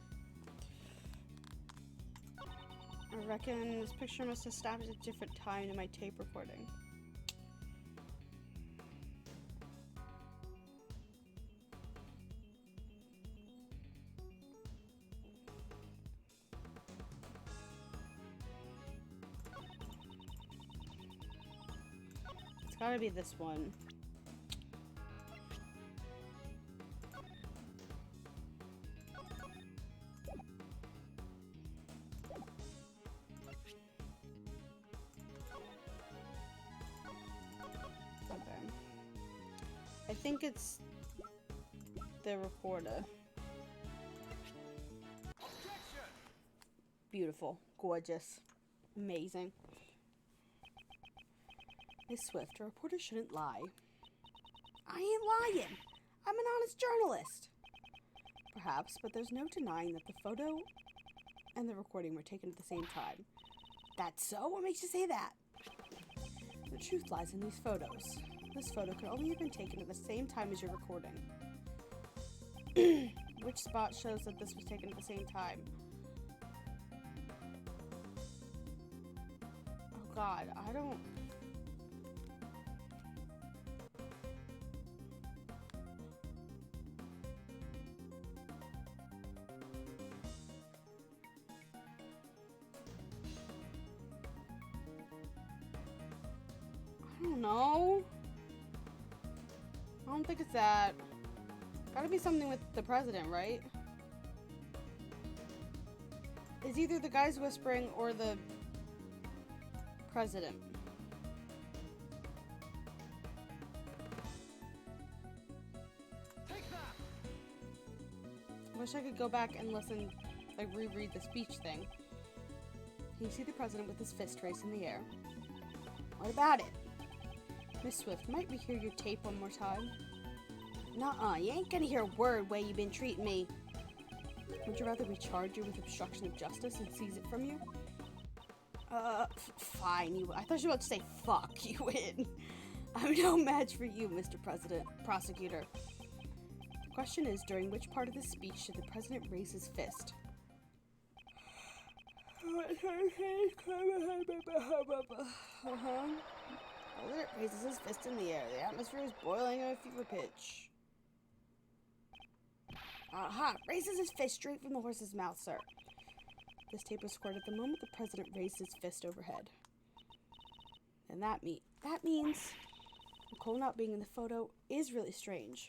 I reckon this picture must have stopped at a different time to my tape recording. It's gotta be this one. I think it's the recorder. Beautiful, gorgeous, amazing. Miss Swift, a reporter shouldn't lie. I ain't lying. I'm an honest journalist. Perhaps, but there's no denying that the photo and the recording were taken at the same time. That's so? What makes you say that? The truth lies in these photos. This photo could only have been taken at the same time as your recording. Which spot shows that this was taken at the same time? Oh God, I don't... I don't know. I don't think it's that. Gotta be something with the president, right? It's either the guys whispering or the president. I wish I could go back and listen, like reread the speech thing. Can you see the president with his fist raised in the air? What about it? Miss Swift, might we hear your tape one more time? Nuh-uh, you ain't gonna hear a word way you been treating me. Would you rather we charge you with obstruction of justice and seize it from you? Fine, I thought you were about to say fuck, you win. I'm no match for you, Mr. Prosecutor. The question is, during which part of the speech did the president raise his fist? President raises his fist in the air. The atmosphere is boiling at a fever pitch. Aha! Raises his fist straight from the horse's mouth, sir. This tape was recorded at the moment the president raised his fist overhead. And that means Nicole not being in the photo is really strange.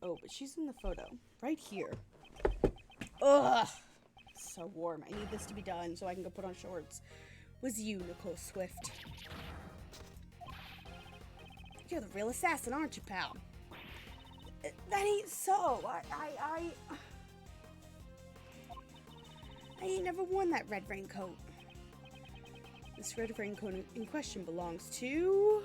Oh, but she's in the photo. Right here. Ugh! So warm. I need this to be done so I can go put on shorts. Was you, Nicole Swift. You're the real assassin, aren't you, pal? That ain't so. I ain't never worn that red raincoat. This red raincoat in question belongs to...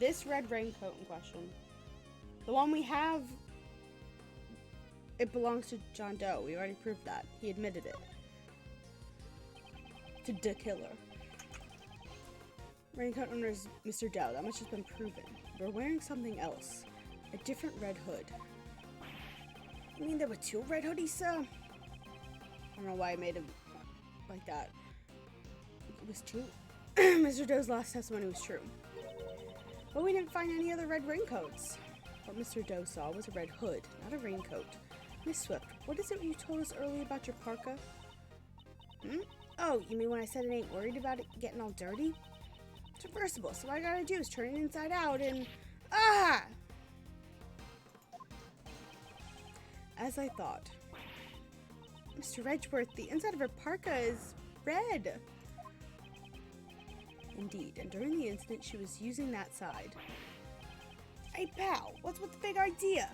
This red raincoat in question. The one we have, it belongs to John Doe. We already proved that. He admitted it. To the killer. Raincoat owner is Mr. Doe. That much has been proven. We're wearing something else. A different red hood. You mean there were two red hoodies, sir? I don't know why I made him like that. It was true. Mr. Doe's last testimony was true. But we didn't find any other red raincoats. What Mr. Doe saw was a red hood, not a raincoat. Miss Swift, what is it you told us earlier about your parka? Oh, you mean when I said I ain't worried about it getting all dirty? It's reversible, so what I gotta do is turn it inside out and... Ah! As I thought. Mr. Edgeworth, the inside of her parka is red. Indeed, and during the incident, she was using that side. Hey, pal, what's with the big idea?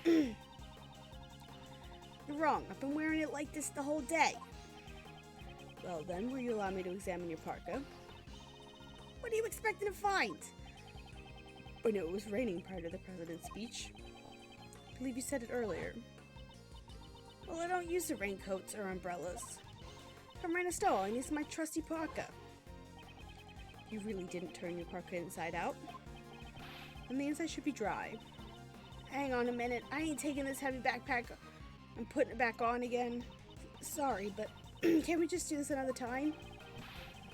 You're wrong. I've been wearing it like this the whole day. Well, then, will you allow me to examine your parka? What are you expecting to find? I know it was raining prior to the president's speech. I believe you said it earlier. Well, I don't use the raincoats or umbrellas. If I'm rain or snow, I use my trusty parka. You really didn't turn your parka inside out. And the inside should be dry. Hang on a minute. I ain't taking this heavy backpack and putting it back on again. Sorry, but can't we just do this another time?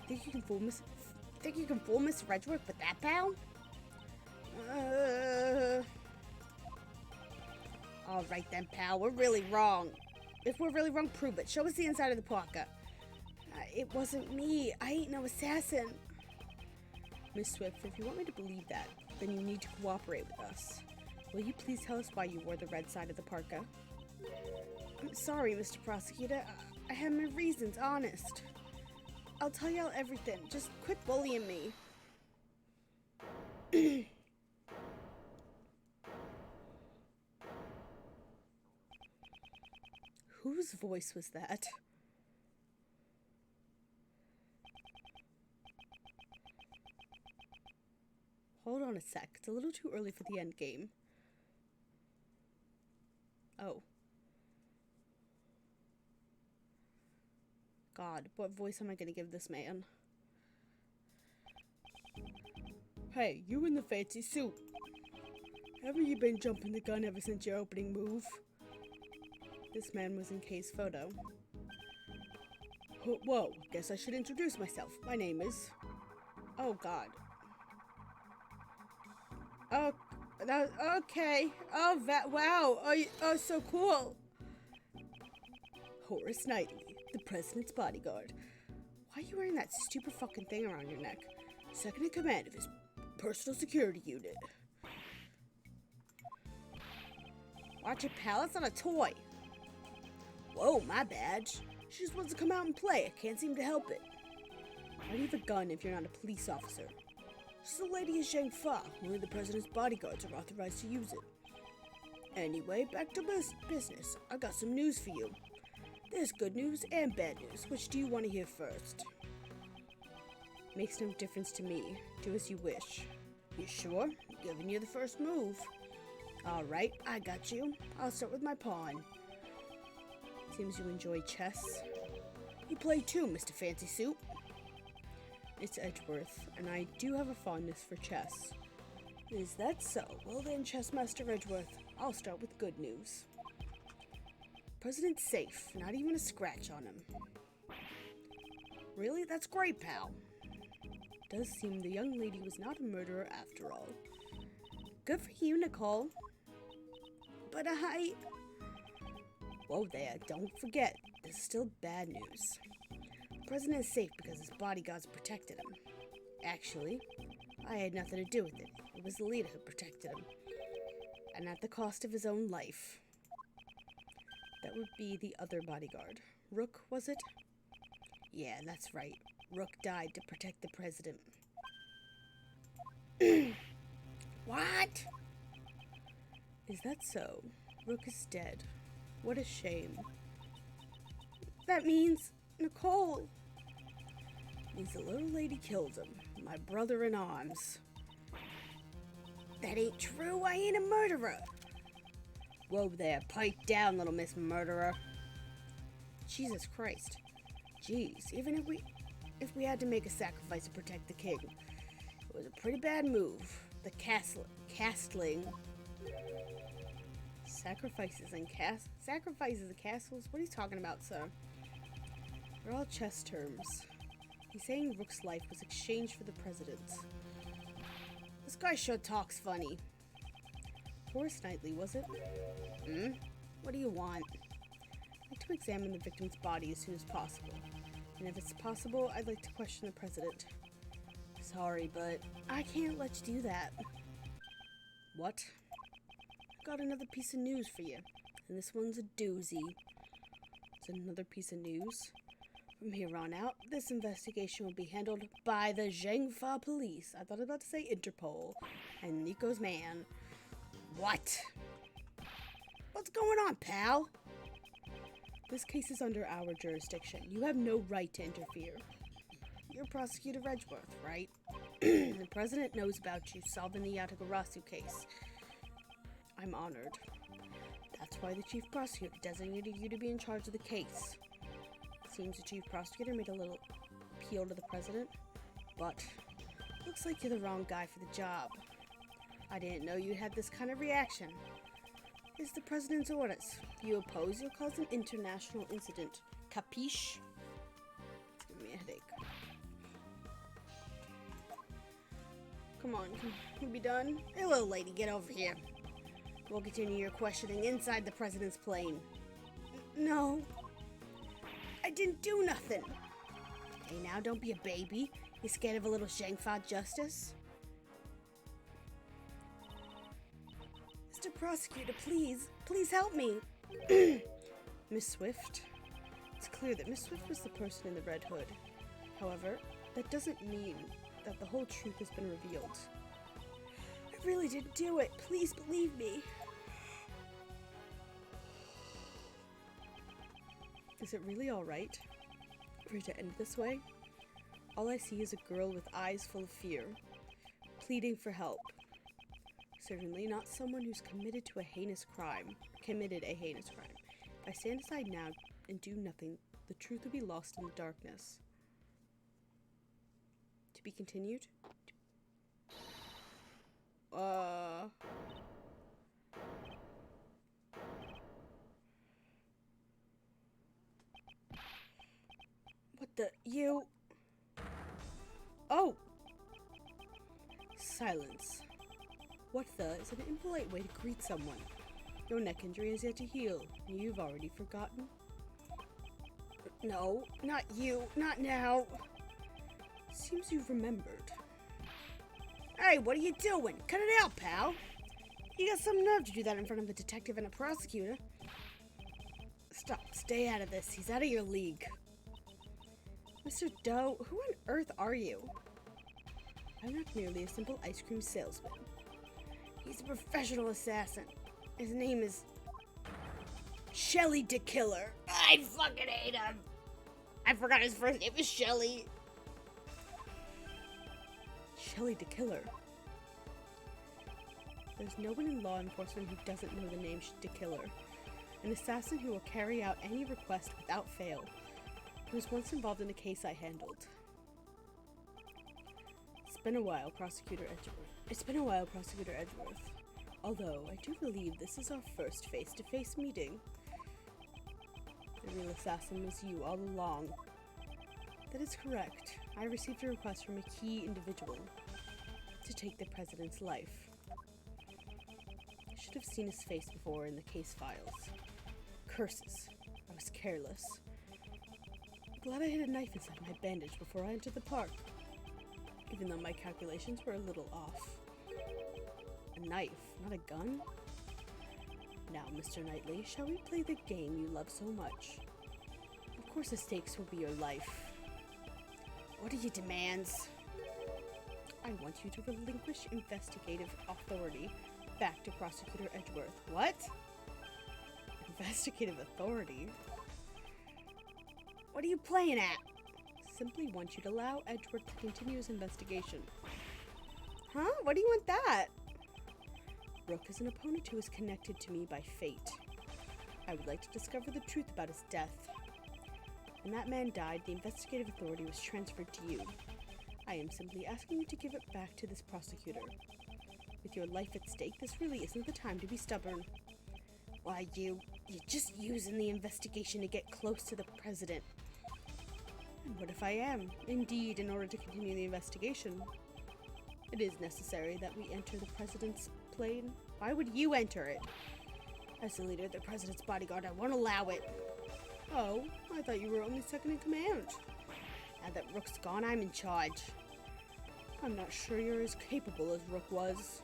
Think you can fool Mr. Edgeworth with that, pal? Alright then, pal. We're really wrong. If we're really wrong, prove it. Show us the inside of the parka. It wasn't me. I ain't no assassin. Miss Swift, if you want me to believe that, then you need to cooperate with us. Will you please tell us why you wore the red side of the parka? I'm sorry, Mr. Prosecutor. I have my reasons, honest. I'll tell y'all everything. Just quit bullying me. Whose voice was that? Hold on a sec. It's a little too early for the end game. Oh. God, what voice am I gonna give this man? Hey, you in the fancy suit. Haven't you been jumping the gun ever since your opening move? This man was in Kay's photo. Whoa, guess I should introduce myself. My name is... Oh, God. Oh, okay. Oh, wow. Oh, so cool. Horace Knightley, the president's bodyguard. Why are you wearing that stupid fucking thing around your neck? Second in command of his personal security unit. Watch it, pal. It's not a toy. Whoa, my badge. She just wants to come out and play. I can't seem to help it. Why do you have a gun if you're not a police officer? She's the lady of Shang Fa. Only the president's bodyguards are authorized to use it. Anyway, back to business. I got some news for you. There's good news and bad news. Which do you want to hear first? Makes no difference to me. Do as you wish. You sure? I'm giving you the first move. Alright, I got you. I'll start with my pawn. Seems you enjoy chess. You play too, Mr. Fancy Suit. it's Edgeworth, and I do have a fondness for chess. Is that so? Well then, Chessmaster Edgeworth, I'll start with good news. President's safe, not even a scratch on him. Really? That's great, pal. Does seem the young lady was not a murderer after all. Good for you, Nicole. But Whoa there, don't forget, this is still bad news. The president is safe because his bodyguards protected him. Actually, I had nothing to do with it. It was the leader who protected him. And at the cost of his own life. That would be the other bodyguard. Rook, was it? Yeah, that's right. Rook died to protect the president. What? Is that so? Rook is dead. What a shame. That means Nicole. Means the little lady killed him. My brother in arms. That ain't true. I ain't a murderer. Whoa there. Pipe down, little Miss Murderer. Jesus Christ. Jeez, even if we had to make a sacrifice to protect the king, it was a pretty bad move. The castling. Sacrifices and castles? What are you talking about, sir? They're all chess terms. He's saying Rook's life was exchanged for the president's. This guy sure talks funny. Horace Knightley, was it? What do you want? I'd like to examine the victim's body as soon as possible. And if it's possible, I'd like to question the president. Sorry, but I can't let you do that. What? I've got another piece of news for you. And this one's a doozy. It's another piece of news. From here on out, this investigation will be handled by the Zhengfa police. I thought I was about to say Interpol. And Nico's man. What? What's going on, pal? This case is under our jurisdiction. You have no right to interfere. You're Prosecutor Edgeworth, right? The president knows about you solving the Yatagarasu case. I'm honored. That's why the chief prosecutor designated you to be in charge of the case. Seems the chief prosecutor made a little appeal to the president, but looks like you're the wrong guy for the job. I didn't know you had this kind of reaction. It's the president's orders. If you oppose, you'll cause an international incident. Capiche? It's giving me a headache. Come on, can we be done? Hey, little lady, get over here. We'll continue your questioning inside the president's plane. No. I didn't do nothing. Hey, now don't be a baby. You scared of a little Zhengfa justice? Mr. Prosecutor, please help me. Miss Swift? It's clear that Miss Swift was the person in the red hood. However, that doesn't mean that the whole truth has been revealed. I really didn't do it. Please believe me. Is it really alright for it to end this way? All I see is a girl with eyes full of fear, pleading for help. Certainly not someone who's committed a heinous crime. If I stand aside now and do nothing, the truth will be lost in the darkness. To be continued? What the? You? Oh! Silence. What the is an impolite way to greet someone. Your neck injury is yet to heal. You've already forgotten? No, not you. Not now. Seems you've remembered. Hey, what are you doing? Cut it out, pal. You got some nerve to do that in front of a detective and a prosecutor. Stop. Stay out of this. He's out of your league. Mr. Doe, who on earth are you? I'm not merely a simple ice cream salesman. He's a professional assassin. His name is Shelly the Killer. I fucking hate him. I forgot his first name is Shelly. Shelly the Killer. There's no one in law enforcement who doesn't know the name the Killer. An assassin who will carry out any request without fail. He was once involved in a case I handled. been a while, Prosecutor Edgeworth. It's been a while, Prosecutor Edgeworth. Although, I do believe this is our first face-to-face meeting. The real assassin was you all along. That is correct. I received a request from a key individual to take the president's life. I should have seen his face before in the case files. Curses. I was careless. Glad I hid a knife inside my bandage before I entered the park. Even though my calculations were a little off. A knife, not a gun? Now, Mr. Knightley, shall we play the game you love so much? Of course the stakes will be your life. What are your demands? I want you to relinquish investigative authority back to Prosecutor Edgeworth. What? Investigative authority? What are you playing at? Simply want you to allow Edgeworth to continue his investigation. Huh? Why do you want that? Rook is an opponent who is connected to me by fate. I would like to discover the truth about his death. When that man died, the investigative authority was transferred to you. I am simply asking you to give it back to this prosecutor. With your life at stake, this really isn't the time to be stubborn. Why, you're just using the investigation to get close to the president. And what if I am? Indeed, in order to continue the investigation, it is necessary that we enter the president's plane. Why would you enter it? As the leader of the president's bodyguard, I won't allow it. Oh, I thought you were only second in command. Now that Rook's gone, I'm in charge. I'm not sure you're as capable as Rook was.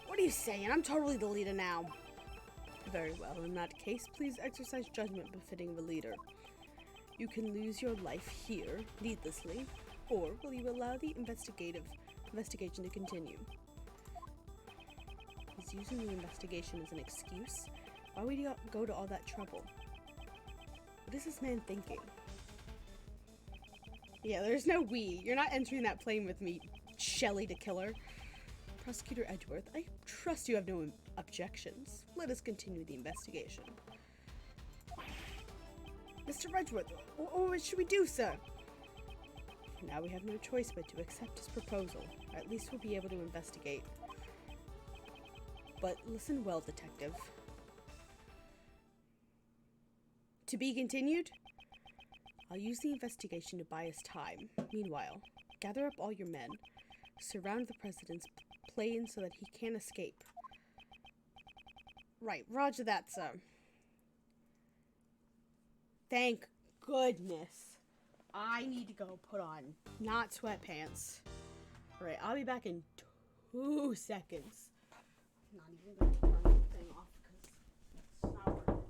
What are you saying? I'm totally the leader now. Very well. In that case, please exercise judgment befitting of a leader. You can lose your life here, needlessly, or will you allow the investigation to continue? He's using the investigation as an excuse. Why would he go to all that trouble? What is this man thinking? Yeah, there's no we. You're not entering that plane with me, Shelley the killer. Prosecutor Edgeworth, I trust you have no objections. Let us continue the investigation. Mr. Edgeworth, what should we do, sir? For now we have no choice but to accept his proposal. Or at least we'll be able to investigate. But listen well, detective. To be continued? I'll use the investigation to buy us time. Meanwhile, gather up all your men. Surround the president's plane so that he can't escape. Right, roger that, sir. Thank goodness. I need to go put on not sweatpants. Alright, I'll be back in 2 seconds. I'm not even going to turn the thing off because it's not working.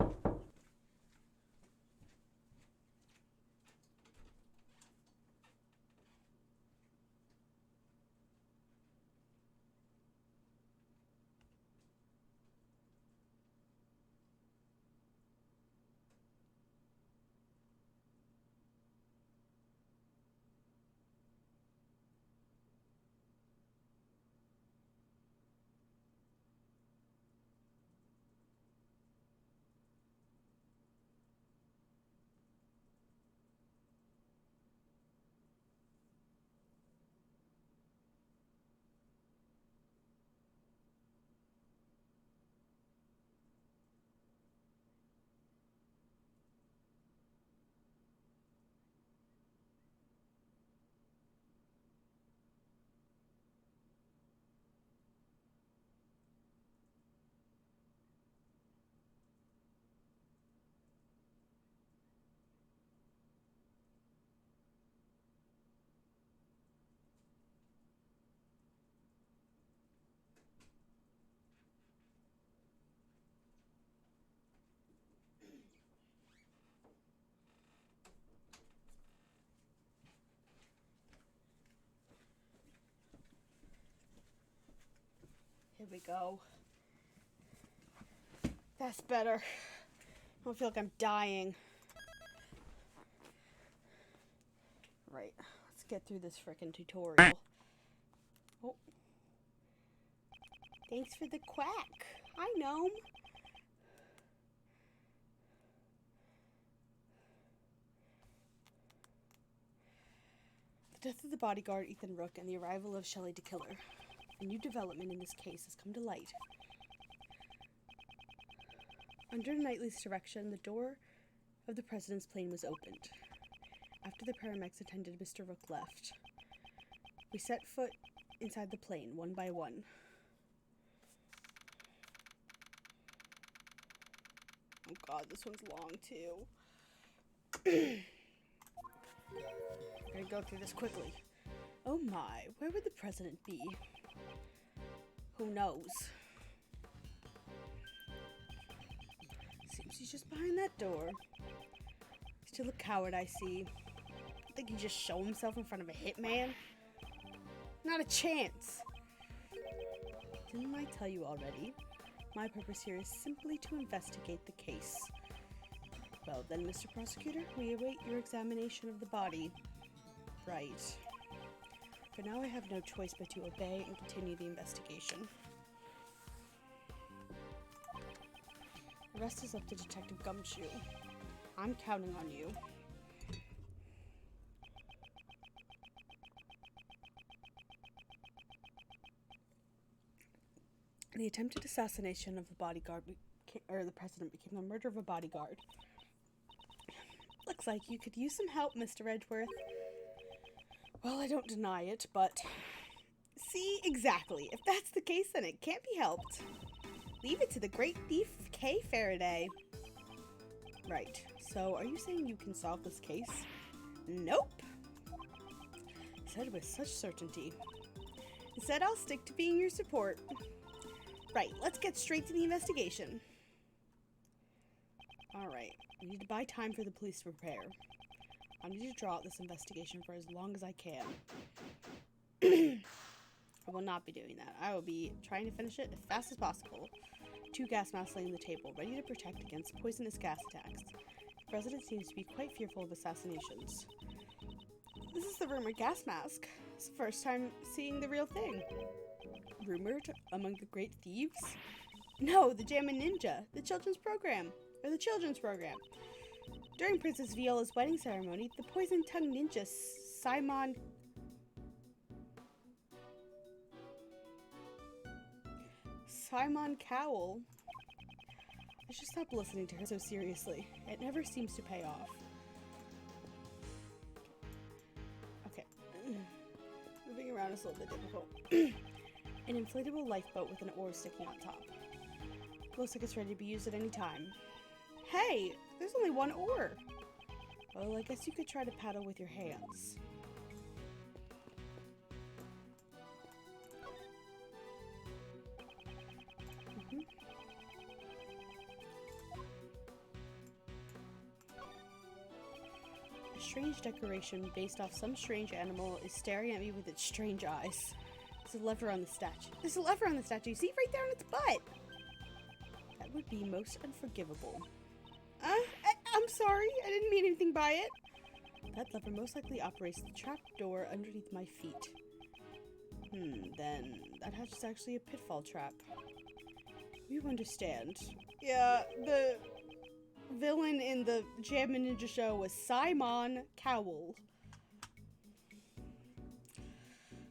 Here we go. That's better. I don't feel like I'm dying. Right, let's get through this frickin' tutorial. Oh. Thanks for the quack. Hi, Gnome. The The death of the bodyguard Ethan Rook and the arrival of Shelley DeKiller. A new development in this case has come to light. Under Knightley's direction, the door of the president's plane was opened. After the paramedics attended, Mr. Rook left. We set foot inside the plane, one by one. Oh god, this one's long too. Gonna go through this quickly. Oh my, where would the president be? Who knows? Seems he's just behind that door. Still a coward, I see. Think he'd just show himself in front of a hitman? Not a chance! Didn't I tell you already? My purpose here is simply to investigate the case. Well then, Mr. Prosecutor, we await your examination of the body. Right. For now I have no choice but to obey and continue the investigation. The rest is up to Detective Gumshoe. I'm counting on you. The attempted assassination of the bodyguard, or the president, became the murder of a bodyguard. Looks like you could use some help, Mr. Edgeworth. Well, I don't deny it, but... See, exactly. If that's the case, then it can't be helped. Leave it to the great thief, Kay Faraday. Right. So, are you saying you can solve this case? Nope. Said with such certainty. Instead, I'll stick to being your support. Right, let's get straight to the investigation. Alright, we need to buy time for the police to prepare. I need to draw out this investigation for as long as I can. I will not be doing that. I will be trying to finish it as fast as possible. 2 gas masks laying on the table, ready to protect against poisonous gas attacks. The president seems to be quite fearful of assassinations. This is the rumored gas mask. It's the first time seeing the real thing. Rumored among the great thieves? No, the Jammin' Ninja, the children's program. During Princess Viola's wedding ceremony, the poison-tongued ninja Simon Cowell. I should stop listening to her so seriously. It never seems to pay off. Okay. Moving around is a little bit difficult. An inflatable lifeboat with an oar sticking on top. Looks like it's ready to be used at any time. Hey! There's only one oar! Well, I guess you could try to paddle with your hands. A strange decoration based off some strange animal is staring at me with its strange eyes. There's a lever on the statue. See, right there on its butt! That would be most unforgivable. I'm sorry, I didn't mean anything by it. That lever most likely operates the trap door underneath my feet. Then that hatch is actually a pitfall trap. You understand. Yeah, the villain in the Jammin' Ninja show was Simon Cowell.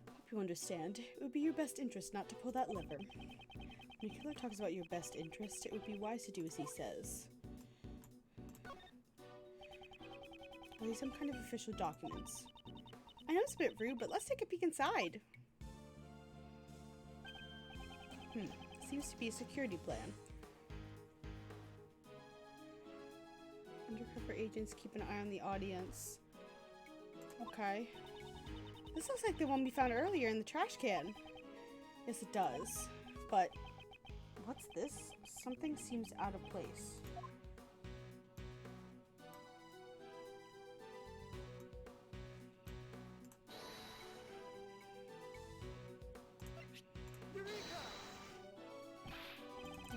Hope you understand. It would be your best interest not to pull that lever. When a killer talks about your best interest, it would be wise to do as he says. Are these some kind of official documents? I know it's a bit rude, but let's take a peek inside. Seems to be a security plan. Undercover agents keep an eye on the audience. Okay. This looks like the one we found earlier in the trash can. Yes, it does. But what's this? Something seems out of place.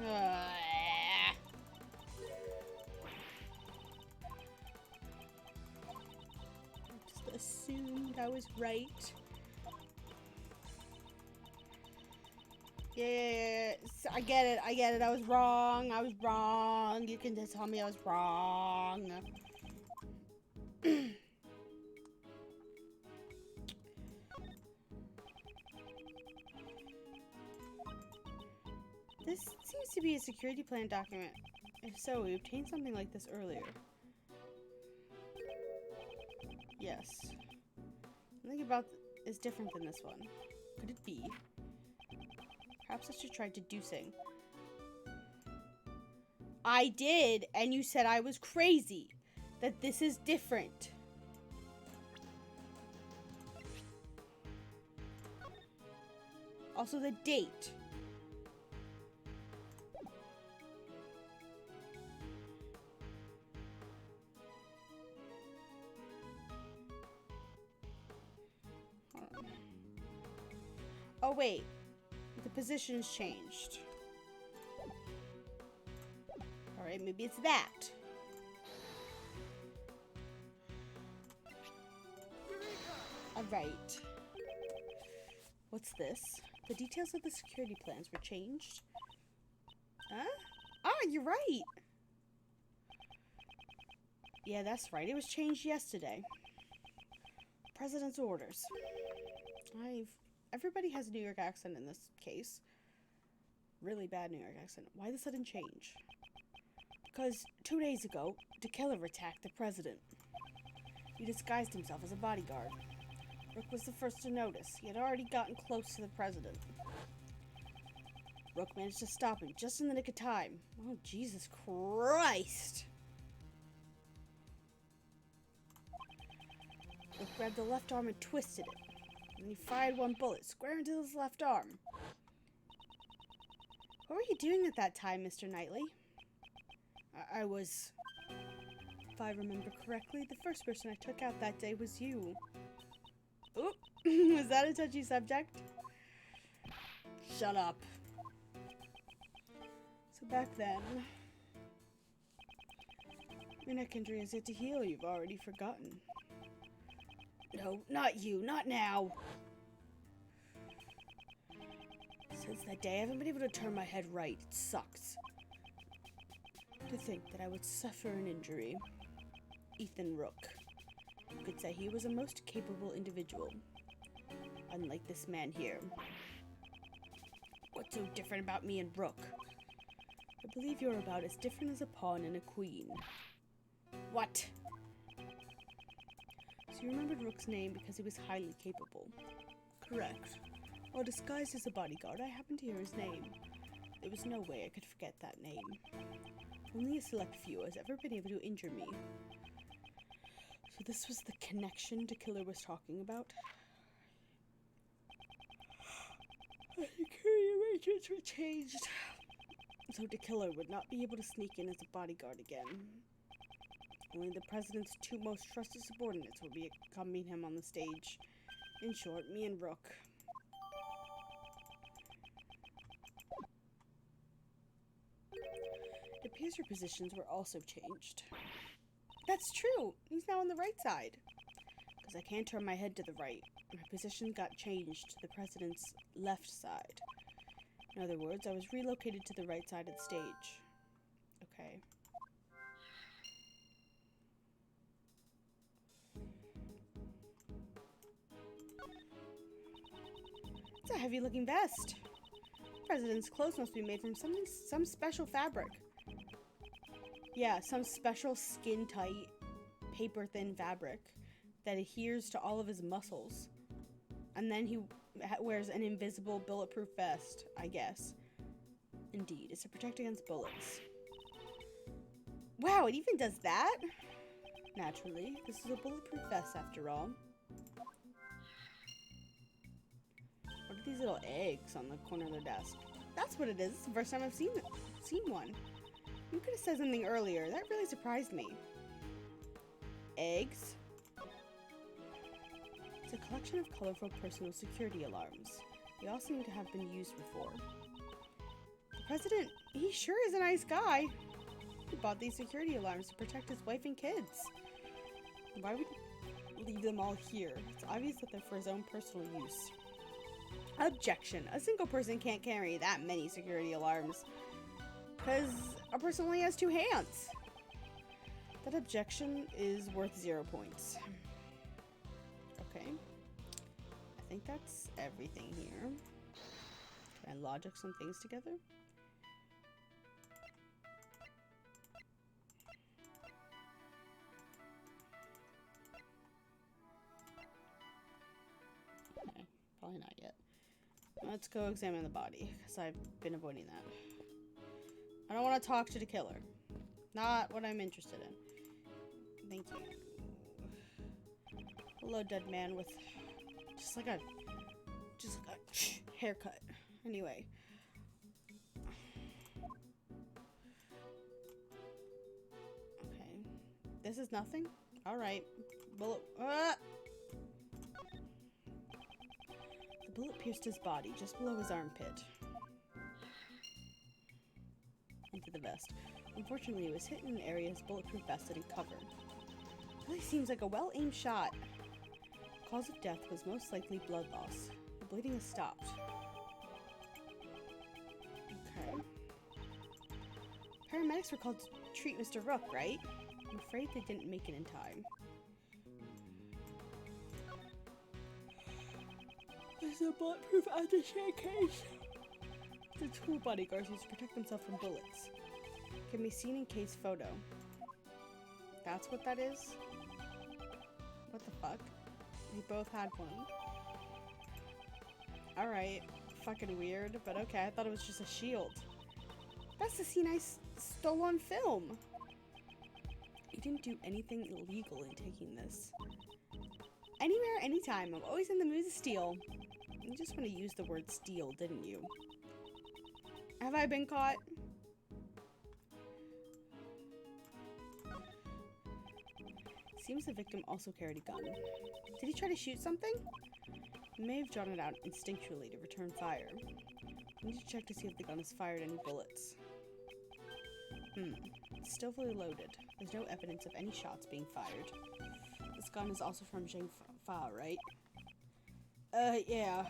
I just assumed I was right. Yeah, I get it. I was wrong. You can just tell me I was wrong. This seems to be a security plan document. If so, we obtained something like this earlier. Yes. Something about is different than this one. Could it be? Perhaps I should try deducing. I did, and you said I was crazy. That this is different. Also the date. Oh wait, the position's changed. Alright, maybe it's that. Alright. What's this? The details of the security plans were changed. Huh? Ah, you're right! Yeah, that's right. It was changed yesterday. President's orders. Everybody has a New York accent in this case. Really bad New York accent. Why the sudden change? Because 2 days ago, the killer attacked the president. He disguised himself as a bodyguard. Rook was the first to notice. He had already gotten close to the president. Rook managed to stop him just in the nick of time. Oh, Jesus Christ! Rook grabbed the left arm and twisted it. And he fired one bullet square into his left arm. What were you doing at that time, Mr. Knightley? I was... If I remember correctly, the first person I took out that day was you. Oop! Was that a touchy subject? Shut up. So back then... Your neck injury is yet to heal, you've already forgotten. No, not you, not now. Since that day, I haven't been able to turn my head right. It sucks. To think that I would suffer an injury. Ethan Rook. You could say he was a most capable individual. Unlike this man here. What's so different about me and Rook? I believe you're about as different as a pawn and a queen. What? So you remembered Rook's name because he was highly capable. Correct. While disguised as a bodyguard, I happened to hear his name. There was no way I could forget that name. Only a select few has ever been able to injure me. So this was the connection the killer was talking about? Security arrangements were changed. So the killer would not be able to sneak in as a bodyguard again. Only the president's two most trusted subordinates will be accompanying him on the stage. In short, me and Rook. It appears your positions were also changed. That's true! He's now on the right side. Because I can't turn my head to the right. My position got changed to the president's left side. In other words, I was relocated to the right side of the stage. Okay. It's a heavy-looking vest. The president's clothes must be made from some special fabric. Yeah, some special skin-tight, paper-thin fabric that adheres to all of his muscles. And then he wears an invisible, bulletproof vest, I guess. Indeed, it's to protect against bullets. Wow, it even does that? Naturally, this is a bulletproof vest after all. What are these little eggs on the corner of their desk? That's what it is. It's the first time I've seen one. You could have said something earlier. That really surprised me. Eggs? It's a collection of colorful personal security alarms. They all seem to have been used before. The president, he sure is a nice guy. He bought these security alarms to protect his wife and kids. Why would he leave them all here? It's obvious that they're for his own personal use. Objection. A single person can't carry that many security alarms. Because a person only has 2 hands. That objection is worth 0 points. Okay. I think that's everything here. Can I logic some things together? Probably not yet. Let's go examine the body, because I've been avoiding that. I don't want to talk to the killer. Not what I'm interested in. Thank you. Hello, dead man with just like a haircut. Anyway. Okay. This is nothing? Alright. Bullet. The bullet pierced his body just below his armpit. Into the vest. Unfortunately, it was hit in an area his bulletproof vest didn't cover. Really seems like a well-aimed shot. Cause of death was most likely blood loss. The bleeding has stopped. Okay. Paramedics were called to treat Mr. Rook, right? I'm afraid they didn't make it in time. There's a bulletproof attaché case. The two bodyguards used to protect themselves from bullets. Can be seen in case photo. That's what that is? What the fuck? We both had one. Alright. Fucking weird, but okay. I thought it was just a shield. That's the scene I stole on film. You didn't do anything illegal in taking this. Anywhere, anytime. I'm always in the mood to steal. You just want to use the word steal, didn't you? Have I been caught? Seems the victim also carried a gun. Did he try to shoot something? He may have drawn it out instinctually to return fire. I need to check to see if the gun has fired any bullets. It's still fully loaded. There's no evidence of any shots being fired. This gun is also from Zheng Fa, right? Yeah.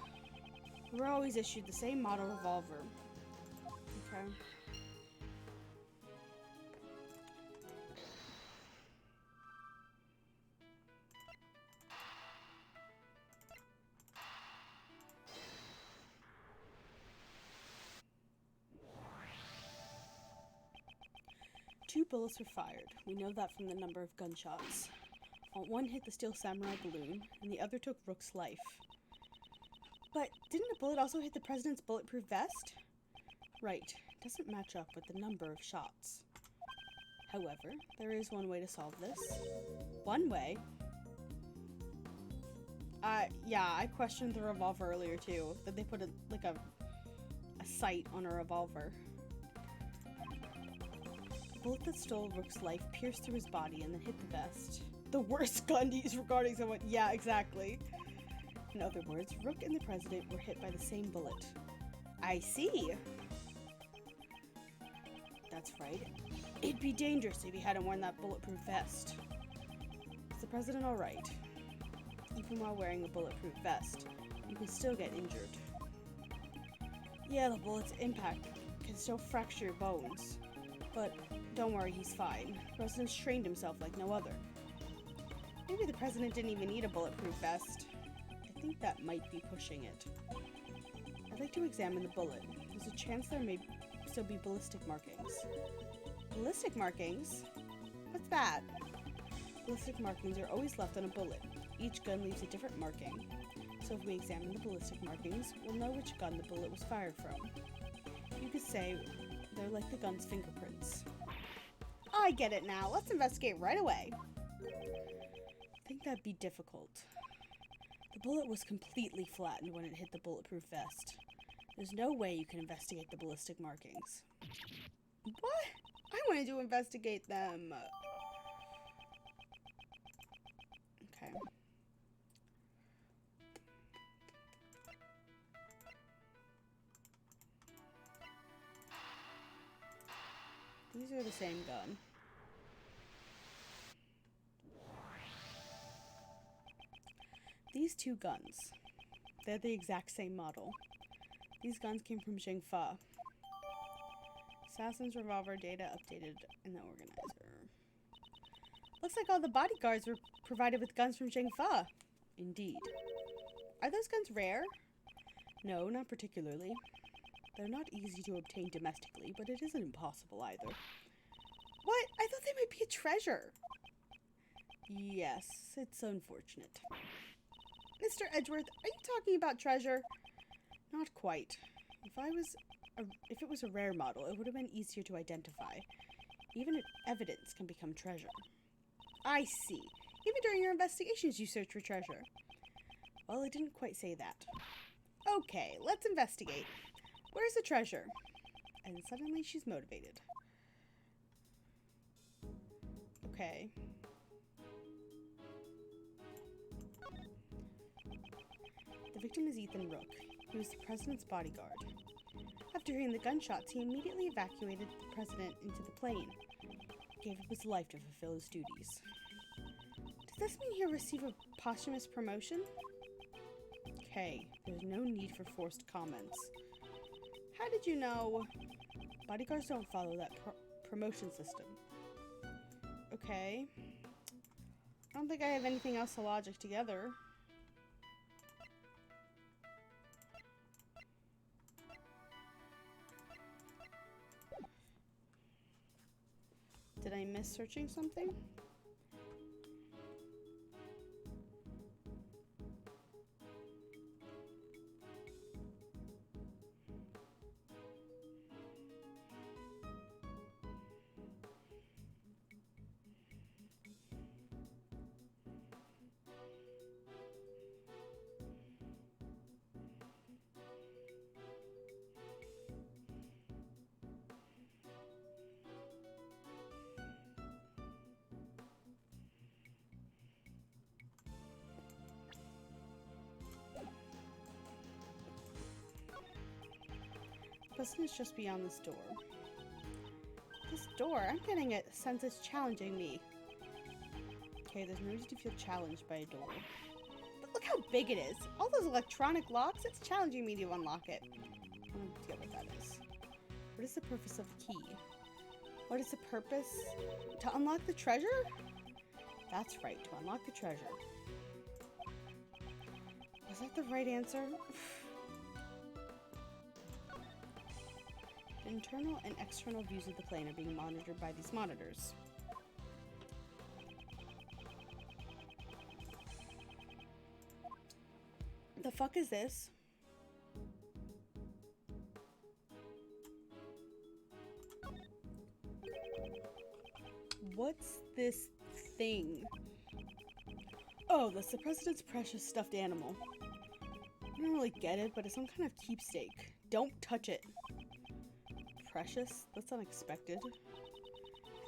We were always issued the same model revolver. Okay. Two bullets were fired. We know that from the number of gunshots. One hit the steel samurai balloon, and the other took Rook's life. But didn't a bullet also hit the president's bulletproof vest? Right. Doesn't match up with the number of shots. However, there is one way to solve this. One way? Yeah, I questioned the revolver earlier too. That they put a sight on a revolver. The bullet that stole Rook's life pierced through his body and then hit the vest. The worst gun to use regarding someone. Yeah, exactly. In other words, Rook and the president were hit by the same bullet. I see. That's right. It'd be dangerous if he hadn't worn that bulletproof vest. Is the president alright? Even while wearing a bulletproof vest, you can still get injured. Yeah, the bullet's impact can still fracture your bones. But don't worry, he's fine. The president's trained himself like no other. Maybe the president didn't even need a bulletproof vest. I think that might be pushing it. I'd like to examine the bullet. There's a chance there may still be ballistic markings. Ballistic markings? What's that? Ballistic markings are always left on a bullet. Each gun leaves a different marking. So if we examine the ballistic markings, we'll know which gun the bullet was fired from. You could say they're like the gun's fingerprints. I get it now. Let's investigate right away. I think that'd be difficult. The bullet was completely flattened when it hit the bulletproof vest. There's no way you can investigate the ballistic markings. What? I wanted to investigate them. Okay. These are the same gun. These two guns, they're the exact same model. These guns came from Zheng Fa. Assassin's revolver data updated in the organizer. Looks like all the bodyguards were provided with guns from Zheng Fa. Indeed. Are those guns rare? No, not particularly. They're not easy to obtain domestically, but it isn't impossible either. What? I thought they might be a treasure. Yes, it's unfortunate. Mr. Edgeworth, are you talking about treasure? Not quite. If it was a rare model, it would have been easier to identify. Even evidence can become treasure. I see. Even during your investigations, you search for treasure. Well, I didn't quite say that. Okay, let's investigate. Where's the treasure? And suddenly she's motivated. Okay. The victim is Ethan Rook. He was the president's bodyguard. After hearing the gunshots, he immediately evacuated the president into the plane. He gave up his life to fulfill his duties. Does this mean he'll receive a posthumous promotion? Okay, there's no need for forced comments. How did you know? Bodyguards don't follow that promotion system. Okay. I don't think I have anything else to logic together. Did I miss searching something? The president's just beyond this door. This door? I'm getting a sense it's challenging me. Okay, there's no reason to feel challenged by a door. But look how big it is. All those electronic locks, it's challenging me to unlock it. I don't get what that is. What is the purpose of the key? What is the purpose? To unlock the treasure? That's right, to unlock the treasure. Was that the right answer? The internal and external views of the plane are being monitored by these monitors. The fuck is this? What's this thing? Oh, that's the president's precious stuffed animal. I don't really get it, but it's some kind of keepsake. Don't touch it. Precious? That's unexpected.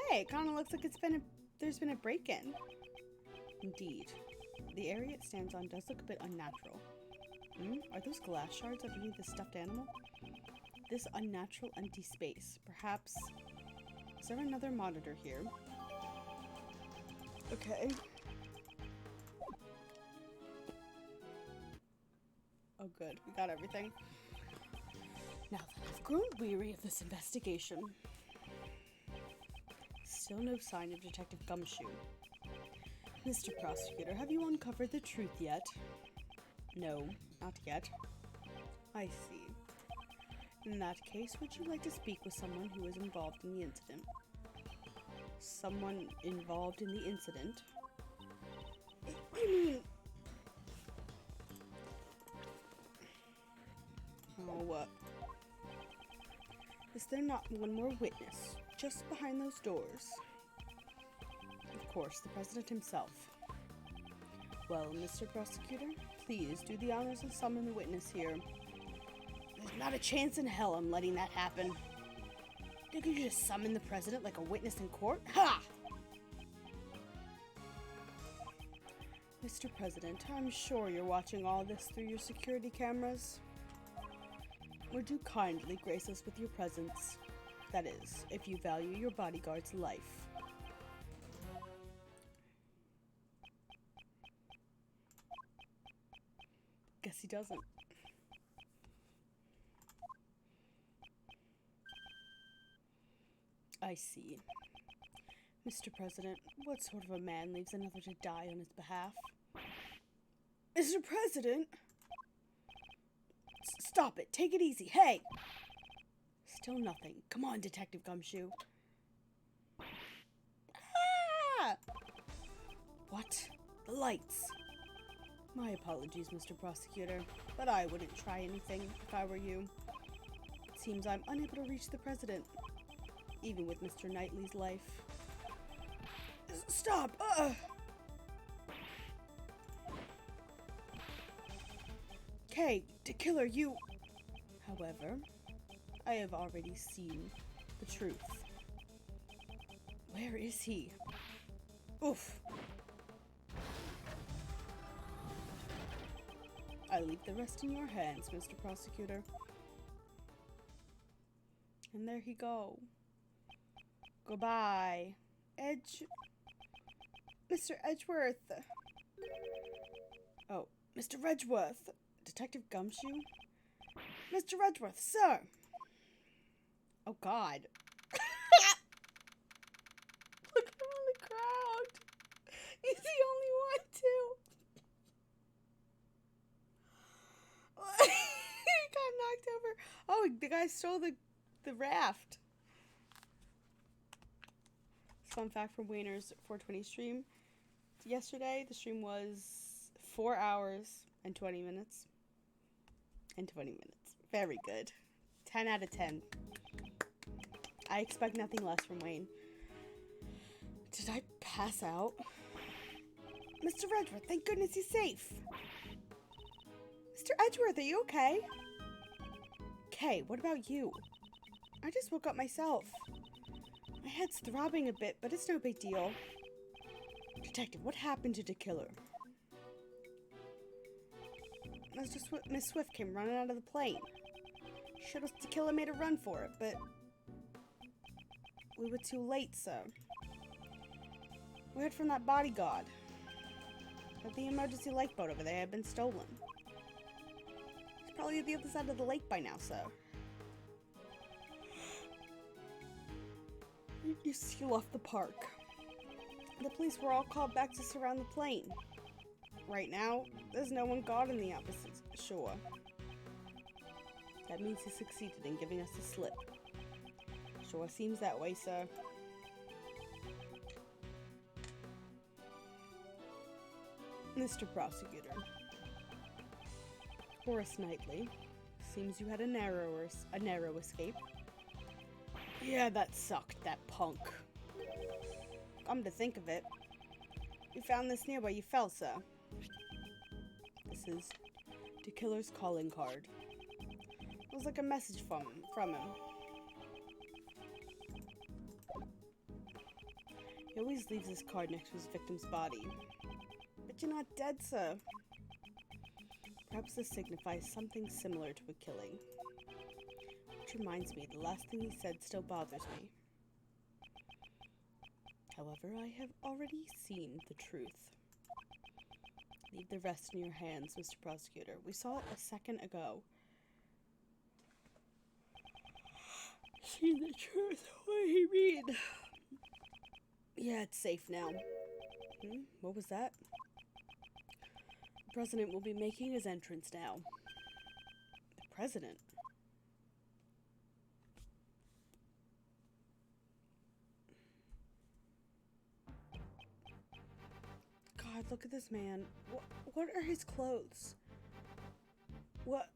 Hey, it kind of looks like there's been a break-in. Indeed. The area it stands on does look a bit unnatural. Are those glass shards underneath the stuffed animal? This unnatural empty space. Perhaps... Is there another monitor here? Okay. Oh good, we got everything. Now that I've grown weary of this investigation. Still no sign of Detective Gumshoe. Mr. Prosecutor, have you uncovered the truth yet? No, not yet. I see. In that case, would you like to speak with someone who was involved in the incident? Someone involved in the incident? I mean... Oh, what? Is there not one more witness, just behind those doors? Of course, the president himself. Well, Mr. Prosecutor, please do the honors and summon the witness here. There's not a chance in hell I'm letting that happen. Did you just summon the president like a witness in court? Ha! Mr. President, I'm sure you're watching all this through your security cameras. Would you kindly grace us with your presence? That is, if you value your bodyguard's life. Guess he doesn't. I see. Mr. President, what sort of a man leaves another to die on his behalf? Mr. President! Stop it! Take it easy! Hey! Still nothing. Come on, Detective Gumshoe. Ah! What? The lights. My apologies, Mr. Prosecutor, but I wouldn't try anything if I were you. It seems I'm unable to reach the president, even with Mr. Knightley's life. Stop! Okay, to killer you. However, I have already seen the truth. Where is he? Oof. I leave the rest in your hands, Mr. Prosecutor. And there he go. Goodbye. Mr. Edgeworth. Oh, Mr. Edgeworth. Detective Gumshoe? Mr. Edgeworth, sir! Oh, God. Look at him in the crowd. He's the only one, too. He got knocked over. Oh, the guy stole the raft. Fun fact from Wayner's 420 stream. Yesterday, the stream was 4 hours and 20 minutes. Very good. 10 out of 10. I expect nothing less from Wayne. Did I pass out? Mr. Edgeworth, thank goodness he's safe. Mr. Edgeworth, are you okay? Okay, what about you? I just woke up myself. My head's throbbing a bit, but it's no big deal. Detective, what happened to the killer? Miss Swift came running out of the plane. Should have the killer made a run for it, but we were too late, sir. We heard from that bodyguard that the emergency lifeboat over there had been stolen. It's probably at the other side of the lake by now, sir. You seal off the park. The police were all called back to surround the plane. Right now, there's no one guarding the opposite shore. That means he succeeded in giving us the slip. Sure seems that way, sir. Mr. Prosecutor. Horace Knightley. Seems you had a narrow escape. Yeah, that sucked, that punk. Come to think of it, you found this near where you fell, sir. This is the killer's calling card. It was like a message from him. He always leaves this card next to his victim's body. But you're not dead, sir. Perhaps this signifies something similar to a killing. Which reminds me, the last thing he said still bothers me. However, I have already seen the truth. Leave the rest in your hands, Mr. Prosecutor. We saw it a second ago. See the truth? What do you mean? Yeah, it's safe now. What was that? The president will be making his entrance now. The president? God, look at this man. What are his clothes? What?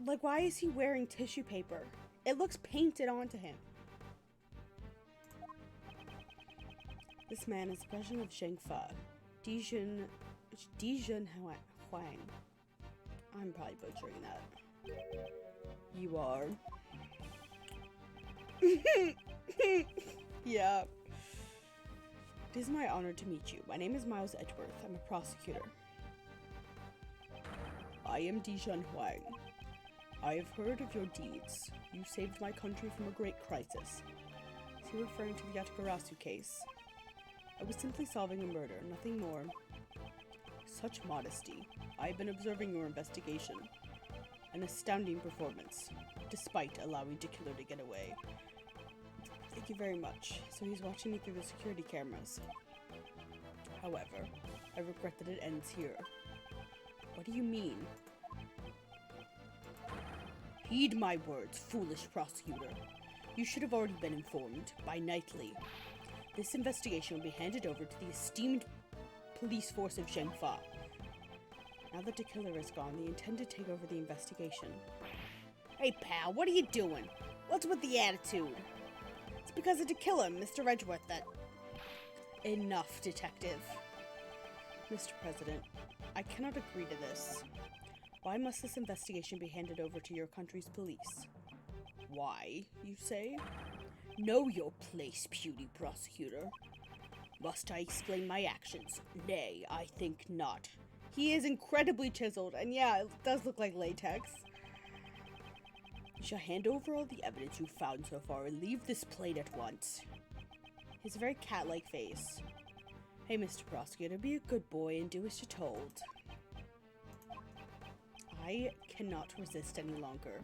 Like, why is he wearing tissue paper? It looks painted onto him. This man is the president of Zhengfa, Dijun Huang. I'm probably butchering that. You are. Yeah. It is my honor to meet you. My name is Miles Edgeworth. I'm a prosecutor. I am Dijun Huang. I have heard of your deeds. You saved my country from a great crisis. Is he referring to the Yatagarasu case? I was simply solving a murder, nothing more. Such modesty. I have been observing your investigation. An astounding performance, despite allowing the killer to get away. Thank you very much. So he's watching me through the security cameras. However, I regret that it ends here. What do you mean? Heed my words, foolish prosecutor. You should have already been informed by Knightley. This investigation will be handed over to the esteemed police force of Zhengfa. Now that the killer is gone, they intend to take over the investigation. Hey, pal, what are you doing? What's with the attitude? It's because of the killer, Mr. Edgeworth, that... Enough, detective. Mr. President, I cannot agree to this. Why must this investigation be handed over to your country's police? Why, you say? Know your place, puny prosecutor. Must I explain my actions? Nay, I think not. He is incredibly chiseled, and yeah, it does look like latex. You shall hand over all the evidence you've found so far and leave this plane at once. He has a very cat-like face. Hey, Mr. Prosecutor, be a good boy and do as you're told. I cannot resist any longer.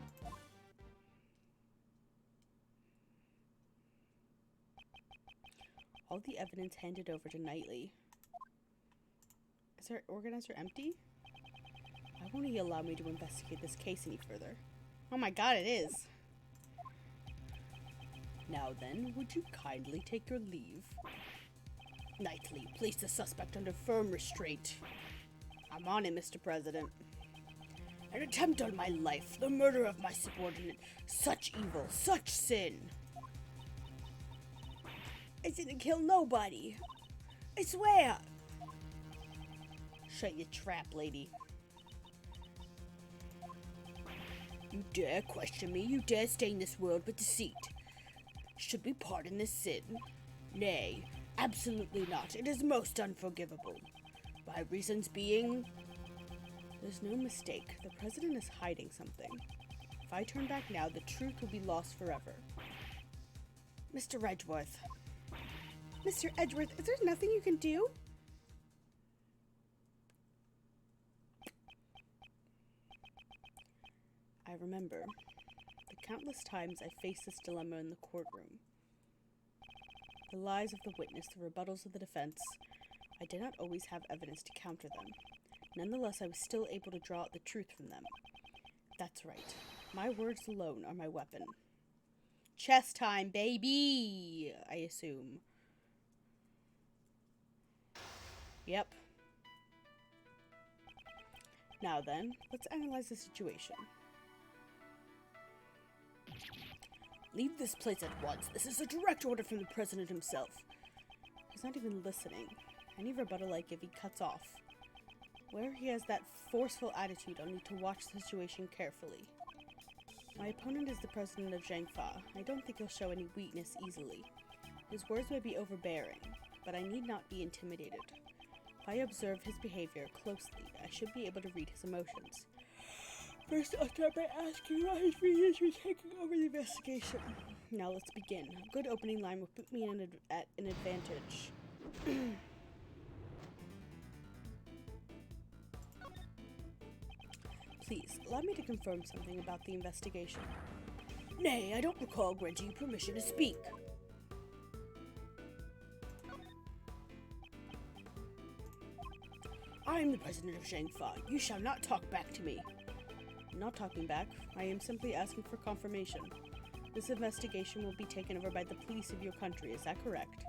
All the evidence handed over to Knightley. Is our organizer empty? Why won't he allow me to investigate this case any further? Oh my god, it is! Now then, would you kindly take your leave? Knightley, place the suspect under firm restraint. I'm on it, Mr. President. An attempt on my life, the murder of my subordinate, such evil, such sin. I didn't kill nobody. I swear. Shut your trap, lady. You dare question me, you dare stain this world with deceit. Should we pardon this sin? Nay, absolutely not. It is most unforgivable. My reasons being... There's no mistake. The president is hiding something. If I turn back now, the truth will be lost forever. Mr. Edgeworth. Mr. Edgeworth, is there nothing you can do? I remember the countless times I faced this dilemma in the courtroom. The lies of the witness, the rebuttals of the defense. I did not always have evidence to counter them. Nonetheless, I was still able to draw out the truth from them. That's right. My words alone are my weapon. Chess time, baby! I assume. Yep. Now then, let's analyze the situation. Leave this place at once. This is a direct order from the president himself. He's not even listening. Any rebuttal I give, he cuts off. Where he has that forceful attitude, I'll need to watch the situation carefully. My opponent is the president of Zhangfa. I don't think he'll show any weakness easily. His words may be overbearing, but I need not be intimidated. If I observe his behavior closely, I should be able to read his emotions. First, I'll start by asking why his reasons for taking over the investigation. Now let's begin. A good opening line will put me at an advantage. Please, allow me to confirm something about the investigation. Nay, I don't recall granting you permission to speak. I am the president of Zhangfa. You shall not talk back to me. I'm not talking back. I am simply asking for confirmation. This investigation will be taken over by the police of your country, is that correct?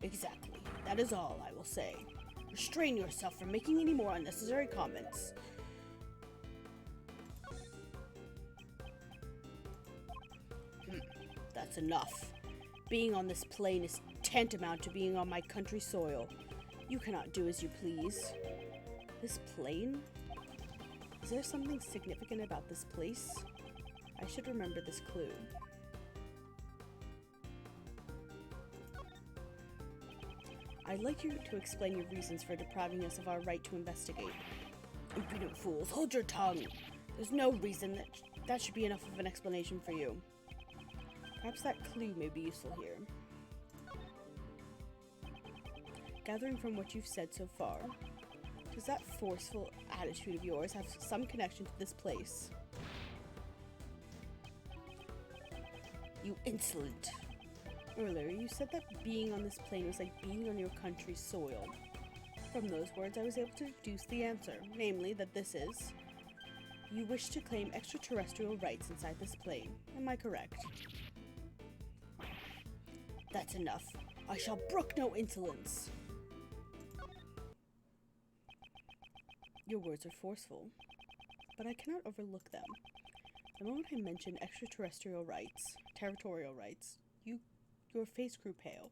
Exactly. That is all I will say. Restrain yourself from making any more unnecessary comments. That's enough. Being on this plane is tantamount to being on my country's soil. You cannot do as you please. This plane? Is there something significant about this place? I should remember this clue. I'd like you to explain your reasons for depriving us of our right to investigate. Impudent fools, hold your tongue! There's no reason that should be enough of an explanation for you. Perhaps that clue may be useful here. Gathering from what you've said so far, does that forceful attitude of yours have some connection to this place? You insolent! Earlier, you said that being on this plane was like being on your country's soil. From those words, I was able to deduce the answer, namely that this is... You wish to claim extraterrestrial rights inside this plane. Am I correct? That's enough. I shall brook no insolence. Your words are forceful, but I cannot overlook them. The moment I mention extraterrestrial rights, territorial rights, your face grew pale.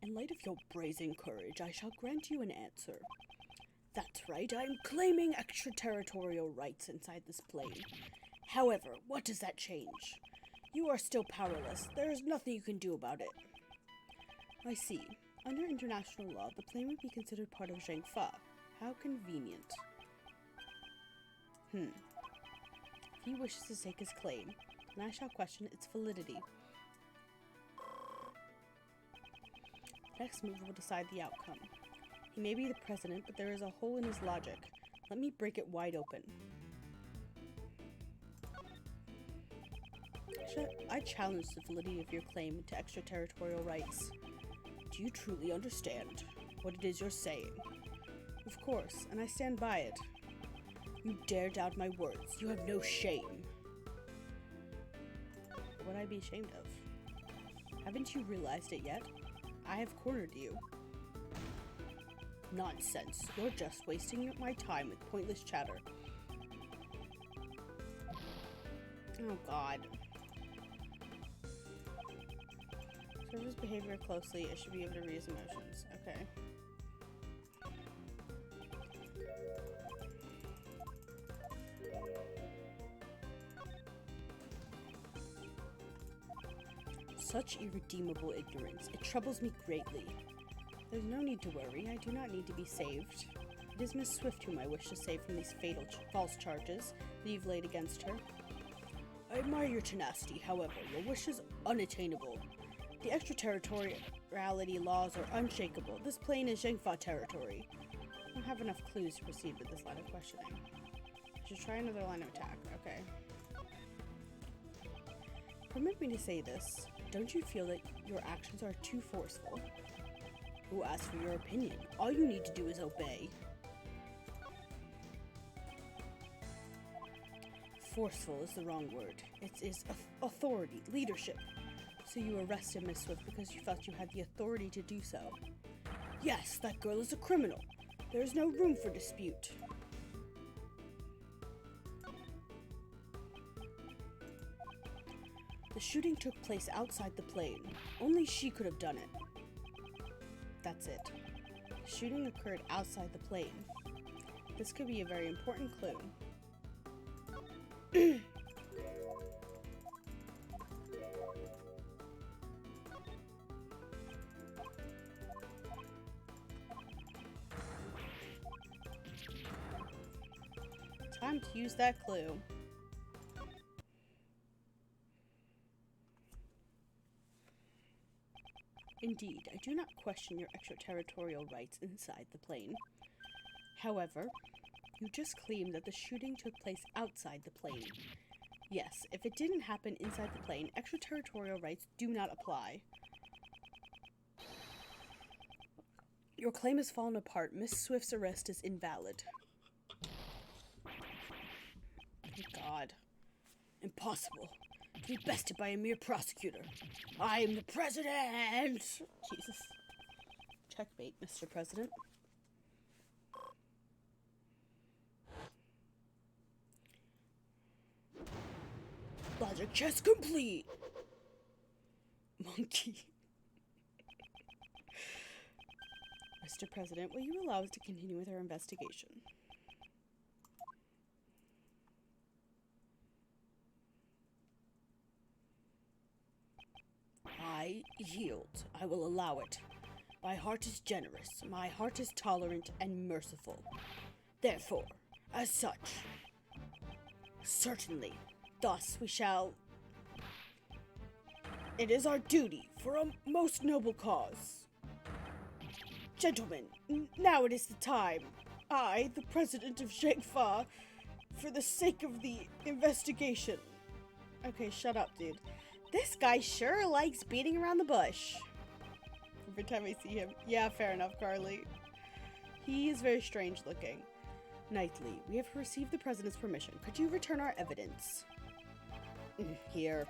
In light of your brazen courage, I shall grant you an answer. That's right, I'm claiming extraterritorial rights inside this plane. However, what does that change? You are still powerless. There is nothing you can do about it. I see. Under international law, the plane would be considered part of Zhengfa. How convenient. If he wishes to stake his claim, then I shall question its validity. Next move will decide the outcome. He may be the president, but there is a hole in his logic. Let me break it wide open. I challenge the validity of your claim to extraterritorial rights. Do you truly understand what it is you're saying? Of course, and I stand by it. You dare doubt my words. You have no shame. What would I be ashamed of? Haven't you realized it yet? I have cornered you. Nonsense. You're just wasting my time with pointless chatter. Oh, God. Observe his behavior closely. It should be able to read his emotions. Okay. Such irredeemable ignorance. It troubles me greatly. There's no need to worry. I do not need to be saved. It is Miss Swift whom I wish to save from these fatal false charges that you've laid against her. I admire your tenacity, however. Your wish is unattainable. The extraterritoriality laws are unshakable. This plane is Zhengfa territory. I don't have enough clues to proceed with this line of questioning. I should try another line of attack. Okay. Permit me to say this. Don't you feel that your actions are too forceful? Who asked for your opinion? All you need to do is obey. Forceful is the wrong word. It is authority, leadership. So you arrested Miss Swift because you felt you had the authority to do so. Yes, that girl is a criminal. There is no room for dispute. The shooting took place outside the plane. Only she could have done it. That's it. The shooting occurred outside the plane. This could be a very important clue. Time to use that clue. Indeed, I do not question your extraterritorial rights inside the plane. However, you just claimed that the shooting took place outside the plane. Yes, if it didn't happen inside the plane, extraterritorial rights do not apply. Your claim has fallen apart. Miss Swift's arrest is invalid. Thank God. Impossible. To be bested by a mere prosecutor. I am the president! Jesus. Checkmate, Mr. President. Logic chess complete! Monkey. Mr. President, will you allow us to continue with our investigation? I yield. I will allow it. My heart is generous. My heart is tolerant and merciful. Therefore, as such, certainly, thus we shall... It is our duty for a most noble cause. Gentlemen, now it is the time. I, the president of Zhengfa, for the sake of the investigation. Okay, shut up, dude. This guy sure likes beating around the bush. Every time I see him. Yeah, fair enough, Carly. He is very strange looking. Knightley, we have received the president's permission. Could you return our evidence? Here.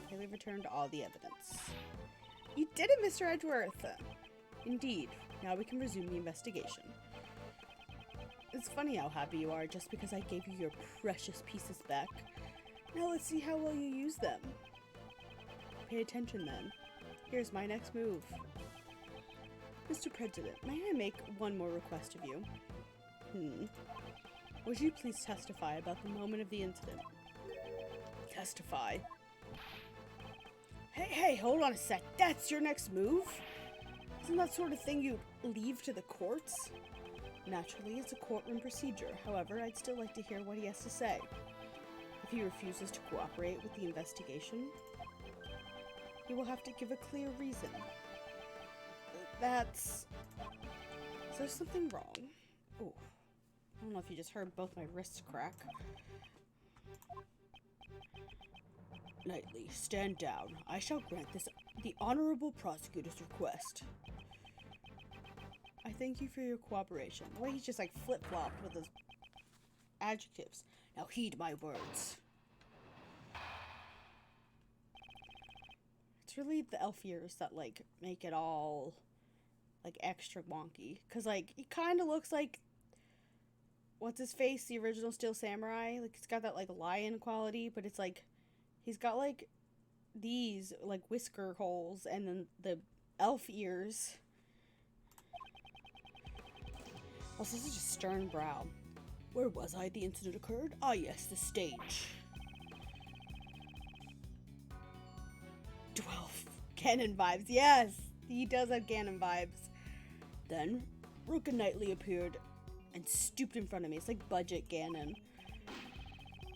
Haley returned all the evidence. You did it, Mr. Edgeworth! Indeed. Now we can resume the investigation. It's funny how happy you are just because I gave you your precious pieces back. Now let's see how well you use them. Pay attention then. Here's my next move. Mr. President, may I make one more request of you? Would you please testify about the moment of the incident? Testify? Hey, hold on a sec. That's your next move? Isn't that sort of thing you leave to the courts? Naturally, it's a courtroom procedure. However, I'd still like to hear what he has to say. If he refuses to cooperate with the investigation, he will have to give a clear reason. Is there something wrong? Oh, I don't know if you just heard both my wrists crack. Knightley, stand down. I shall grant the honorable prosecutor's request. I thank you for your cooperation. The way he's just like flip-flopped with his adjectives. Now heed my words. It's really the elf ears that like make it all like extra wonky. Cause like he kind of looks like what's his face, the original Steel Samurai. Like he's got that like lion quality, but it's like he's got like these like whisker holes and then the elf ears. Also, such a stern brow. Where was I? The incident occurred? Ah, yes, the stage. 12. Ganon vibes. Yes, he does have Ganon vibes. Then, Rook and Knightley appeared and stooped in front of me. It's like budget Ganon.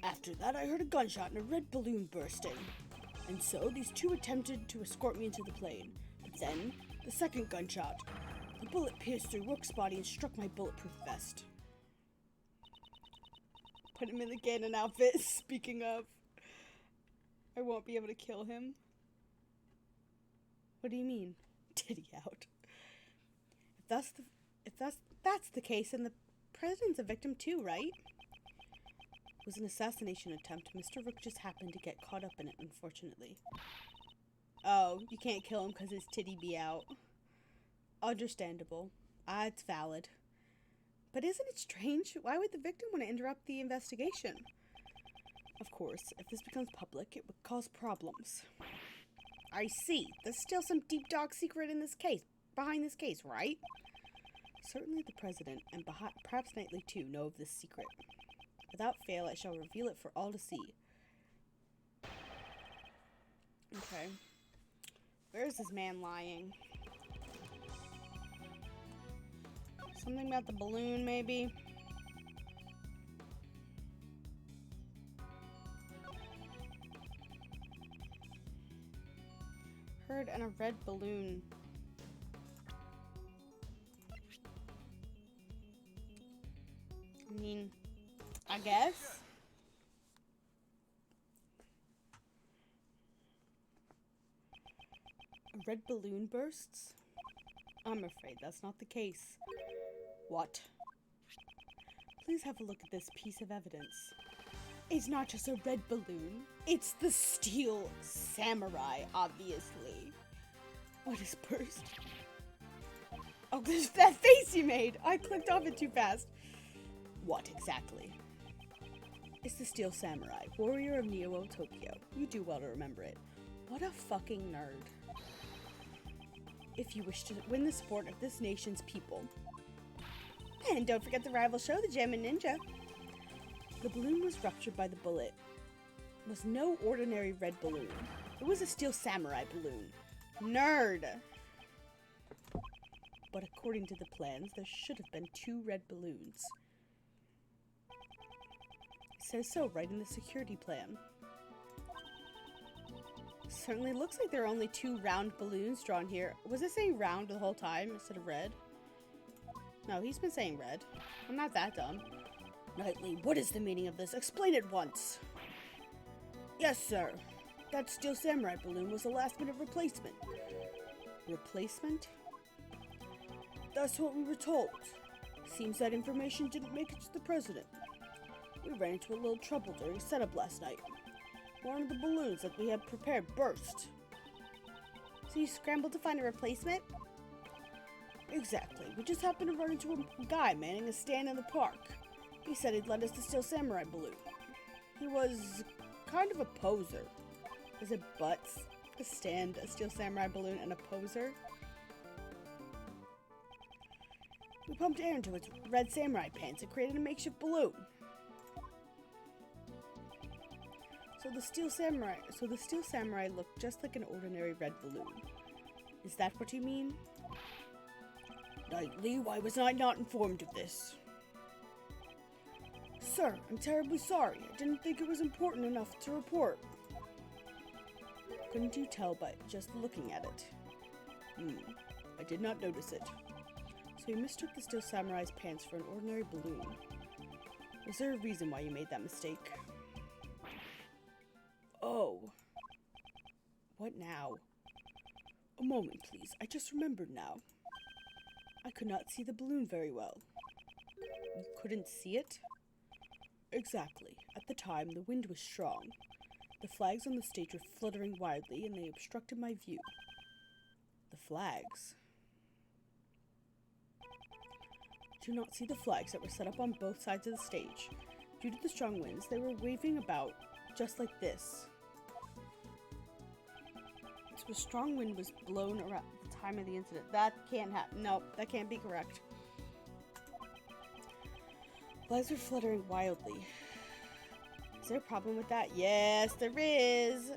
After that, I heard a gunshot and a red balloon bursting. And so, these two attempted to escort me into the plane. But then, the second gunshot. The bullet pierced through Rook's body and struck my bulletproof vest. Put him in the Ganon outfit. Speaking of, I won't be able to kill him. What do you mean? Titty out. If that's the case, then the president's a victim too, right? It was an assassination attempt. Mr. Rook just happened to get caught up in it, unfortunately. Oh, you can't kill him because his titty be out. Understandable. It's valid. But isn't it strange? Why would the victim want to interrupt the investigation? Of course, if this becomes public, it would cause problems. I see. There's still some deep dark secret in this case, behind this case, right? Certainly the president, and perhaps Knightley too, know of this secret. Without fail, I shall reveal it for all to see. Okay. Where is this man lying? Something about the balloon, maybe? Heard and a red balloon. I mean, I guess. A red balloon bursts? I'm afraid that's not the case. What? Please have a look at this piece of evidence. It's not just a red balloon. It's the Steel Samurai, obviously. What is burst? Oh, there's that face you made! I clicked off it too fast. What exactly? It's the Steel Samurai, warrior of Neo Tokyo. You do well to remember it. What a fucking nerd. If you wish to win the support of this nation's people. And don't forget the rival show, the Gem and Ninja. The balloon was ruptured by the bullet. It was no ordinary red balloon. It was a Steel Samurai balloon. Nerd! But according to the plans, there should have been 2 red balloons. It says so right in the security plan. Certainly looks like there are only 2 round balloons drawn here. Was it saying round the whole time instead of red? No, he's been saying red. I'm not that dumb. Knightley, what is the meaning of this? Explain it once. Yes, sir. That Steel Samurai balloon was a last-minute replacement. Replacement? That's what we were told. Seems that information didn't make it to the president. We ran into a little trouble during setup last night. One of the balloons that we had prepared burst. So you scrambled to find a replacement? Exactly. We just happened to run into a guy manning a stand in the park. He said he'd lend us the Steel Samurai balloon. He was kind of a poser. Is it butts? A stand, a Steel Samurai balloon, and a poser? We pumped air into its red samurai pants and created a makeshift balloon. So the Steel Samurai looked just like an ordinary red balloon. Is that what you mean? Knightley, why was I not informed of this? Sir, I'm terribly sorry. I didn't think it was important enough to report. Couldn't you tell by just looking at it? I did not notice it. So you mistook the Steel Samurai's pants for an ordinary balloon. Was there a reason why you made that mistake? Oh. What now? A moment, please. I just remembered now. I could not see the balloon very well. You couldn't see it? Exactly. At the time, the wind was strong. The flags on the stage were fluttering wildly, and they obstructed my view. The flags? Do not see the flags that were set up on both sides of the stage. Due to the strong winds, they were waving about just like this. So a strong wind was blown around at the time of the incident. That can't happen. No, that can't be correct. Flags were fluttering wildly. Is there a problem with that? Yes, there is.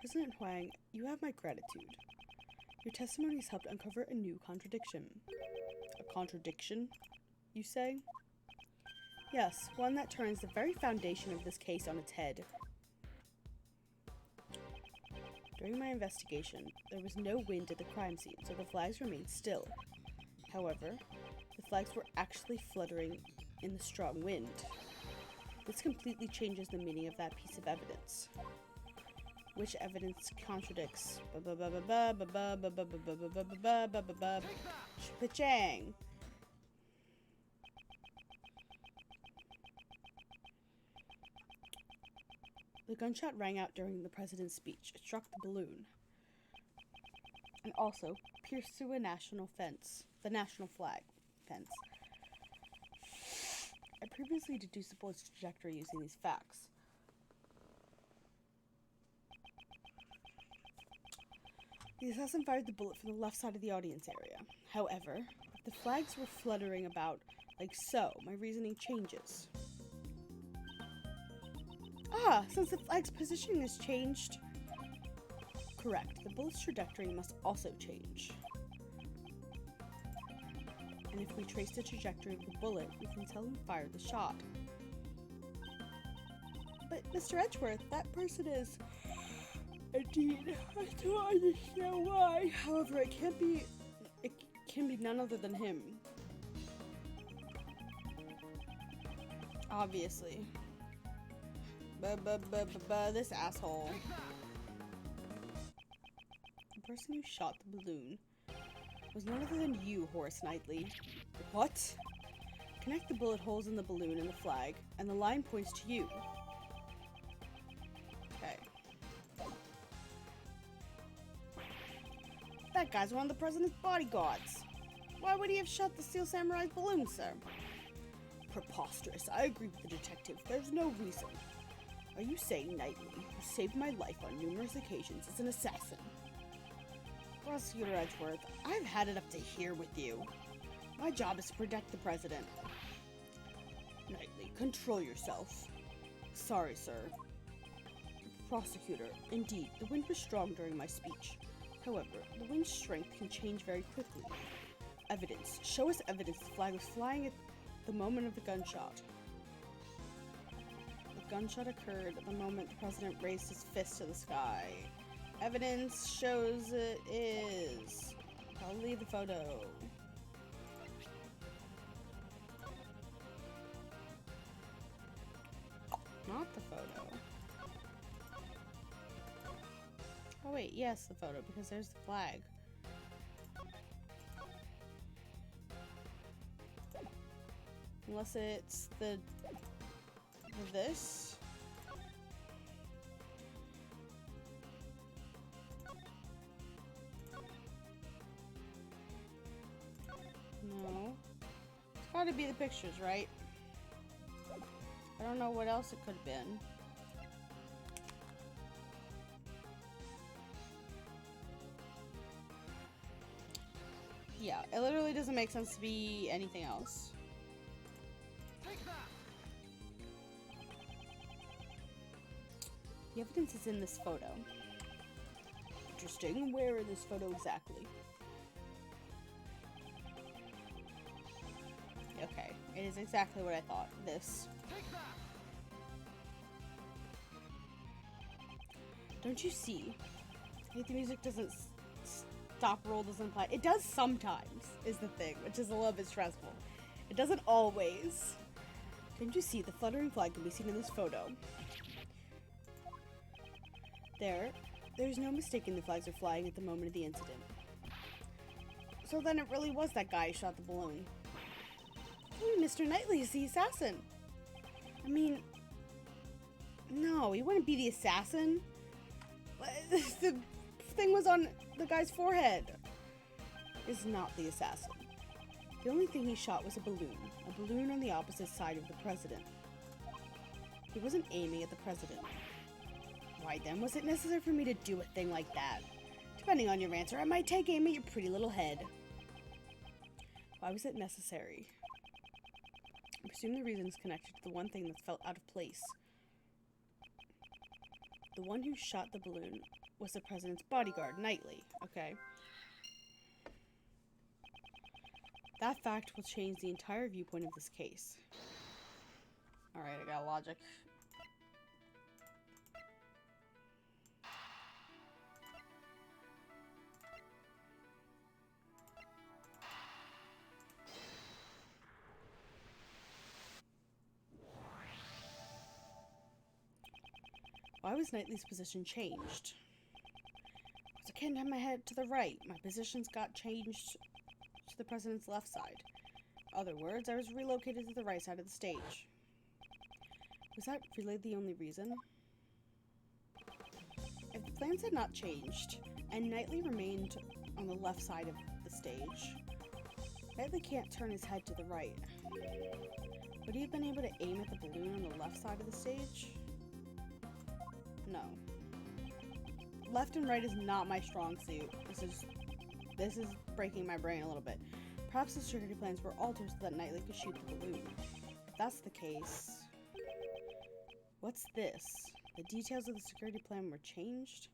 President Huang, you have my gratitude. Your testimonies helped uncover a new contradiction. A contradiction, you say? Yes, one that turns the very foundation of this case on its head. During my investigation, there was no wind at the crime scene, so the flags remained still. However, the flags were actually fluttering in the strong wind. This completely changes the meaning of that piece of evidence. Which evidence contradicts? Chang. The gunshot rang out during the president's speech. It struck the balloon. And also pierced through a national fence. The national flag fence. I previously deduced the bullet's trajectory using these facts. The assassin fired the bullet from the left side of the audience area. However, if the flags were fluttering about like so, my reasoning changes. Since the flag's positioning has changed. Correct. The bullet's trajectory must also change. And if we trace the trajectory of the bullet, we can tell who fired the shot. But, Mr. Edgeworth, that person is... Indeed, I don't understand why. However, it can be none other than him. Obviously. This asshole. The person who shot the balloon was none other than you, Horace Knightley. What? Connect the bullet holes in the balloon and the flag, and the line points to you. Okay. That guy's one of the president's bodyguards. Why would he have shot the Steel Samurai's balloon, sir? Preposterous. I agree with the detective. There's no reason. Are you saying Knightley, who saved my life on numerous occasions, is an assassin? Prosecutor Edgeworth, I've had it up to here with you. My job is to protect the president. Knightley, control yourself. Sorry, sir. Prosecutor, indeed, the wind was strong during my speech. However, the wind's strength can change very quickly. Evidence. Show us evidence the flag was flying at the moment of the gunshot. The gunshot occurred at the moment the president raised his fist to the sky. Evidence shows it is. Probably the photo. Not the photo. Oh wait, yes, the photo, because there's the flag. Unless it's this. gotta be the pictures, right? I don't know what else it could have been. Yeah, it literally doesn't make sense to be anything else. The evidence is in this photo. Interesting. Where in this photo exactly? Okay, it is exactly what I thought. This. Don't you see? Like, the music doesn't stop, roll doesn't play. It does sometimes, is the thing, which is a little bit stressful. It doesn't always. Don't you see? The fluttering flag can be seen in this photo. There's no mistaking the flags are flying at the moment of the incident. So then it really was that guy who shot the balloon. Hey, Mr. Knightley is the assassin. I mean, no, he wouldn't be the assassin. The thing was on the guy's forehead. Is not the assassin. The only thing he shot was a balloon on the opposite side of the president. He wasn't aiming at the president. Why then was it necessary for me to do a thing like that? Depending on your answer, I might take aim at your pretty little head. Why was it necessary? I presume the reason is connected to the one thing that felt out of place. The one who shot the balloon was the president's bodyguard, Knightley. Okay. That fact will change the entire viewpoint of this case. Alright, I got logic. Why was Knightley's position changed? I was a kid, had my head to the right. My positions got changed to the president's left side. In other words, I was relocated to the right side of the stage. Was that really the only reason? If the plans had not changed, and Knightley remained on the left side of the stage, Knightley can't turn his head to the right. Would he have been able to aim at the balloon on the left side of the stage? No. Left and right is not my strong suit. This is breaking my brain a little bit. Perhaps the security plans were altered so that Knightley could shoot the balloon. If that's the case... What's this? The details of the security plan were changed?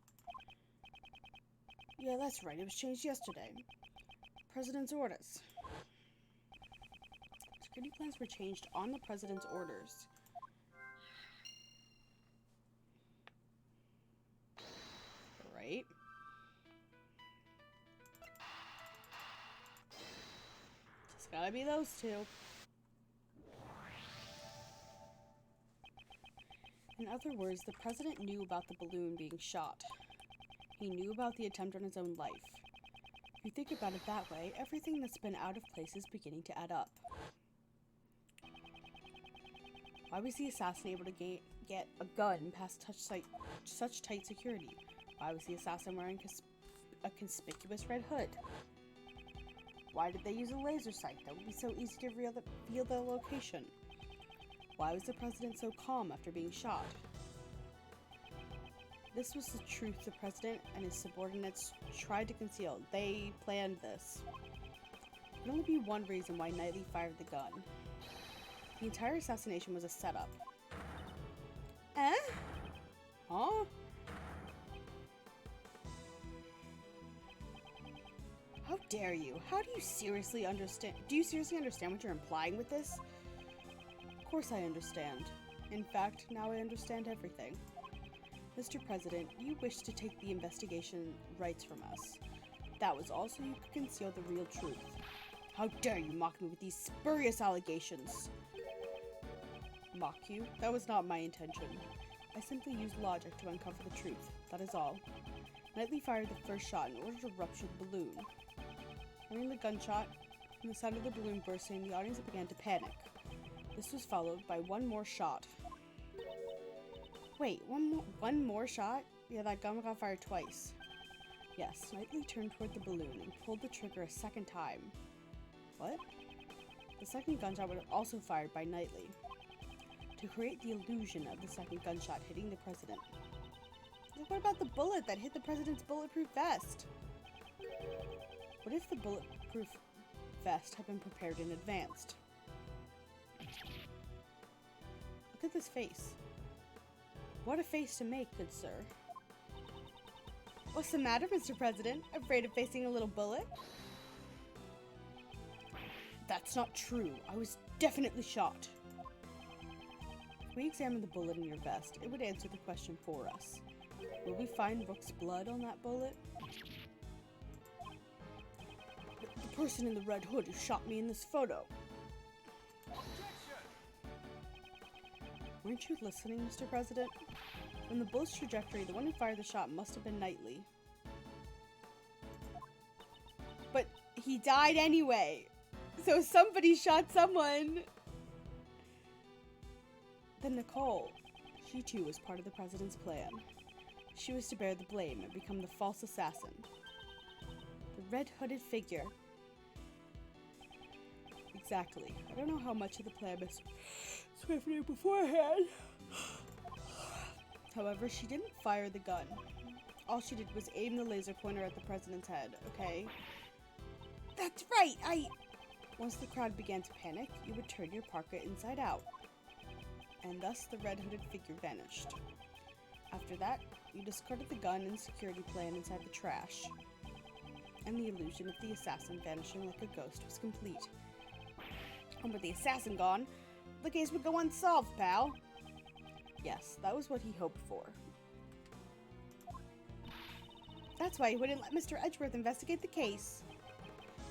Yeah, that's right. It was changed yesterday. President's orders. Security plans were changed on the president's orders. Right. Just gotta be those two. In other words, the president knew about the balloon being shot. He knew about the attempt on his own life. If you think about it that way, everything that's been out of place is beginning to add up. Why was the assassin able to get a gun past such tight security? Why was the assassin wearing a conspicuous red hood? Why did they use a laser sight that would be so easy to reveal the location? Why was the president so calm after being shot? This was the truth the president and his subordinates tried to conceal. They planned this. There could only be one reason why Knightley fired the gun. The entire assassination was a setup. Eh? Huh? How dare you? How do you seriously understand? Do you seriously understand what you're implying with this? Of course I understand. In fact, now I understand everything. Mr. President, you wished to take the investigation rights from us. That was all so you could conceal the real truth. How dare you mock me with these spurious allegations? Mock you? That was not my intention. I simply used logic to uncover the truth. That is all. Knightley fired the first shot in order to rupture the balloon. Hearing the gunshot and the sound of the balloon bursting, the audience began to panic. This was followed by one more shot. Wait, one more shot? Yeah, that gun got fired twice. Yes, Knightley turned toward the balloon and pulled the trigger a second time. What? The second gunshot was also fired by Knightley to create the illusion of the second gunshot hitting the president. What about the bullet that hit the president's bulletproof vest? What if the bulletproof vest had been prepared in advance? Look at this face. What a face to make, good sir. What's the matter, Mr. President? Afraid of facing a little bullet? That's not true. I was definitely shot. If we examine the bullet in your vest, it would answer the question for us. Will we find Rook's blood on that bullet? The person in the red hood who shot me in this photo. Weren't you listening, Mr. President? From the bullet's trajectory, the one who fired the shot must have been Knightley. But he died anyway. So somebody shot someone. Then Nicole. She too was part of the president's plan. She was to bear the blame and become the false assassin. The red-hooded figure. Exactly. I don't know how much of the plan Miss Swift knew beforehand. However, she didn't fire the gun. All she did was aim the laser pointer at the president's head, okay? That's right, Once the crowd began to panic, you would turn your parka inside out. And thus the red-hooded figure vanished. After that, you discarded the gun and security plan inside the trash. And the illusion of the assassin vanishing like a ghost was complete. And with the assassin gone, the case would go unsolved, pal. Yes, that was what he hoped for. That's why he wouldn't let Mr. Edgeworth investigate the case.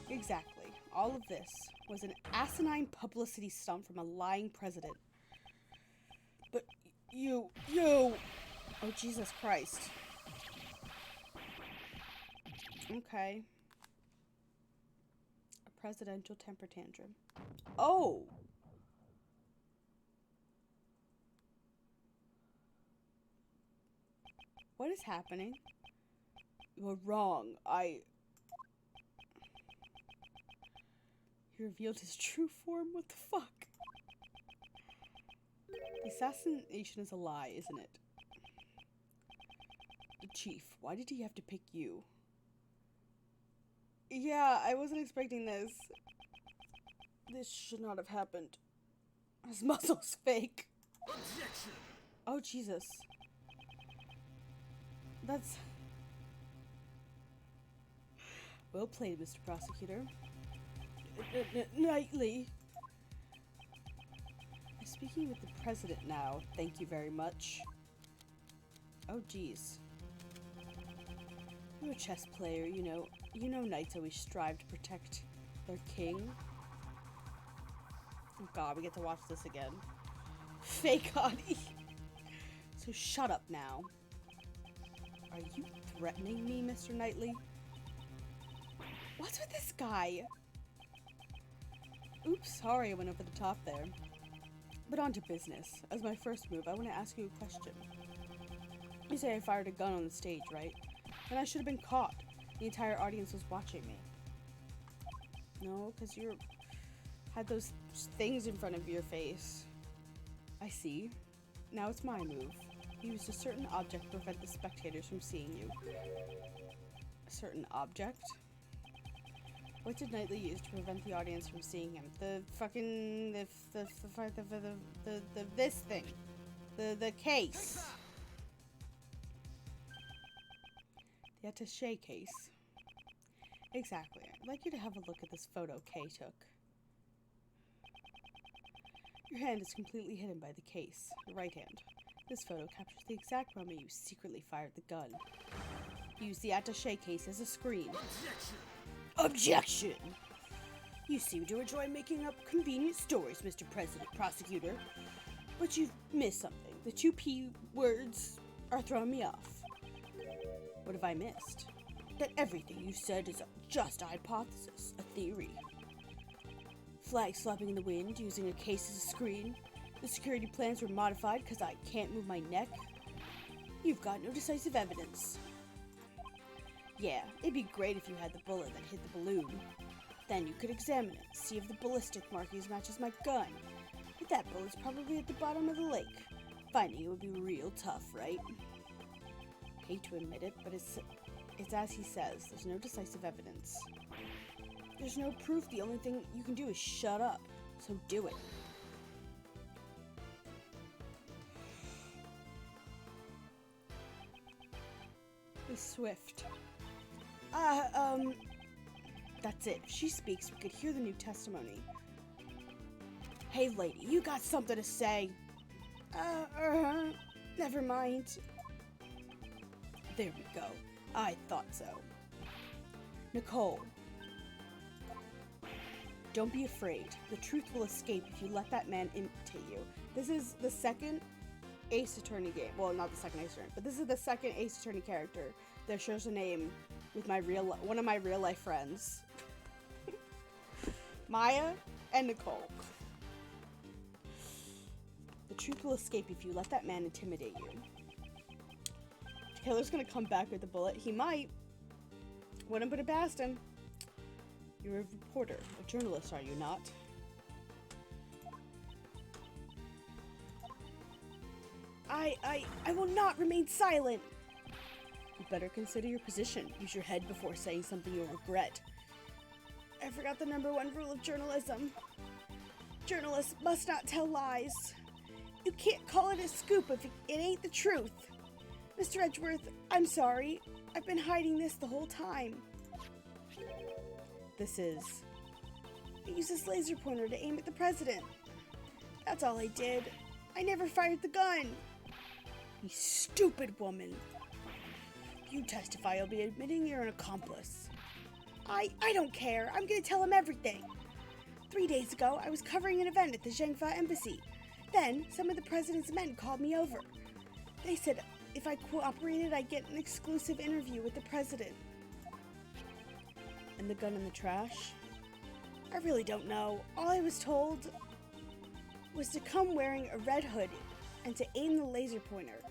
Exactly. All of this was an asinine publicity stunt from a lying president. But you... Oh, Jesus Christ. Okay. A presidential temper tantrum. Oh! What is happening? You're wrong. He revealed his true form? What the fuck? The assassination is a lie, isn't it? The chief, why did he have to pick you? Yeah, I wasn't expecting this. This should not have happened. His muscle's fake. Objection! Oh, Jesus. That's... Well played, Mr. Prosecutor. Knightley. I'm speaking with the president now. Thank you very much. Oh, geez. You're a chess player, you know. You know knights always strive to protect their king. Oh god, we get to watch this again. Fake Audie. So shut up now. Are you threatening me, Mr. Knightley? What's with this guy? Oops, sorry I went over the top there. But on to business. As my first move, I want to ask you a question. You say I fired a gun on the stage, right? And I should have been caught. The entire audience was watching me. No, because you had those things in front of your face. I see. Now it's my move. You used a certain object to prevent the spectators from seeing you. A certain object? What did Knightley use to prevent the audience from seeing him? The fucking... this thing. The case. The attaché case. Exactly. I'd like you to have a look at this photo Kay took. Your hand is completely hidden by the case, the right hand. This photo captures the exact moment you secretly fired the gun. Use the attaché case as a screen. Objection! You seem to enjoy making up convenient stories, Mr. Prosecutor. But you've missed something. The two P words are throwing me off. What have I missed? That everything you said is just a hypothesis, a theory. Flags flapping in the wind, using a case as a screen. The security plans were modified because I can't move my neck. You've got no decisive evidence. Yeah, it'd be great if you had the bullet that hit the balloon. Then you could examine it, see if the ballistic markings matches my gun. But that bullet's probably at the bottom of the lake. Finding it would be real tough, right? Hate to admit it, but it's as he says. There's no decisive evidence. There's no proof. The only thing you can do is shut up. So do it. Miss Swift. That's it. If she speaks, we could hear the new testimony. Hey, lady, you got something to say? Never mind. There we go. I thought so. Nicole. Don't be afraid. The truth will escape if you let that man imitate you. This is the second Ace Attorney game. Well, not the second Ace Attorney, but this is the second Ace Attorney character that shares a name with my one of my real life friends. Maya and Nicole. The truth will escape if you let that man intimidate you. Taylor's gonna come back with a bullet. He might. Wouldn't put it past him. You're a reporter, a journalist, are you not? I will not remain silent. You better consider your position. Use your head before saying something you'll regret. I forgot the #1 rule of journalism. Journalists must not tell lies. You can't call it a scoop if it ain't the truth. Mr. Edgeworth, I'm sorry. I've been hiding this the whole time. I used this laser pointer to aim at the president. That's all I did. I never fired the gun. You stupid woman. If you testify, you'll be admitting you're an accomplice. I don't care. I'm gonna tell him everything. 3 days ago, I was covering an event at the Zhengfa embassy. Then, some of the president's men called me over. They said if I cooperated, I'd get an exclusive interview with the president. And the gun in the trash? I really don't know. All I was told was to come wearing a red hood and to aim the laser pointer.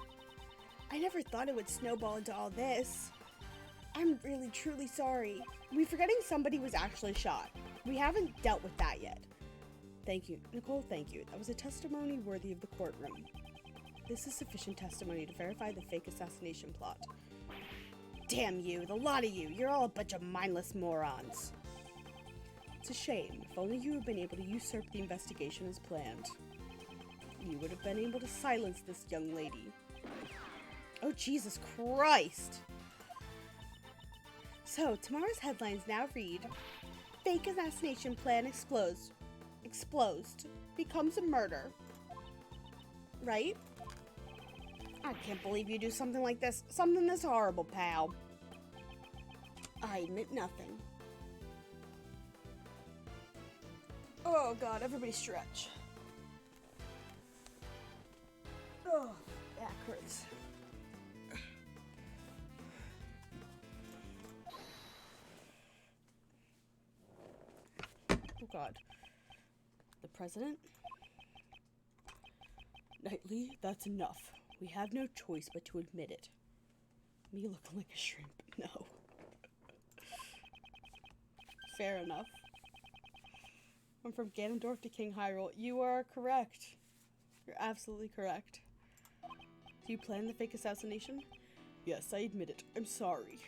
I never thought it would snowball into all this. I'm really, truly sorry. We're forgetting somebody was actually shot. We haven't dealt with that yet. Thank you. Nicole, thank you. That was a testimony worthy of the courtroom. This is sufficient testimony to verify the fake assassination plot. Damn you, the lot of you. You're all a bunch of mindless morons. It's a shame. If only you had been able to usurp the investigation as planned. You would have been able to silence this young lady. Oh, Jesus Christ! So, tomorrow's headlines now read, Fake assassination plan explodes, becomes a murder. Right? I can't believe you do something like this. Something this horrible, pal. I admit nothing. Oh god, everybody stretch. Oh, back hurts. Oh god. The president? Knightley, that's enough. We have no choice but to admit it. Me looking like a shrimp. No. Fair enough. I'm from Ganondorf to King Hyrule. You are correct. You're absolutely correct. Do you plan the fake assassination? Yes, I admit it. I'm sorry.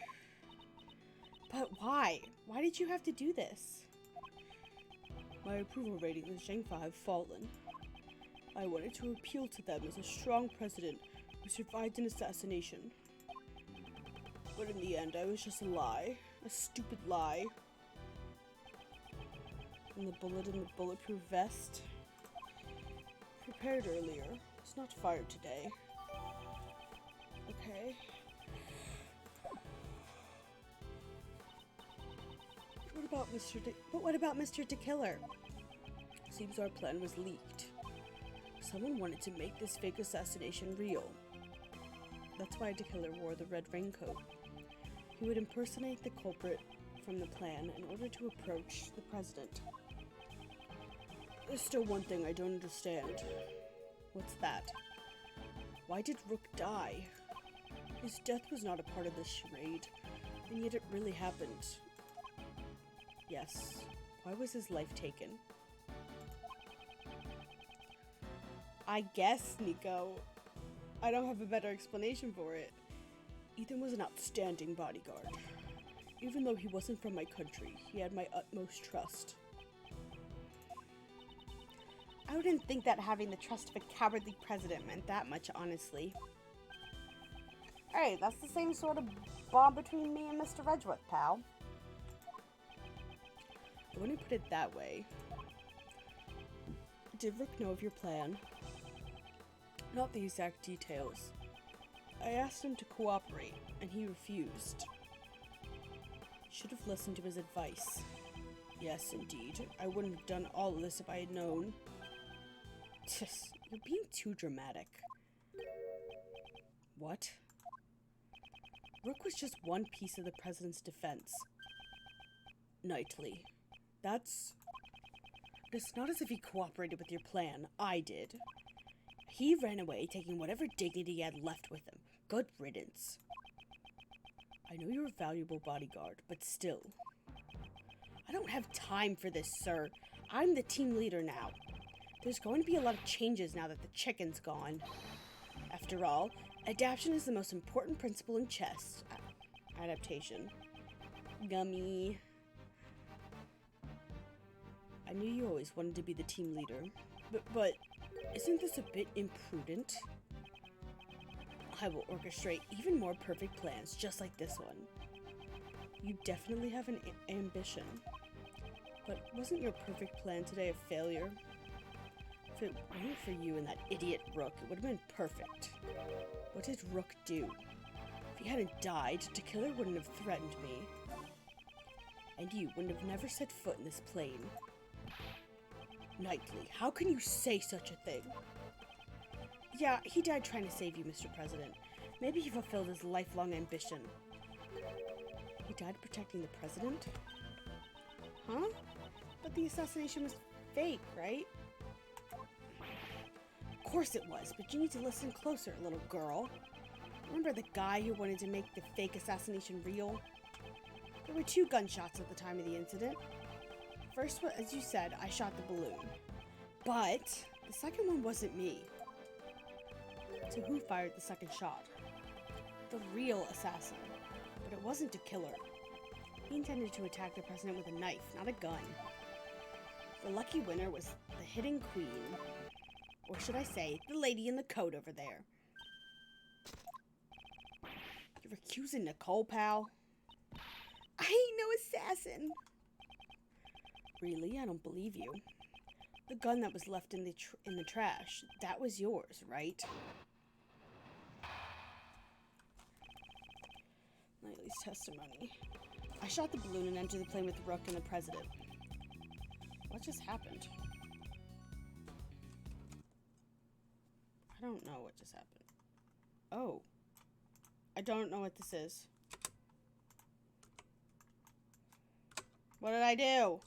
But why? Why did you have to do this? My approval ratings in Zhengfa have fallen. I wanted to appeal to them as a strong president who survived an assassination. But in the end, I was just a lie. A stupid lie. And the bullet in the bulletproof vest? Prepared earlier. It's not fired today. Okay. What about Mr. DeKiller? Seems our plan was leaked. Someone wanted to make this fake assassination real. That's why DeKiller wore the red raincoat. He would impersonate the culprit from the plan in order to approach the president. There's still one thing I don't understand. What's that? Why did Rook die? His death was not a part of this charade, and yet it really happened. Yes, Why was his life taken? I guess, Nico. I don't have a better explanation for it. Ethan was an outstanding bodyguard. Even though he wasn't from my country, he had my utmost trust. I wouldn't think that having the trust of a cowardly president meant that much, honestly. Hey, that's the same sort of bond between me and Mr. Redgeworth, pal. I wouldn't put it that way. Did Rook know of your plan? Not the exact details. I asked him to cooperate, and he refused. Should have listened to his advice. Yes, indeed. I wouldn't have done all of this if I had known. You're being too dramatic. What? Rook was just one piece of the president's defense. Knightley. It's not as if he cooperated with your plan. I did. He ran away, taking whatever dignity he had left with him. Good riddance. I know you're a valuable bodyguard, but still. I don't have time for this, sir. I'm the team leader now. There's going to be a lot of changes now that the chicken's gone. After all, adaptation is the most important principle in chess. Adaptation. Gummy. I knew you always wanted to be the team leader, but isn't this a bit imprudent? I will orchestrate even more perfect plans just like this one. You definitely have an ambition. But wasn't your perfect plan today a failure? If it weren't for you and that idiot Rook, it would have been perfect. What did Rook do? If he hadn't died, the killer wouldn't have threatened me. And you wouldn't have never set foot in this plane. Knightley, how can you say such a thing? Yeah, he died trying to save you, Mr. President. Maybe he fulfilled his lifelong ambition. He died protecting the president? Huh? But the assassination was fake, right? Of course it was, but you need to listen closer, little girl. Remember the guy who wanted to make the fake assassination real? There were 2 gunshots at the time of the incident. First, as you said, I shot the balloon. But the second one wasn't me. So who fired the second shot? The real assassin. But it wasn't to kill her. He intended to attack the president with a knife, not a gun. The lucky winner was the hidden queen. Or should I say, the lady in the coat over there. You're accusing Nicole, pal? I ain't no assassin. Really? I don't believe you. The gun that was left in the trash, that was yours, right? Knightley's testimony. I shot the balloon and entered the plane with Rook and the president. What just happened? I don't know what just happened. Oh. I don't know what this is. What did I do?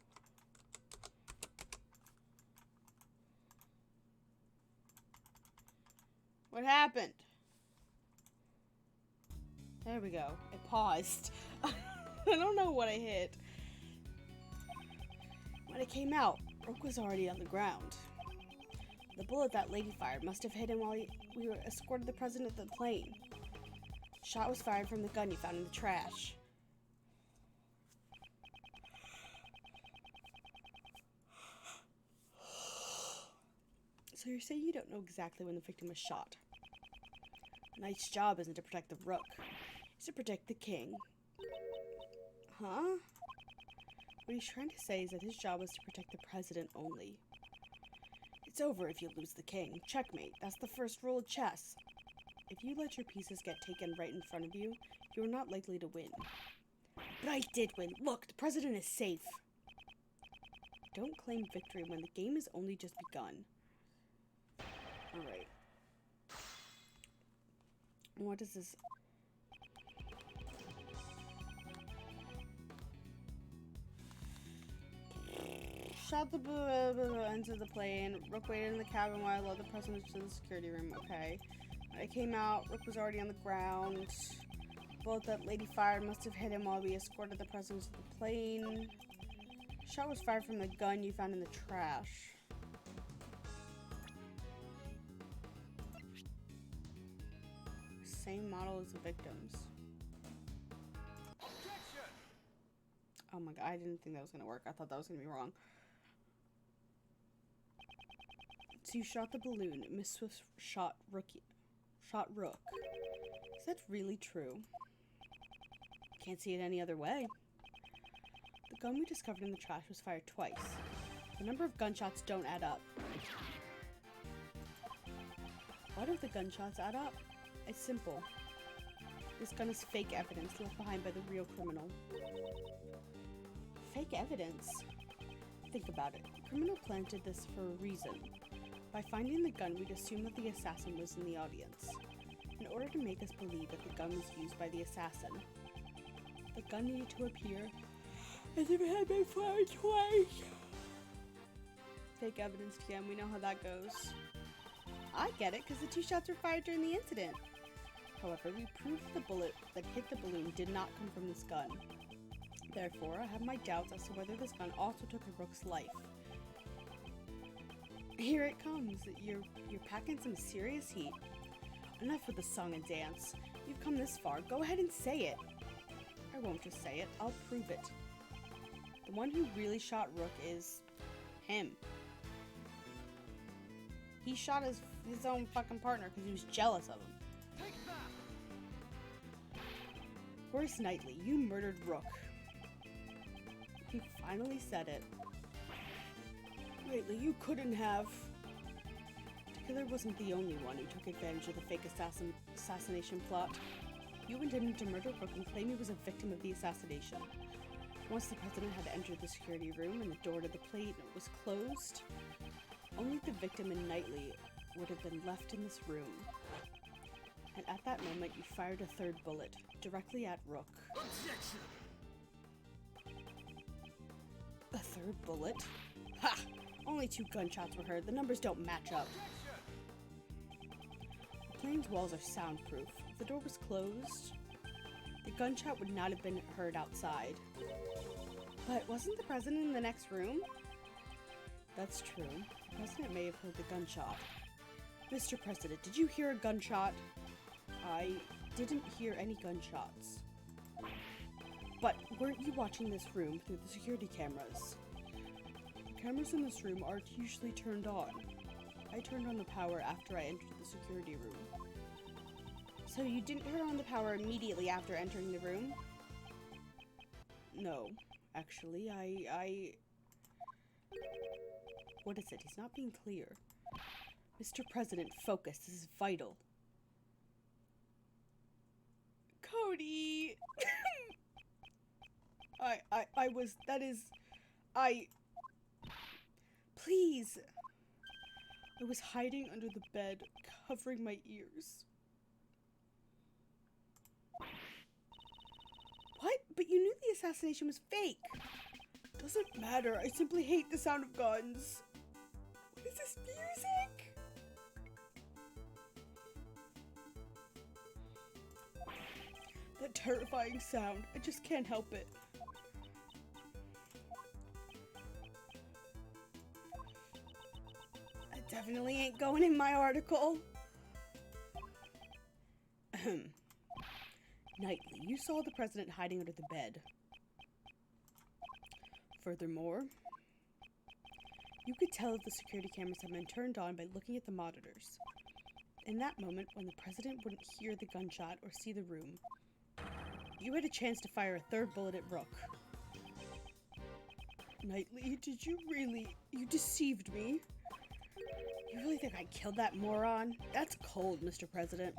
What happened? There we go. It paused. I don't know what I hit. When it came out, Rook was already on the ground. The bullet that lady fired must have hit him while we were escorted the president of the plane. The shot was fired from the gun you found in the trash. So you're saying you don't know exactly when the victim was shot? The knight's job isn't to protect the Rook. It's to protect the king. Huh? What he's trying to say is that his job was to protect the president only. It's over if you lose the king. Checkmate. That's the first rule of chess. If you let your pieces get taken right in front of you, you're not likely to win. But I did win. Look, the president is safe. Don't claim victory when the game has only just begun. Alright. What is this? Shot the into the plane. Rook waited in the cabin while I led the president to the security room. Okay. When I came out, Rook was already on the ground. The bullet that lady fired must have hit him while we escorted the president to the plane. Shot was fired from the gun you found in the trash. Same model as the victims. Oh my god, I didn't think that was gonna work. I thought that was gonna be wrong. So you shot the balloon. Miss Swift shot Rook. Is that really true? Can't see it any other way. The gun we discovered in the trash was fired twice. The number of gunshots don't add up. Why don't the gunshots add up? It's simple. This gun is fake evidence left behind by the real criminal. Fake evidence? Think about it. The criminal planted this for a reason. By finding the gun, we'd assume that the assassin was in the audience. In order to make us believe that the gun was used by the assassin, the gun needed to appear as if it had been fired twice. Fake evidence, TM, we know how that goes. I get it, because the 2 shots were fired during the incident. However, we proved the bullet that hit the balloon did not come from this gun. Therefore, I have my doubts as to whether this gun also took a Rook's life. Here it comes. You're packing some serious heat. Enough with the song and dance. You've come this far. Go ahead and say it. I won't just say it. I'll prove it. The one who really shot Rook is him. He shot his own fucking partner because he was jealous of him. Where's Knightley? You murdered Rook. He finally said it. Knightley, you couldn't have. The killer wasn't the only one who took advantage of the fake assassination plot. You intended to murder Rook and claim he was a victim of the assassination. Once the president had entered the security room and the door to the plate was closed, only the victim and Knightley would have been left in this room. And at that moment, you fired a 3rd bullet, directly at Rook. Objection! A 3rd bullet? Ha! Only 2 gunshots were heard. The numbers don't match up. The plane's walls are soundproof. If the door was closed, the gunshot would not have been heard outside. But wasn't the president in the next room? That's true. The president may have heard the gunshot. Mr. President, did you hear a gunshot? I didn't hear any gunshots. But weren't you watching this room through the security cameras? The cameras in this room aren't usually turned on. I turned on the power after I entered the security room. So you didn't turn on the power immediately after entering the room? No, actually, I... What is it? He's not being clear. Mr. President, focus. This is vital. Cody! Please! I was hiding under the bed, covering my ears. What? But you knew the assassination was fake! Doesn't matter, I simply hate the sound of guns. What is this music? That terrifying sound, I just can't help it. That definitely ain't going in my article. Knightley, you saw the president hiding under the bed. Furthermore, you could tell if the security cameras had been turned on by looking at the monitors. In that moment, when the president wouldn't hear the gunshot or see the room, you had a chance to fire a 3rd bullet at Rook. Knightley, did you really... You deceived me? You really think I killed that moron? That's cold, Mr. President.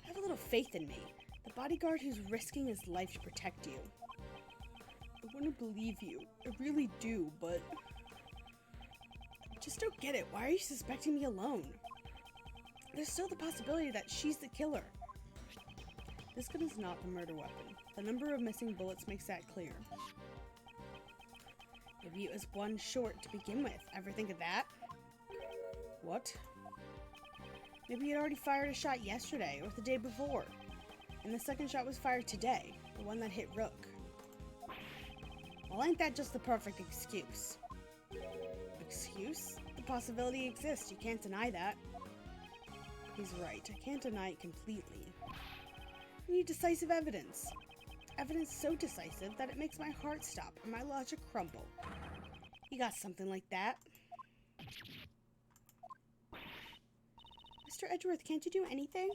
Have a little faith in me. The bodyguard who's risking his life to protect you. I want to believe you. I really do, but... I just don't get it. Why are you suspecting me alone? There's still the possibility that she's the killer. This gun is not the murder weapon. The number of missing bullets makes that clear. Maybe it was 1 short to begin with. Ever think of that? What? Maybe he'd already fired a shot yesterday or the day before. And the 2nd shot was fired today. The one that hit Rook. Well, ain't that just the perfect excuse? Excuse? The possibility exists. You can't deny that. He's right. I can't deny it completely. We need decisive evidence. Evidence so decisive that it makes my heart stop and my logic crumble. You got something like that? Mr. Edgeworth, can't you do anything?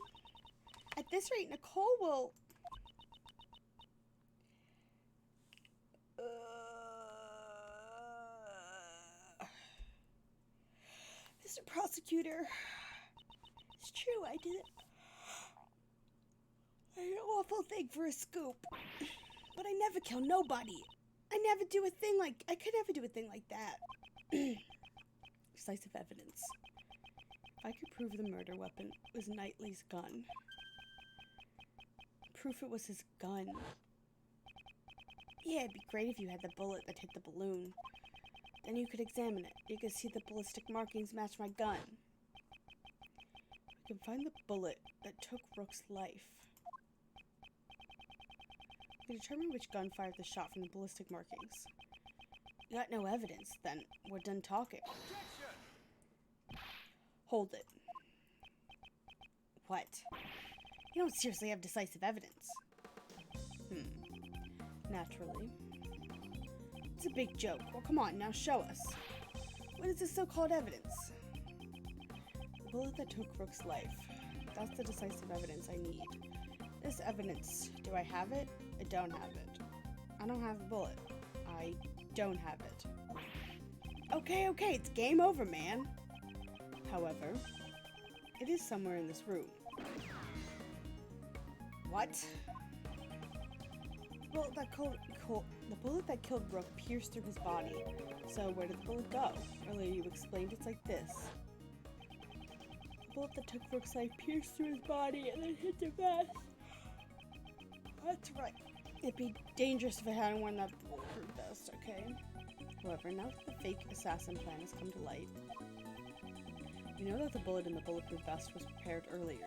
At this rate, Nicole will... Mr. Prosecutor, it's true, I did an awful thing for a scoop. But I never kill nobody. I could never do a thing like that. Decisive evidence. If I could prove the murder weapon was Knightley's gun. Proof it was his gun. Yeah, it'd be great if you had the bullet that hit the balloon. Then you could examine it. You could see the ballistic markings match my gun. We can find the bullet that took Rook's life. We can determine which gun fired the shot from the ballistic markings. You got no evidence, then we're done talking. Hold it. What? You don't seriously have decisive evidence. Naturally. It's a big joke. Well, come on, now show us. What is this so-called evidence? The bullet that took Rook's life. That's the decisive evidence I need. This evidence, do I have it? I don't have it. I don't have the bullet. I don't have it. Okay, it's game over, man. However, it is somewhere in this room. What? Well, the bullet that killed Rook pierced through his body. So where did the bullet go? Earlier you explained it's like this. The bullet that took Rook's life pierced through his body and then hit the vest. That's right. It'd be dangerous if I hadn't worn that bulletproof vest, okay? However, now that the fake assassin plan has come to light, we know that the bullet in the bulletproof vest was prepared earlier.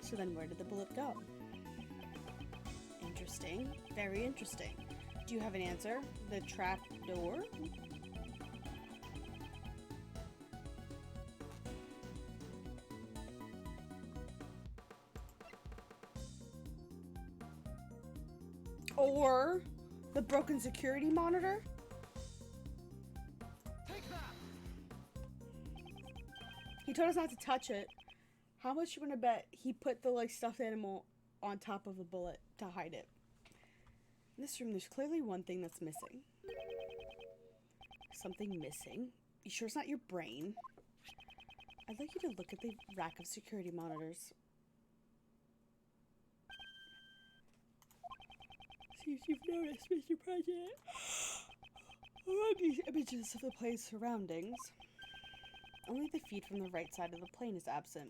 So then where did the bullet go? Interesting. Very interesting. Do you have an answer? The trap door? Or the broken security monitor? Take that! He told us not to touch it. How much you want to bet he put the stuffed animal on top of the bullet to hide it? In this room, there's clearly one thing that's missing. Something missing? You sure it's not your brain? I'd like you to look at the rack of security monitors. See if you've noticed, Mr. President. Among these images of the plane's surroundings, only the feed from the right side of the plane is absent.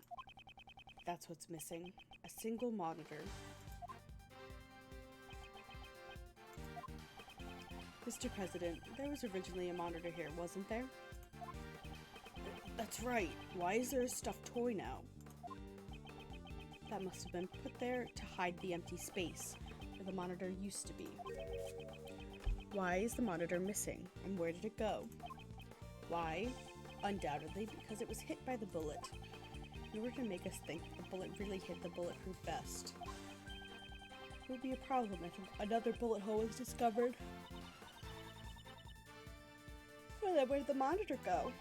That's what's missing. A single monitor. Mr. President, there was originally a monitor here, wasn't there? That's right. Why is there a stuffed toy now? That must have been put there to hide the empty space where the monitor used to be. Why is the monitor missing, and where did it go? Why? Undoubtedly because it was hit by the bullet. In order to make us think the bullet really hit the bulletproof vest. It would be a problem if another bullet hole was discovered. Well, then where did the monitor go?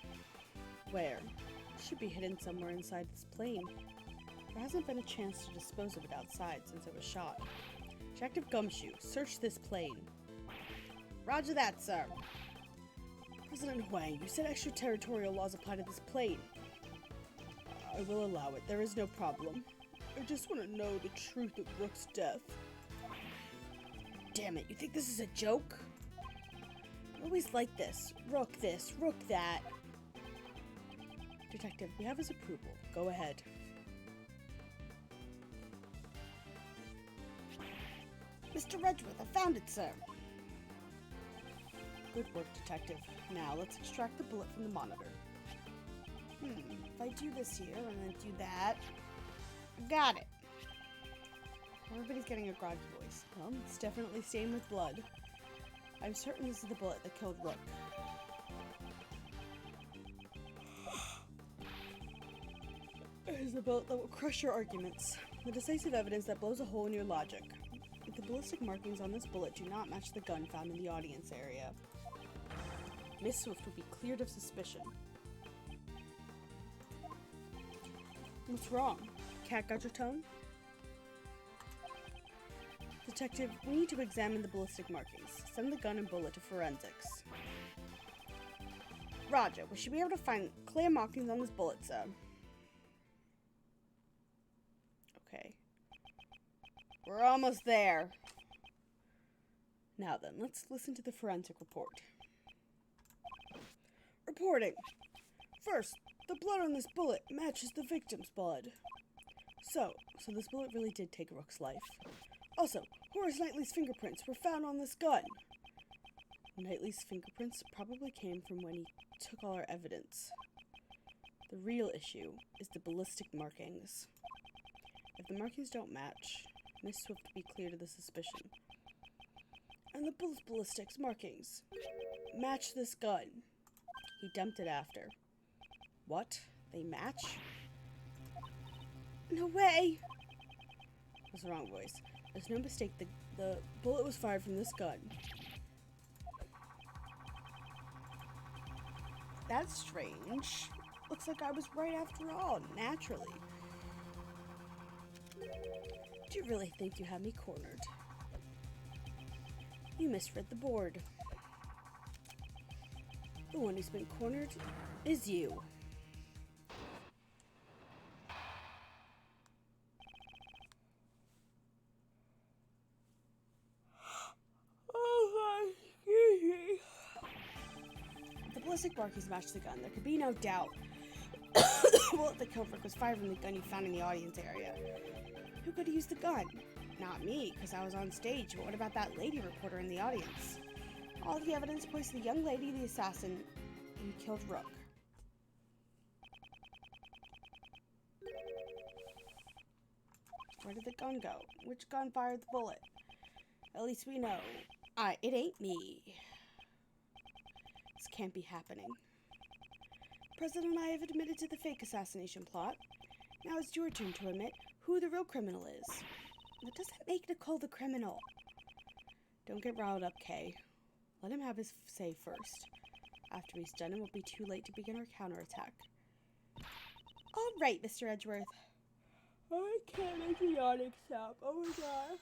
Where? It should be hidden somewhere inside this plane. There hasn't been a chance to dispose of it outside since it was shot. Detective Gumshoe, search this plane. Roger that, sir. President Huang, you said extraterritorial laws apply to this plane. I will allow it. There is no problem. I just want to know the truth of Rook's death. Damn it, you think this is a joke? Always like this, Rook that. Detective, we have his approval. Go ahead. Mr. Redgeworth, I found it, sir. Good work, Detective. Now, let's extract the bullet from the monitor. If I do this here and then do that... Got it. Everybody's getting a groggy voice. Well, it's definitely stained with blood. I'm certain this is the bullet that killed Rook. It is a bullet that will crush your arguments. The decisive evidence that blows a hole in your logic. The ballistic markings on this bullet do not match the gun found in the audience area. Miss Swift would be cleared of suspicion. What's wrong? Cat got your tongue? Detective, we need to examine the ballistic markings. Send the gun and bullet to forensics. Roger, we should be able to find clear markings on this bullet, sir. Okay. We're almost there. Now then, let's listen to the forensic report. Reporting. First, the blood on this bullet matches the victim's blood. So this bullet really did take Rook's life. Also, Horace Knightley's fingerprints were found on this gun. Knightley's fingerprints probably came from when he took all our evidence. The real issue is the ballistic markings. If the markings don't match, Miss Swift will be cleared of the suspicion. And the bullet's ballistics markings match this gun. He dumped it after. What? They match? No way! That was the wrong voice. There's no mistake, the bullet was fired from this gun. That's strange. Looks like I was right after all, naturally. Do you really think you have me cornered? You misread the board. The one who's been cornered is you. Oh, excuse me. The ballistic markings match the gun. There could be no doubt. The bullet that killed Rick was fired from the gun you found in the audience area. Who could have used the gun? Not me, because I was on stage, but what about that lady reporter in the audience? All the evidence points to the young lady, the assassin, who killed Rook. Where did the gun go? Which gun fired the bullet? At least we know. It ain't me. This can't be happening. President and I have admitted to the fake assassination plot. Now it's your turn to admit who the real criminal is. That doesn't make Nicole the criminal. Don't get riled up, Kay. Let him have his say first. After he's done, it will be too late to begin our counterattack. All right, Mr. Edgeworth. I can't make the audience stop. Oh my god.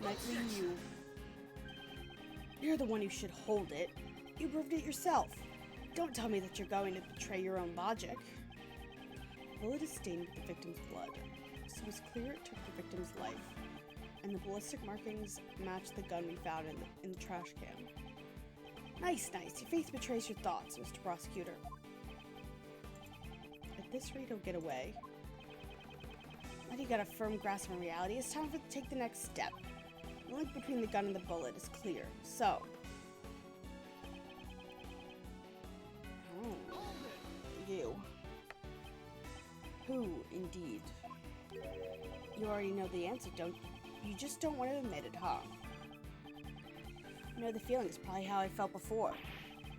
Knightley, you're the one who should hold it. You proved it yourself. Don't tell me that you're going to betray your own logic. The bullet is stained with the victim's blood, so it's clear it took the victim's life, and the ballistic markings match the gun we found in the trash can. Nice. Your faith betrays your thoughts, Mr. Prosecutor. At this rate, he'll get away. Now you got a firm grasp on reality. It's time to take the next step. The link between the gun and the bullet is clear. So, you. Who, indeed? You already know the answer, don't you? You just don't want to admit it, huh? You know the feeling is probably how I felt before.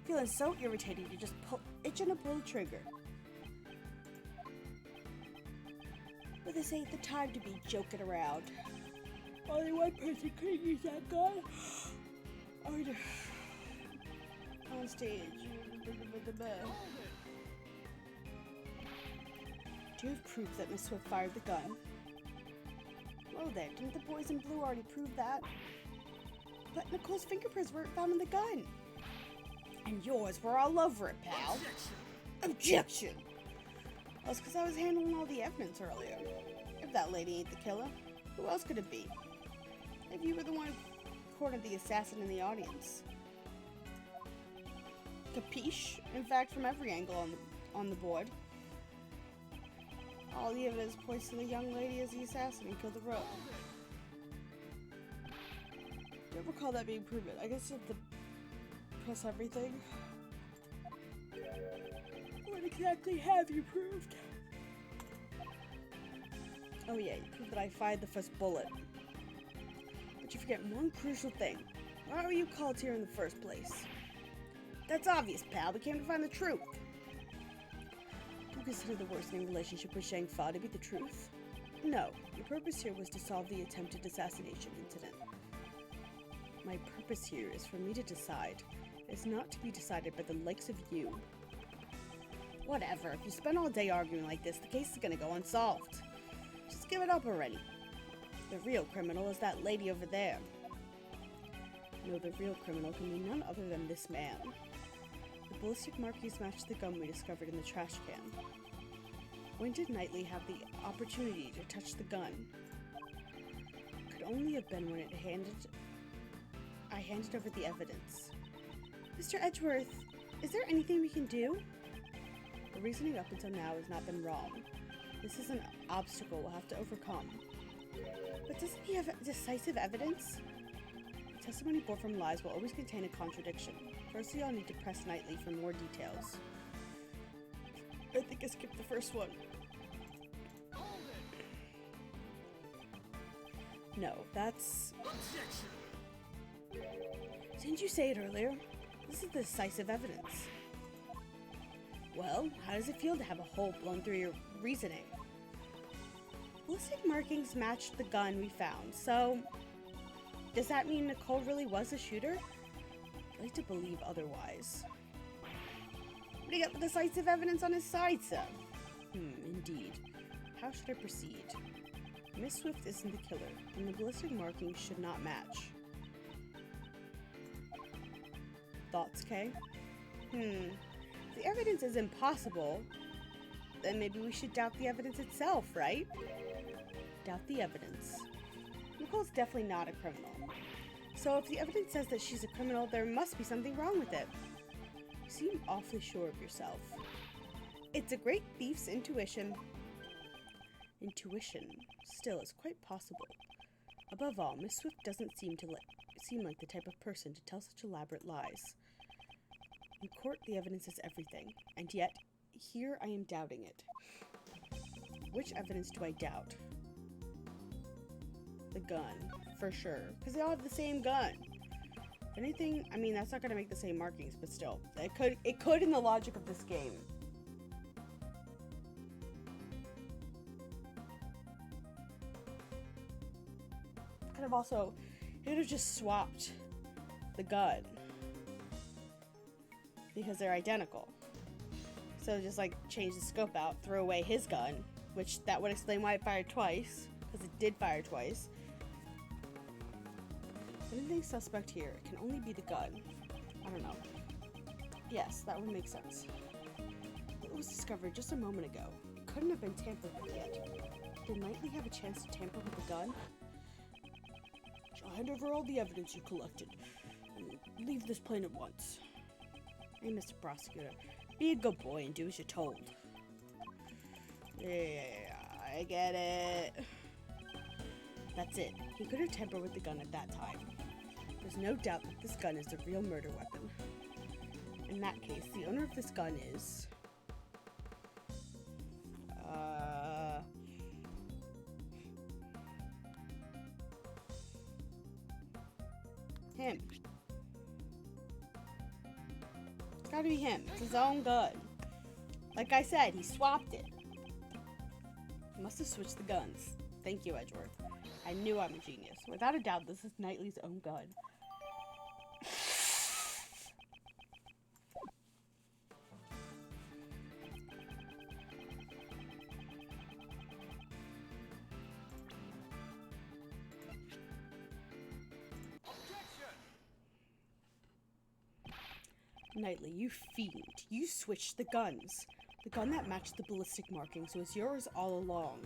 Feeling so irritated you just itching to pull the trigger. But this ain't the time to be joking around. Only one person could use that gun. On stage. Do you have proof that Miss Swift fired the gun? Whoa there, didn't the boys in blue already prove that? But Nicole's fingerprints weren't found in the gun. And yours were all over it, pal. Objection! Well, it's because I was handling all the evidence earlier. If that lady ain't the killer, who else could it be? If you were the one who cornered the assassin in the audience. Capiche? In fact, from every angle on the board. All the evidence points to the young lady as the assassin who killed the Rook. Don't recall that being proven. I guess if the press everything. What exactly have you proved? Oh yeah, you proved that I fired the first bullet. But you forget one crucial thing. Why were you called here in the first place? That's obvious, pal. We came to find the truth. Do you consider the worsening relationship with Shang Fa to be the truth? No. Your purpose here was to solve the attempted assassination incident. My purpose here is for me to decide. It's not to be decided by the likes of you. Whatever. If you spend all day arguing like this, the case is gonna go unsolved. Just give it up already. The real criminal is that lady over there. No, the real criminal can be none other than this man. The ballistic markings match the gun we discovered in the trash can. When did Knightley have the opportunity to touch the gun? Could only have been when I handed over the evidence. Mr. Edgeworth, is there anything we can do? The reasoning up until now has not been wrong. This is an obstacle we'll have to overcome. But doesn't he have decisive evidence? The testimony born from lies will always contain a contradiction. Firstly, I'll need to press Knightley for more details. I think I skipped the first one. No, that's... Didn't you say it earlier? This is the decisive evidence. Well, how does it feel to have a hole blown through your reasoning? Ballistic markings matched the gun we found, so... Does that mean Nicole really was a shooter? I'd like to believe otherwise. But he got the decisive evidence on his side, sir. Indeed. How should I proceed? Miss Swift isn't the killer, and the ballistic markings should not match. Thoughts, Kay? If the evidence is impossible, then maybe we should doubt the evidence itself, right? Doubt the evidence. Nicole's definitely not a criminal. So if the evidence says that she's a criminal, there must be something wrong with it. You seem awfully sure of yourself. It's a great thief's intuition. Intuition. Still, it's quite possible. Above all, Miss Swift doesn't seem like the type of person to tell such elaborate lies. In court, the evidence is everything, and yet, here I am doubting it. Which evidence do I doubt? The gun, for sure, because they all have the same gun. If anything, I mean, that's not going to make the same markings, but still, it could in the logic of this game. Could have also, it could have just swapped the gun because they're identical. So just like change the scope out, throw away his gun, which that would explain why it fired twice, because it did fire twice. Anything suspect here, it can only be the gun. I don't know. Yes, that would make sense. It was discovered just a moment ago. It couldn't have been tampered with yet. Did Knightley have a chance to tamper with the gun? I'll hand over all the evidence you collected. And leave this plane at once. Hey, Mr. Prosecutor, be a good boy and do as you're told. Yeah, I get it. That's it. He could have tampered with the gun at that time. There's no doubt that this gun is the real murder weapon. In that case, the owner of this gun is... him. It's gotta be him. It's his own gun. Like I said, he swapped it. He must have switched the guns. Thank you, Edgeworth. I knew I'm a genius. Without a doubt, this is Knightley's own gun. Knightley, you fiend. You switched the guns. The gun that matched the ballistic markings was yours all along.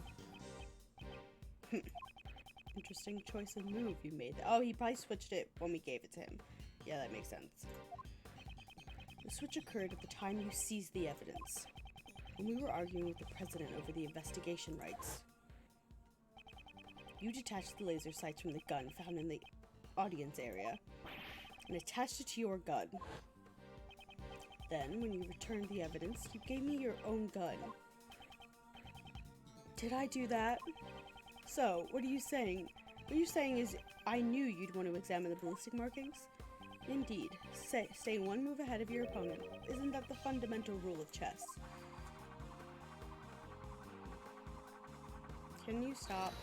Interesting choice of move you made. Oh, he probably switched it when we gave it to him. Yeah, that makes sense. The switch occurred at the time you seized the evidence, when we were arguing with the president over the investigation rights. You detached the laser sights from the gun found in the audience area and attached it to your gun. Then, when you returned the evidence, you gave me your own gun. Did I do that? So, what are you saying? What you're saying is I knew you'd want to examine the ballistic markings? Indeed. Stay one move ahead of your opponent. Isn't that the fundamental rule of chess? Can you stop?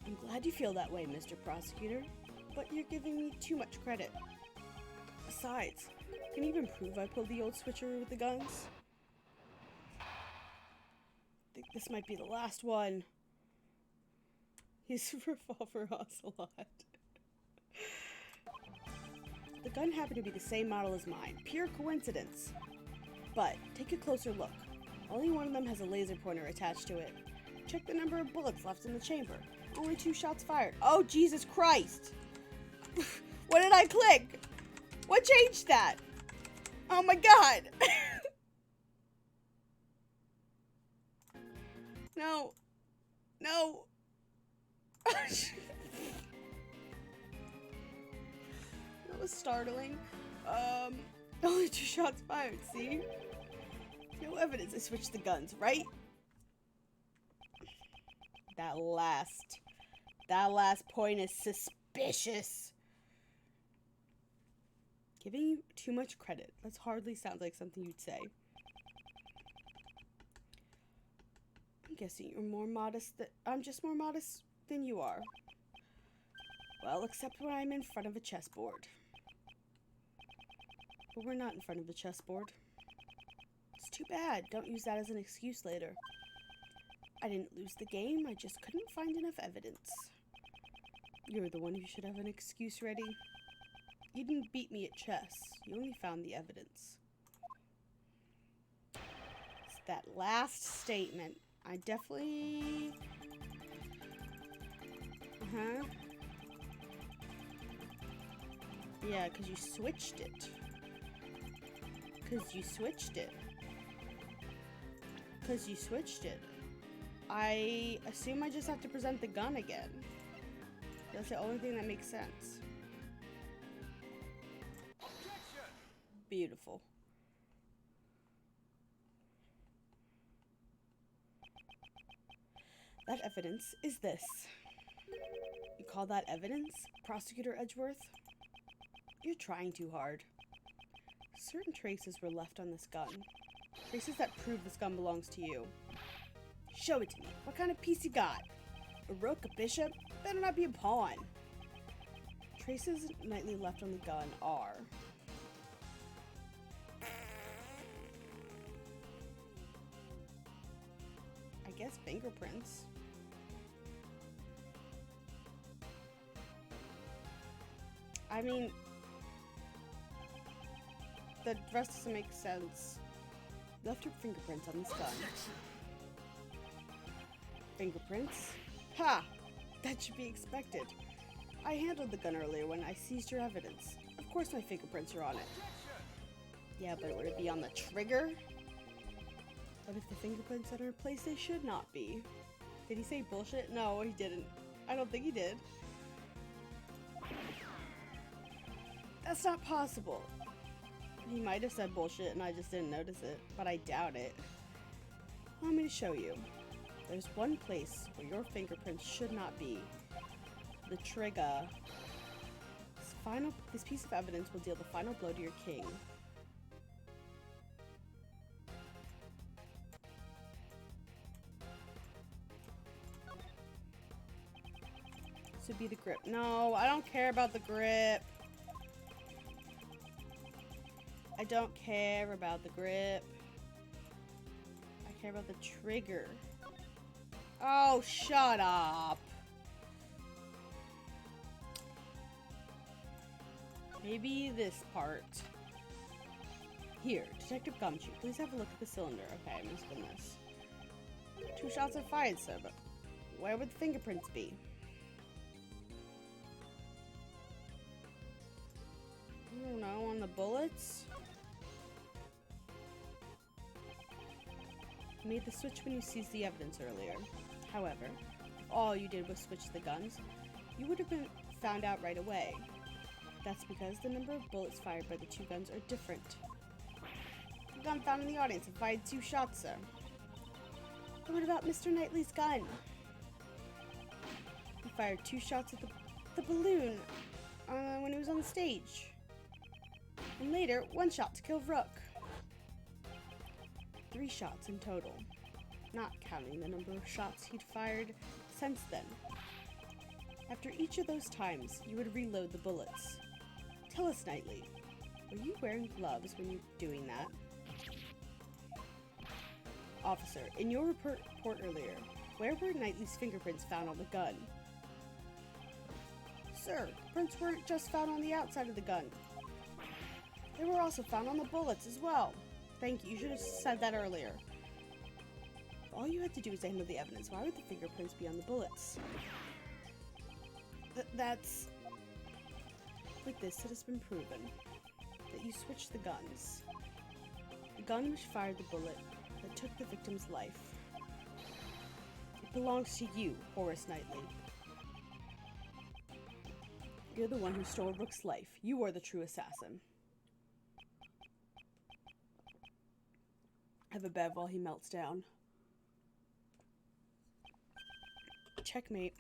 I'm glad you feel that way, Mr. Prosecutor, but you're giving me too much credit. Besides, can you even prove I pulled the old switcheroo with the guns? I think this might be the last one. His revolver ocelot. The gun happened to be the same model as mine. Pure coincidence. But take a closer look. Only one of them has a laser pointer attached to it. Check the number of bullets left in the chamber. Only 2 shots fired. Oh, Jesus Christ! What did I click? What changed that? Oh my god! No. No. That was startling. Only 2 shots fired, see? No evidence I switched the guns, right? That last point is suspicious. Giving you too much credit. That hardly sounds like something you'd say. I'm guessing you're more modest I'm just more modest than you are. Well, except when I'm in front of a chessboard. But we're not in front of a chessboard. It's too bad. Don't use that as an excuse later. I didn't lose the game, I just couldn't find enough evidence. You're the one who should have an excuse ready. You didn't beat me at chess, you only found the evidence. It's that last statement. I definitely... Yeah, because you switched it. I assume I just have to present the gun again. That's the only thing that makes sense. Beautiful. That evidence is this. You call that evidence, Prosecutor Edgeworth? You're trying too hard. Certain traces were left on this gun. Traces that prove this gun belongs to you. Show it to me. What kind of piece you got? A rook, a bishop? Better not be a pawn. Traces nightly left on the gun are... I guess fingerprints. I mean... the rest doesn't make sense. Left your fingerprints on this gun. Fingerprints? Ha! That should be expected. I handled the gun earlier when I seized your evidence. Of course my fingerprints are on it. Yeah, but would it be on the trigger? But if the fingerprints are in a place they should not be. Did he say bullshit? No, he didn't. I don't think he did. That's not possible. He might have said bullshit and I just didn't notice it, but I doubt it. Allow me to show you. There's one place where your fingerprints should not be. The trigger. This piece of evidence will deal the final blow to your king. This would be the grip. No, I don't care about the grip. I don't care about the grip. I care about the trigger. Oh, shut up. Maybe this part. Here, Detective Gumshoe, please have a look at the cylinder. Okay, I'm gonna spin this. 2 shots are fired, sir, but where would the fingerprints be? I don't know, on the bullets? You made the switch when you seized the evidence earlier. However, if all you did was switch the guns, you would have been found out right away. That's because the number of bullets fired by the two guns are different. The gun found in the audience had fired 2 shots, sir. But what about Mr. Knightley's gun? He fired 2 shots at the balloon when he was on the stage. And later, 1 shot to kill Rook. 3 shots in total, not counting the number of shots he'd fired since then. After each of those times, you would reload the bullets. Tell us, Knightley, were you wearing gloves when you were doing that? Officer, in your report earlier, where were Knightley's fingerprints found on the gun? Sir, prints weren't just found on the outside of the gun. They were also found on the bullets as well. Thank you. You should have said that earlier. All you had to do was handle the evidence. Why would the fingerprints be on the bullets? That's... With this, it has been proven that you switched the guns. The gun which fired the bullet that took the victim's life. It belongs to you, Horace Knightley. You're the one who stole Rook's life. You are the true assassin. Have a bev while he melts down. Checkmate.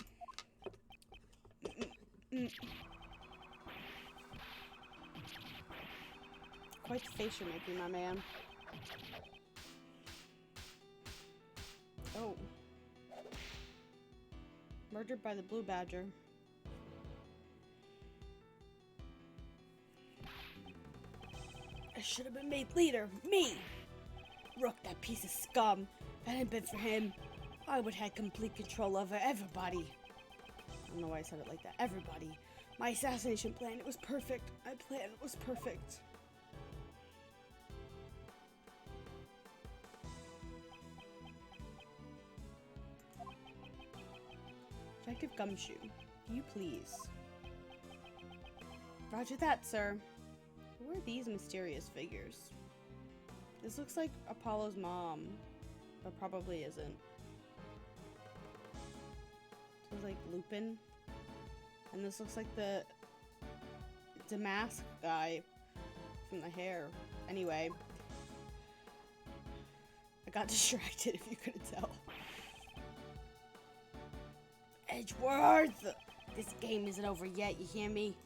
Quite the face you're making, my man. Oh. Murdered by the Blue Badger. I should have been made leader. Me! Rook, that piece of scum. If it hadn't been for him, I would have had complete control over everybody. I don't know why I said it like that. Everybody. My assassination plan, it was perfect. My plan was perfect. Detective Gumshoe, do you please? Roger that, sir. Who are these mysterious figures? This looks like Apollo's mom, but probably isn't. This is like Lupin. And this looks like the Damask guy from the hair. Anyway. I got distracted if you couldn't tell. Edgeworth! This game isn't over yet, you hear me?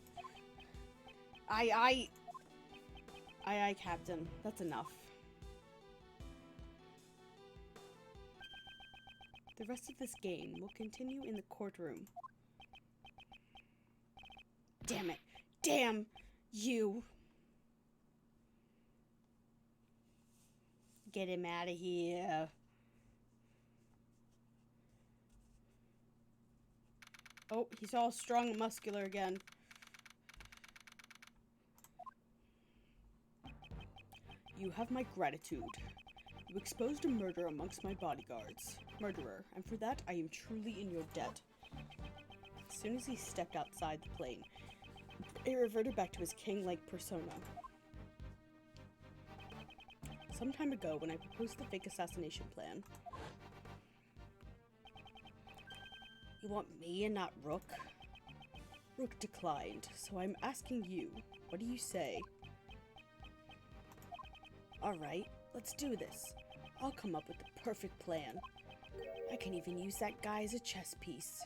Aye, Captain. That's enough. The rest of this game will continue in the courtroom. Damn it. Damn you. Get him out of here. Oh, he's all strong and muscular again. You have my gratitude. You exposed a murder amongst my bodyguards. Murderer, and for that I am truly in your debt. As soon as he stepped outside the plane, it reverted back to his king-like persona. Some time ago, when I proposed the fake assassination plan. You want me and not Rook? Rook declined, so I'm asking you, what do you say? Alright, let's do this. I'll come up with the perfect plan. I can even use that guy as a chess piece.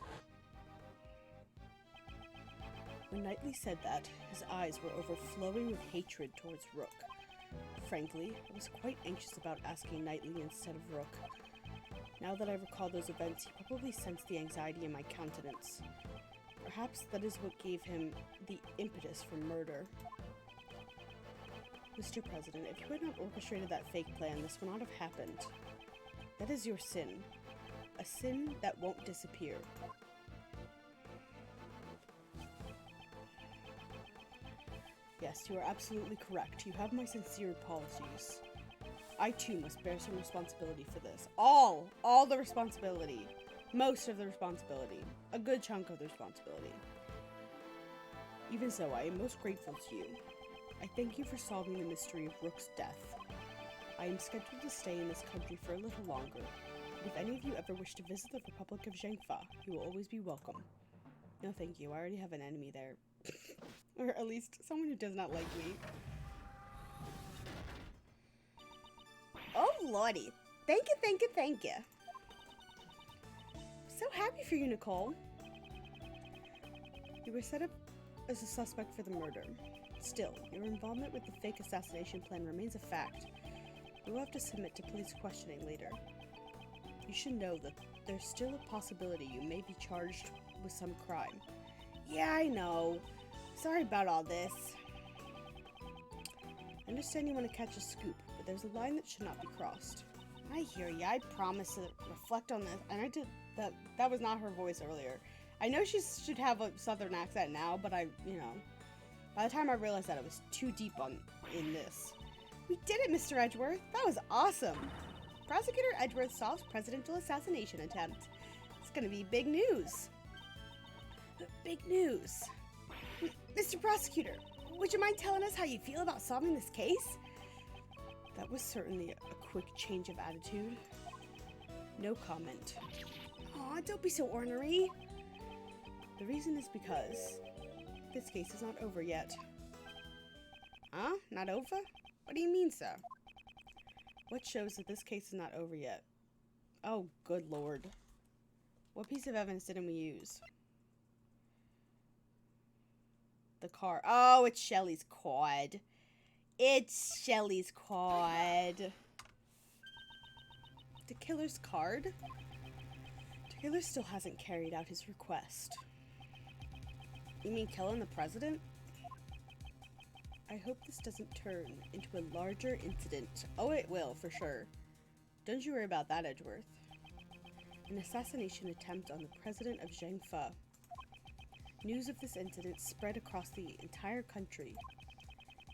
When Knightley said that, his eyes were overflowing with hatred towards Rook. Frankly, I was quite anxious about asking Knightley instead of Rook. Now that I recall those events, he probably sensed the anxiety in my countenance. Perhaps that is what gave him the impetus for murder. Mr. President, if you had not orchestrated that fake plan, this would not have happened. That is your sin. A sin that won't disappear. Yes, you are absolutely correct. You have my sincere apologies. I too must bear some responsibility for this. All the responsibility. Most of the responsibility. A good chunk of the responsibility. Even so, I am most grateful to you. I thank you for solving the mystery of Rook's death. I am scheduled to stay in this country for a little longer, but if any of you ever wish to visit the Republic of Zhengfa, you will always be welcome. No thank you, I already have an enemy there. Or at least someone who does not like wheat. Oh, lordy. Thank you, thank you, thank you. So happy for you, Nicole. You were set up as a suspect for the murder. Still, your involvement with the fake assassination plan remains a fact. You will have to submit to police questioning later. You should know that there's still a possibility you may be charged with some crime. Yeah, I know. Sorry about all this. I understand you want to catch a scoop, but there's a line that should not be crossed. I hear ya. I promise to reflect on this. And I did that. That was not her voice earlier. I know she should have a southern accent now, but by the time I realized that, I was too deep in this. We did it, Mr. Edgeworth. That was awesome. Prosecutor Edgeworth solves presidential assassination attempt. It's gonna be big news. Big news. Mr. Prosecutor, would you mind telling us how you feel about solving this case? That was certainly a quick change of attitude. No comment. Aw, don't be so ornery. The reason is because this case is not over yet. Huh? Not over? What do you mean, sir? What shows that this case is not over yet? Oh, good lord. What piece of evidence didn't we use? The car. Oh, it's Shelly's quad. It's Shelly's quad. The killer's card? The killer still hasn't carried out his request. You mean killing the president? I hope this doesn't turn into a larger incident. Oh, it will, for sure. Don't you worry about that, Edgeworth. An assassination attempt on the president of Zhengfa. News of this incident spread across the entire country.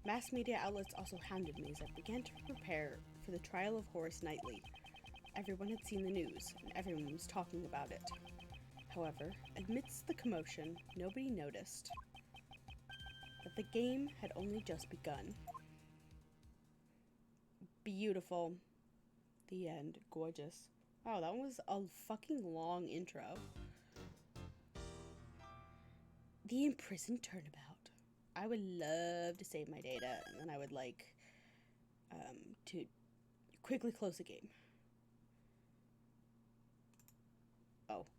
Mass media outlets also hounded me as I began to prepare for the trial of Horace Knightley. Everyone had seen the news, and everyone was talking about it. However, amidst the commotion, nobody noticed that the game had only just begun. Beautiful. The end. Gorgeous. Wow, that was a fucking long intro. The imprisoned turnabout. I would love to save my data, and then I would like to quickly close the game.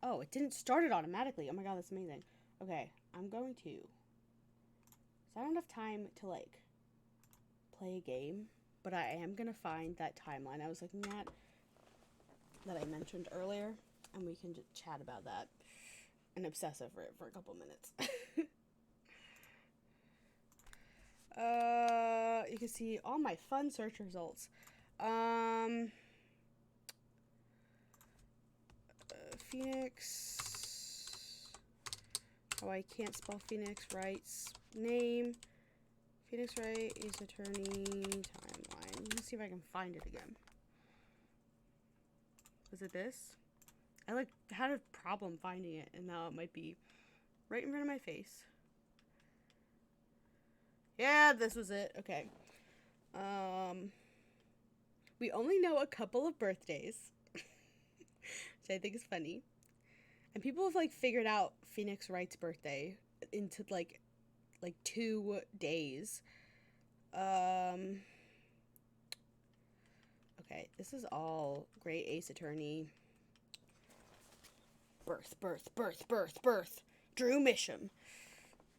Oh, it didn't start it automatically. Oh my god, that's amazing. Okay, I'm going to... So I don't have time to, like, play a game, but I am going to find that timeline I was looking at that I mentioned earlier, and we can just chat about that and obsess over it for a couple minutes. You can see all my fun search results. Phoenix. Oh, I can't spell Phoenix Wright's name. Phoenix Wright is attorney timeline. Let's see if I can find it again. Was it this? I like had a problem finding it, and now it might be right in front of my face. Yeah, this was it. Okay. We only know a couple of birthdays, which I think is funny. And people have, like, figured out Phoenix Wright's birthday into, like 2 days. Okay, this is all Great Ace Attorney. Birth. Drew Misham.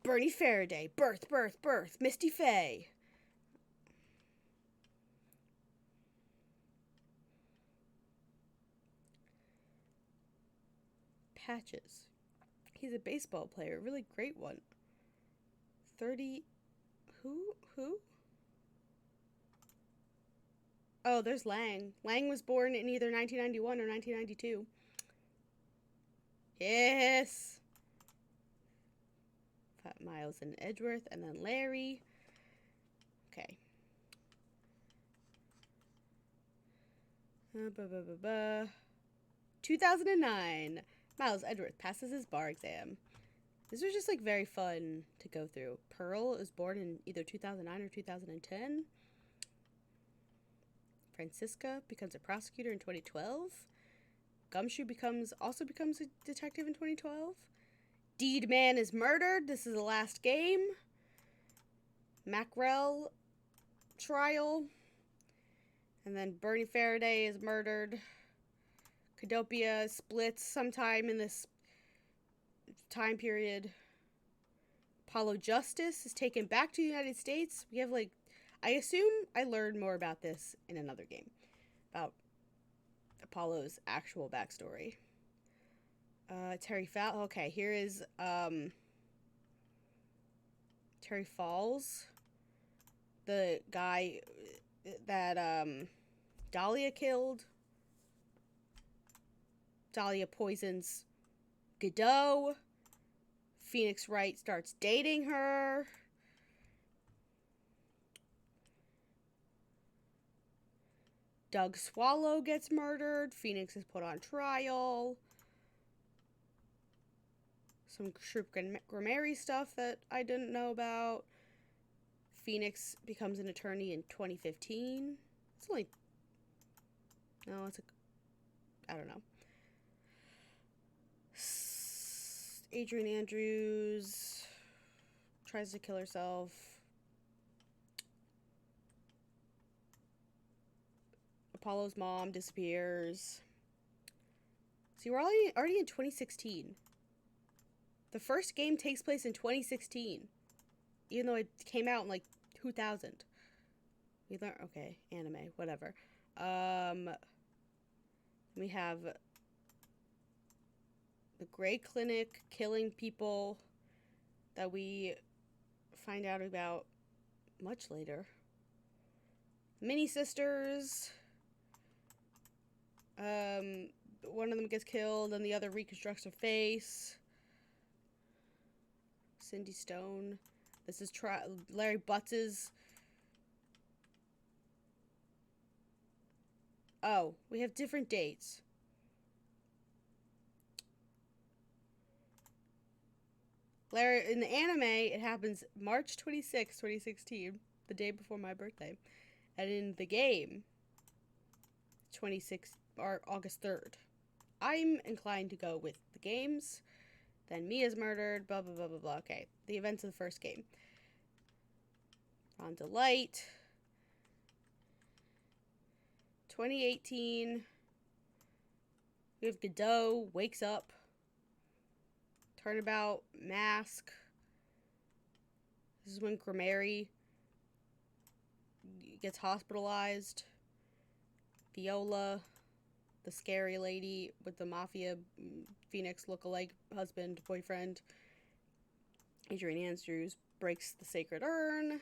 Bernie Faraday. Birth. Misty Fay. Patches. He's a baseball player. Really great one. 30. Who? Oh, there's Lang. Lang was born in either 1991 or 1992. Yes. Miles and Edgeworth, and then Larry. Okay. 2009. Miles Edgeworth passes his bar exam. These are just, like, very fun to go through. Pearl is born in either 2009 or 2010. Francisca becomes a prosecutor in 2012. Gumshoe also becomes a detective in 2012. Deed Man is murdered. This is the last game. Mackerel trial. And then Bernie Faraday is murdered. Cadopia splits sometime in this time period. Apollo Justice is taken back to the United States. We have, like, I assume I learned more about this in another game. About Apollo's actual backstory. Terry Fowl. Okay, here is, Terry Falls. The guy that, Dahlia killed. Dahlia poisons Godot. Phoenix Wright starts dating her. Doug Swallow gets murdered. Phoenix is put on trial. Some Shroop Grammary stuff that I didn't know about. Phoenix becomes an attorney in 2015. It's only... No, it's a... I don't know. Adrian Andrews tries to kill herself. Apollo's mom disappears. See, we're already in 2016. The first game takes place in 2016. Even though it came out in, like, 2000. We learned... Okay, anime, whatever. We have... the Grey Clinic killing people that we find out about much later. Mini Sisters. One of them gets killed and the other reconstructs her face. Cindy Stone. This is Larry Butts's. Oh, we have different dates. Larry, in the anime, it happens March 26, 2016, the day before my birthday. And in the game, August 3rd. I'm inclined to go with the games. Then Mia's murdered, blah, blah, blah, blah, blah. Okay, the events of the first game. On to Light. 2018. We have Godot, wakes up. Turnabout, Mask. This is when Grammary gets hospitalized. Viola, the scary lady with the Mafia Phoenix lookalike husband, boyfriend. Adrian Andrews breaks the sacred urn.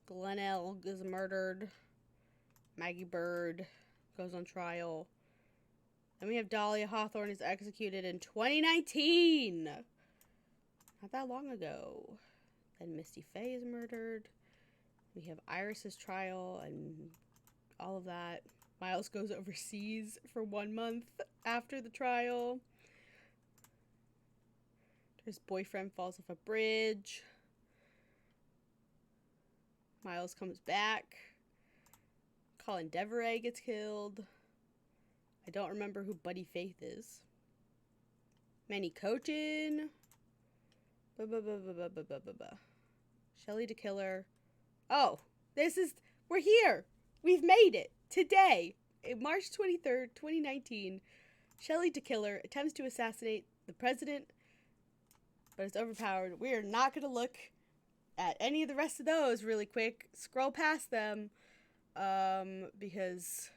Glenelg is murdered. Maggie Bird goes on trial. Then we have Dahlia Hawthorne is executed in 2019. Not that long ago. Then Misty Faye is murdered. We have Iris's trial and all of that. Miles goes overseas for 1 month after the trial. His boyfriend falls off a bridge. Miles comes back. Colin Deveray gets killed. I don't remember who Buddy Faith is. Manny Cochin. Shelley DeKiller. Oh, we're here. We've made it. Today, March 23rd, 2019, Shelley DeKiller attempts to assassinate the president, but it's overpowered. We are not going to look at any of the rest of those really quick. Scroll past them, because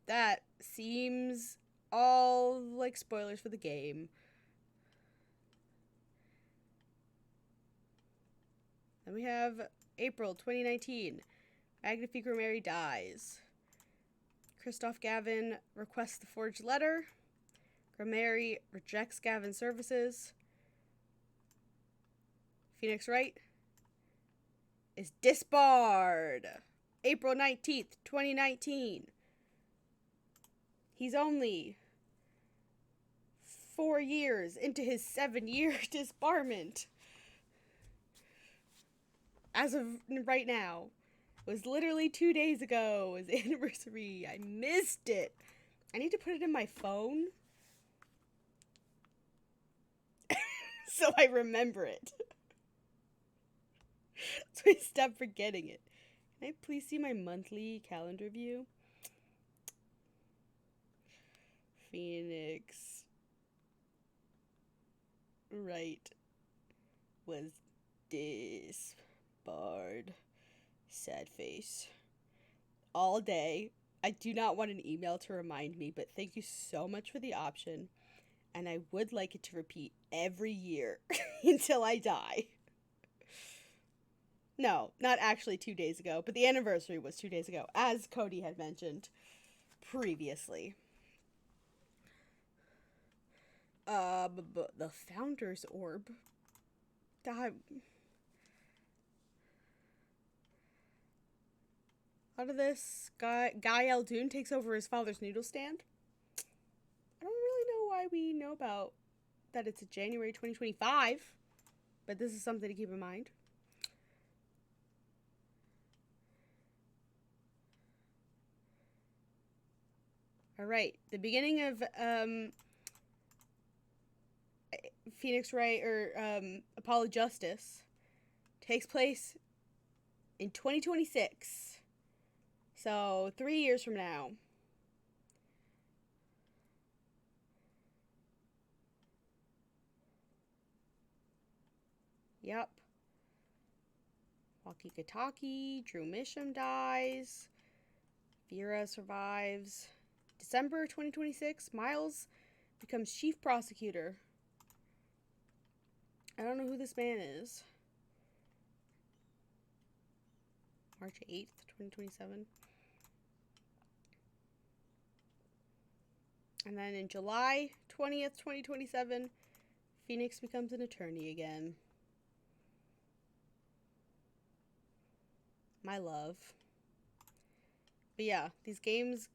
that seems all like spoilers for the game. Then we have April 2019. Magnifique Mary dies. Christoph Gavin requests the forged letter. Grammary rejects Gavin's services. Phoenix Wright is disbarred. April 19th, 2019. He's only 4 years into his 7-year disbarment. As of right now. It was literally 2 days ago. His anniversary. I missed it. I need to put it in my phone so I remember it. So I stop forgetting it. Can I please see my monthly calendar view? Phoenix Wright was disbarred. Sad face. All day. I do not want an email to remind me, but thank you so much for the option. And I would like it to repeat every year until I die. No, not actually 2 days ago, but the anniversary was 2 days ago, as Cody had mentioned previously. The Founder's Orb. God. Out of this, Guy Eldoon takes over his father's noodle stand. I don't really know why we know about that it's January 2025, but this is something to keep in mind. All right, the beginning of Phoenix Wright or Apollo Justice takes place in 2026. So 3 years from now. Yep. Walkie Kataki, Drew Misham dies. Vera survives. December 2026, Miles becomes chief prosecutor. I don't know who this man is. March 8th, 2027. And then in July 20th, 2027, Phoenix becomes an attorney again. My love. But yeah, these games,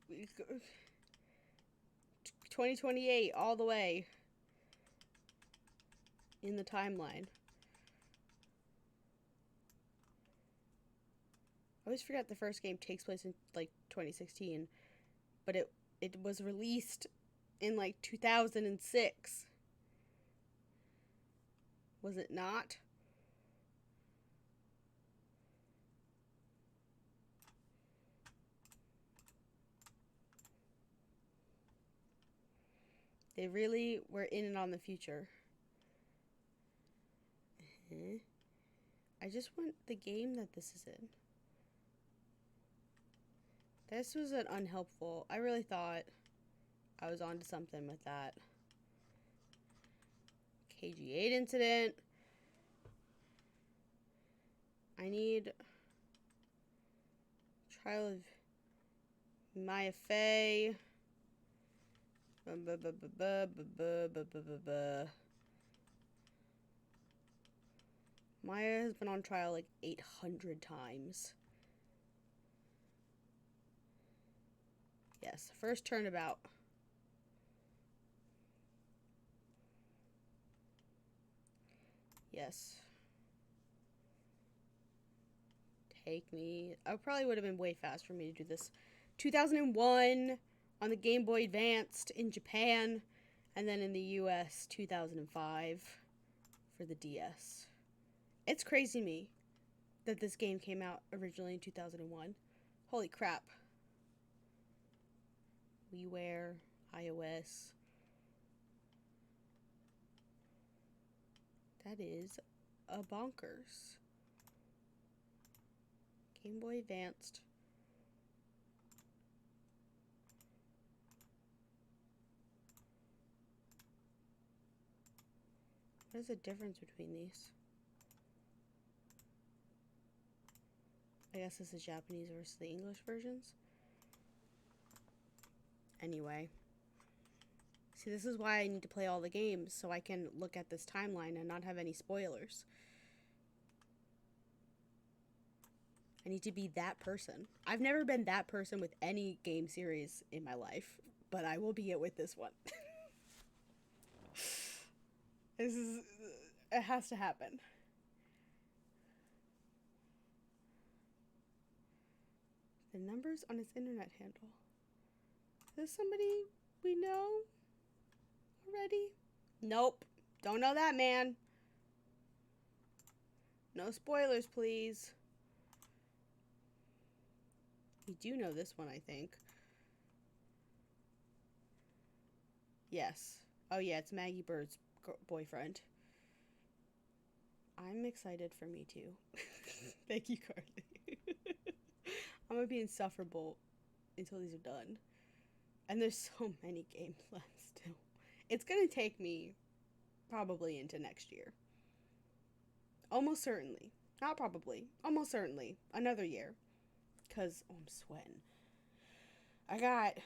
2028 all the way in the timeline. I always forget the first game takes place in like 2016, but it was released in like 2006. Was it not? They really were in and on the future. I just want the game that this is in. This was an unhelpful. I really thought I was onto something with that. KG8 incident. I need trial of Maya Fey. Maya has been on trial like 800 times. Yes, first turnabout. Yes. Take me. I probably would have been way fast for me to do this. 2001 on the Game Boy Advanced in Japan, and then in the US 2005 for the DS. It's crazy to me that this game came out originally in 2001. Holy crap. WiiWare, iOS. That is a bonkers. Game Boy Advanced. What is the difference between these? I guess this is Japanese versus the English versions. Anyway. See, this is why I need to play all the games, so I can look at this timeline and not have any spoilers. I need to be that person. I've never been that person with any game series in my life, but I will be it with this one. It has to happen. The numbers on his internet handle. this somebody we know already? Nope. Don't know that man. No spoilers, please. You do know this one, I think. Yes. Oh, yeah, it's Maggie Bird's boyfriend. I'm excited for me too. Thank you, Carly. I'm gonna be insufferable until these are done. And there's so many games left still. It's gonna take me probably into next year. Almost certainly. Not probably. Almost certainly. Another year. Because, oh, I'm sweating. I got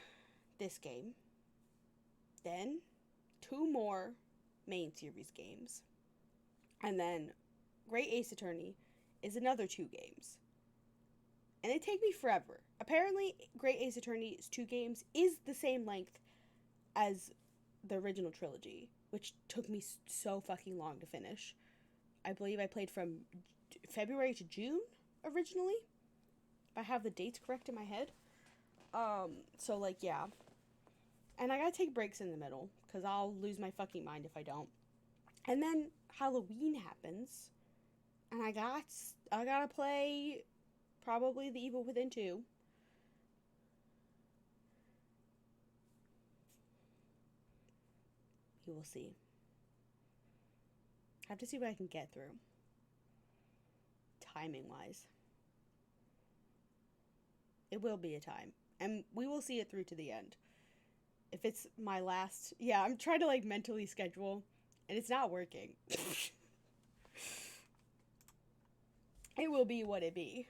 this game. Then 2 more main series games. And then Great Ace Attorney is another 2 games. And they take me forever. Apparently, Great Ace Attorney's 2 games is the same length as the original trilogy, which took me so fucking long to finish. I believe I played from February to June originally, if I have the dates correct in my head. So, like, yeah. And I gotta take breaks in the middle, because I'll lose my fucking mind if I don't. And then Halloween happens, and I gotta play probably The Evil Within 2. You will see. I have to see what I can get through. Timing-wise. It will be a time. And we will see it through to the end. If it's my last... Yeah, I'm trying to, like, mentally schedule, and it's not working. It will be what it be.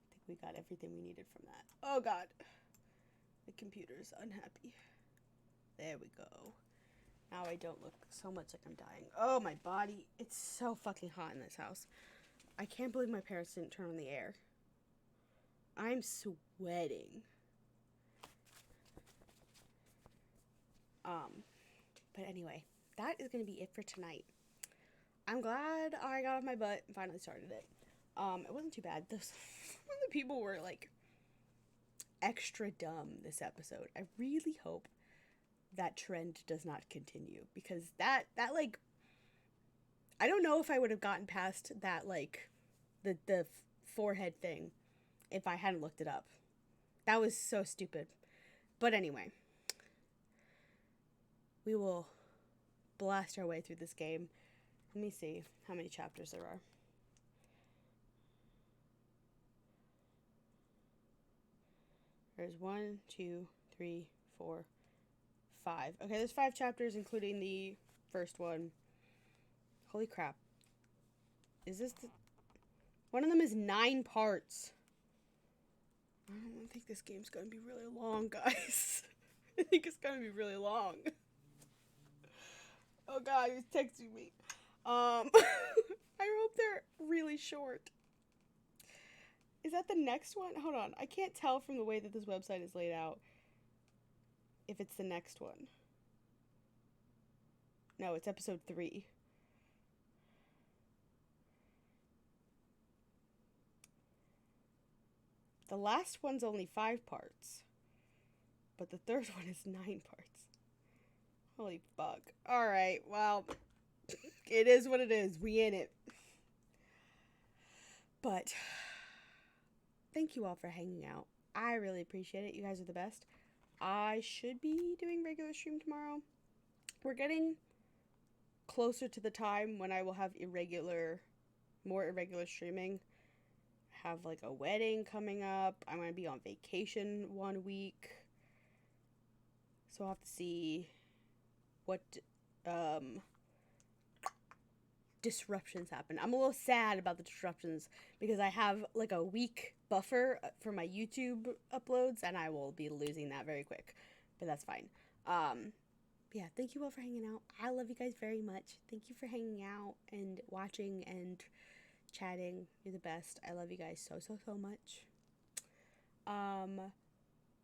I think we got everything we needed from that. Oh, God. The computer's unhappy. There we go. Now I don't look so much like I'm dying. Oh, my body. It's so fucking hot in this house. I can't believe my parents didn't turn on the air. I'm sweating. But anyway, that is going to be it for tonight. I'm glad I got off my butt and finally started it. It wasn't too bad. Some of the people were, like, extra dumb this episode. I really hope that trend does not continue, because that like, I don't know if I would have gotten past that, like, the forehead thing if I hadn't looked it up. That was so stupid. But anyway, we will blast our way through this game. Let me see how many chapters there are. There's 1, 2, 3, 4, 5. Okay, there's 5 chapters, including the first one. Holy crap. Is this the... One of them is 9 parts. I don't think this game's gonna be really long, guys. I think it's gonna be really long. Oh God, he's texting me. I hope they're really short. Is that the next one? Hold on. I can't tell from the way that this website is laid out if it's the next one. No, it's episode 3. The last one's only 5 parts. But the third one is 9 parts. Holy fuck. Alright, well, it is what it is. We in it. But thank you all for hanging out. I really appreciate it. You guys are the best. I should be doing regular stream tomorrow. We're getting closer to the time when I will have more irregular streaming. I have like a wedding coming up. I'm going to be on vacation 1 week. So I'll have to see what disruptions happen. I'm a little sad about the disruptions because I have like a week buffer for my YouTube uploads and I will be losing that very quick. But that's fine. Yeah, thank you all for hanging out. I love you guys very much. Thank you for hanging out and watching and chatting. You're the best. I love you guys so, so, so much.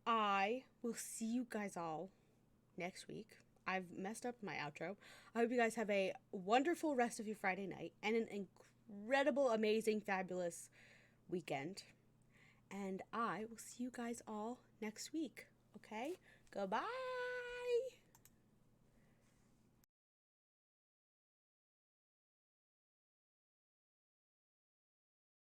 I will see you guys all next week. I've messed up my outro. I hope you guys have a wonderful rest of your Friday night and an incredible, amazing, fabulous weekend. And I will see you guys all next week. Okay? Goodbye.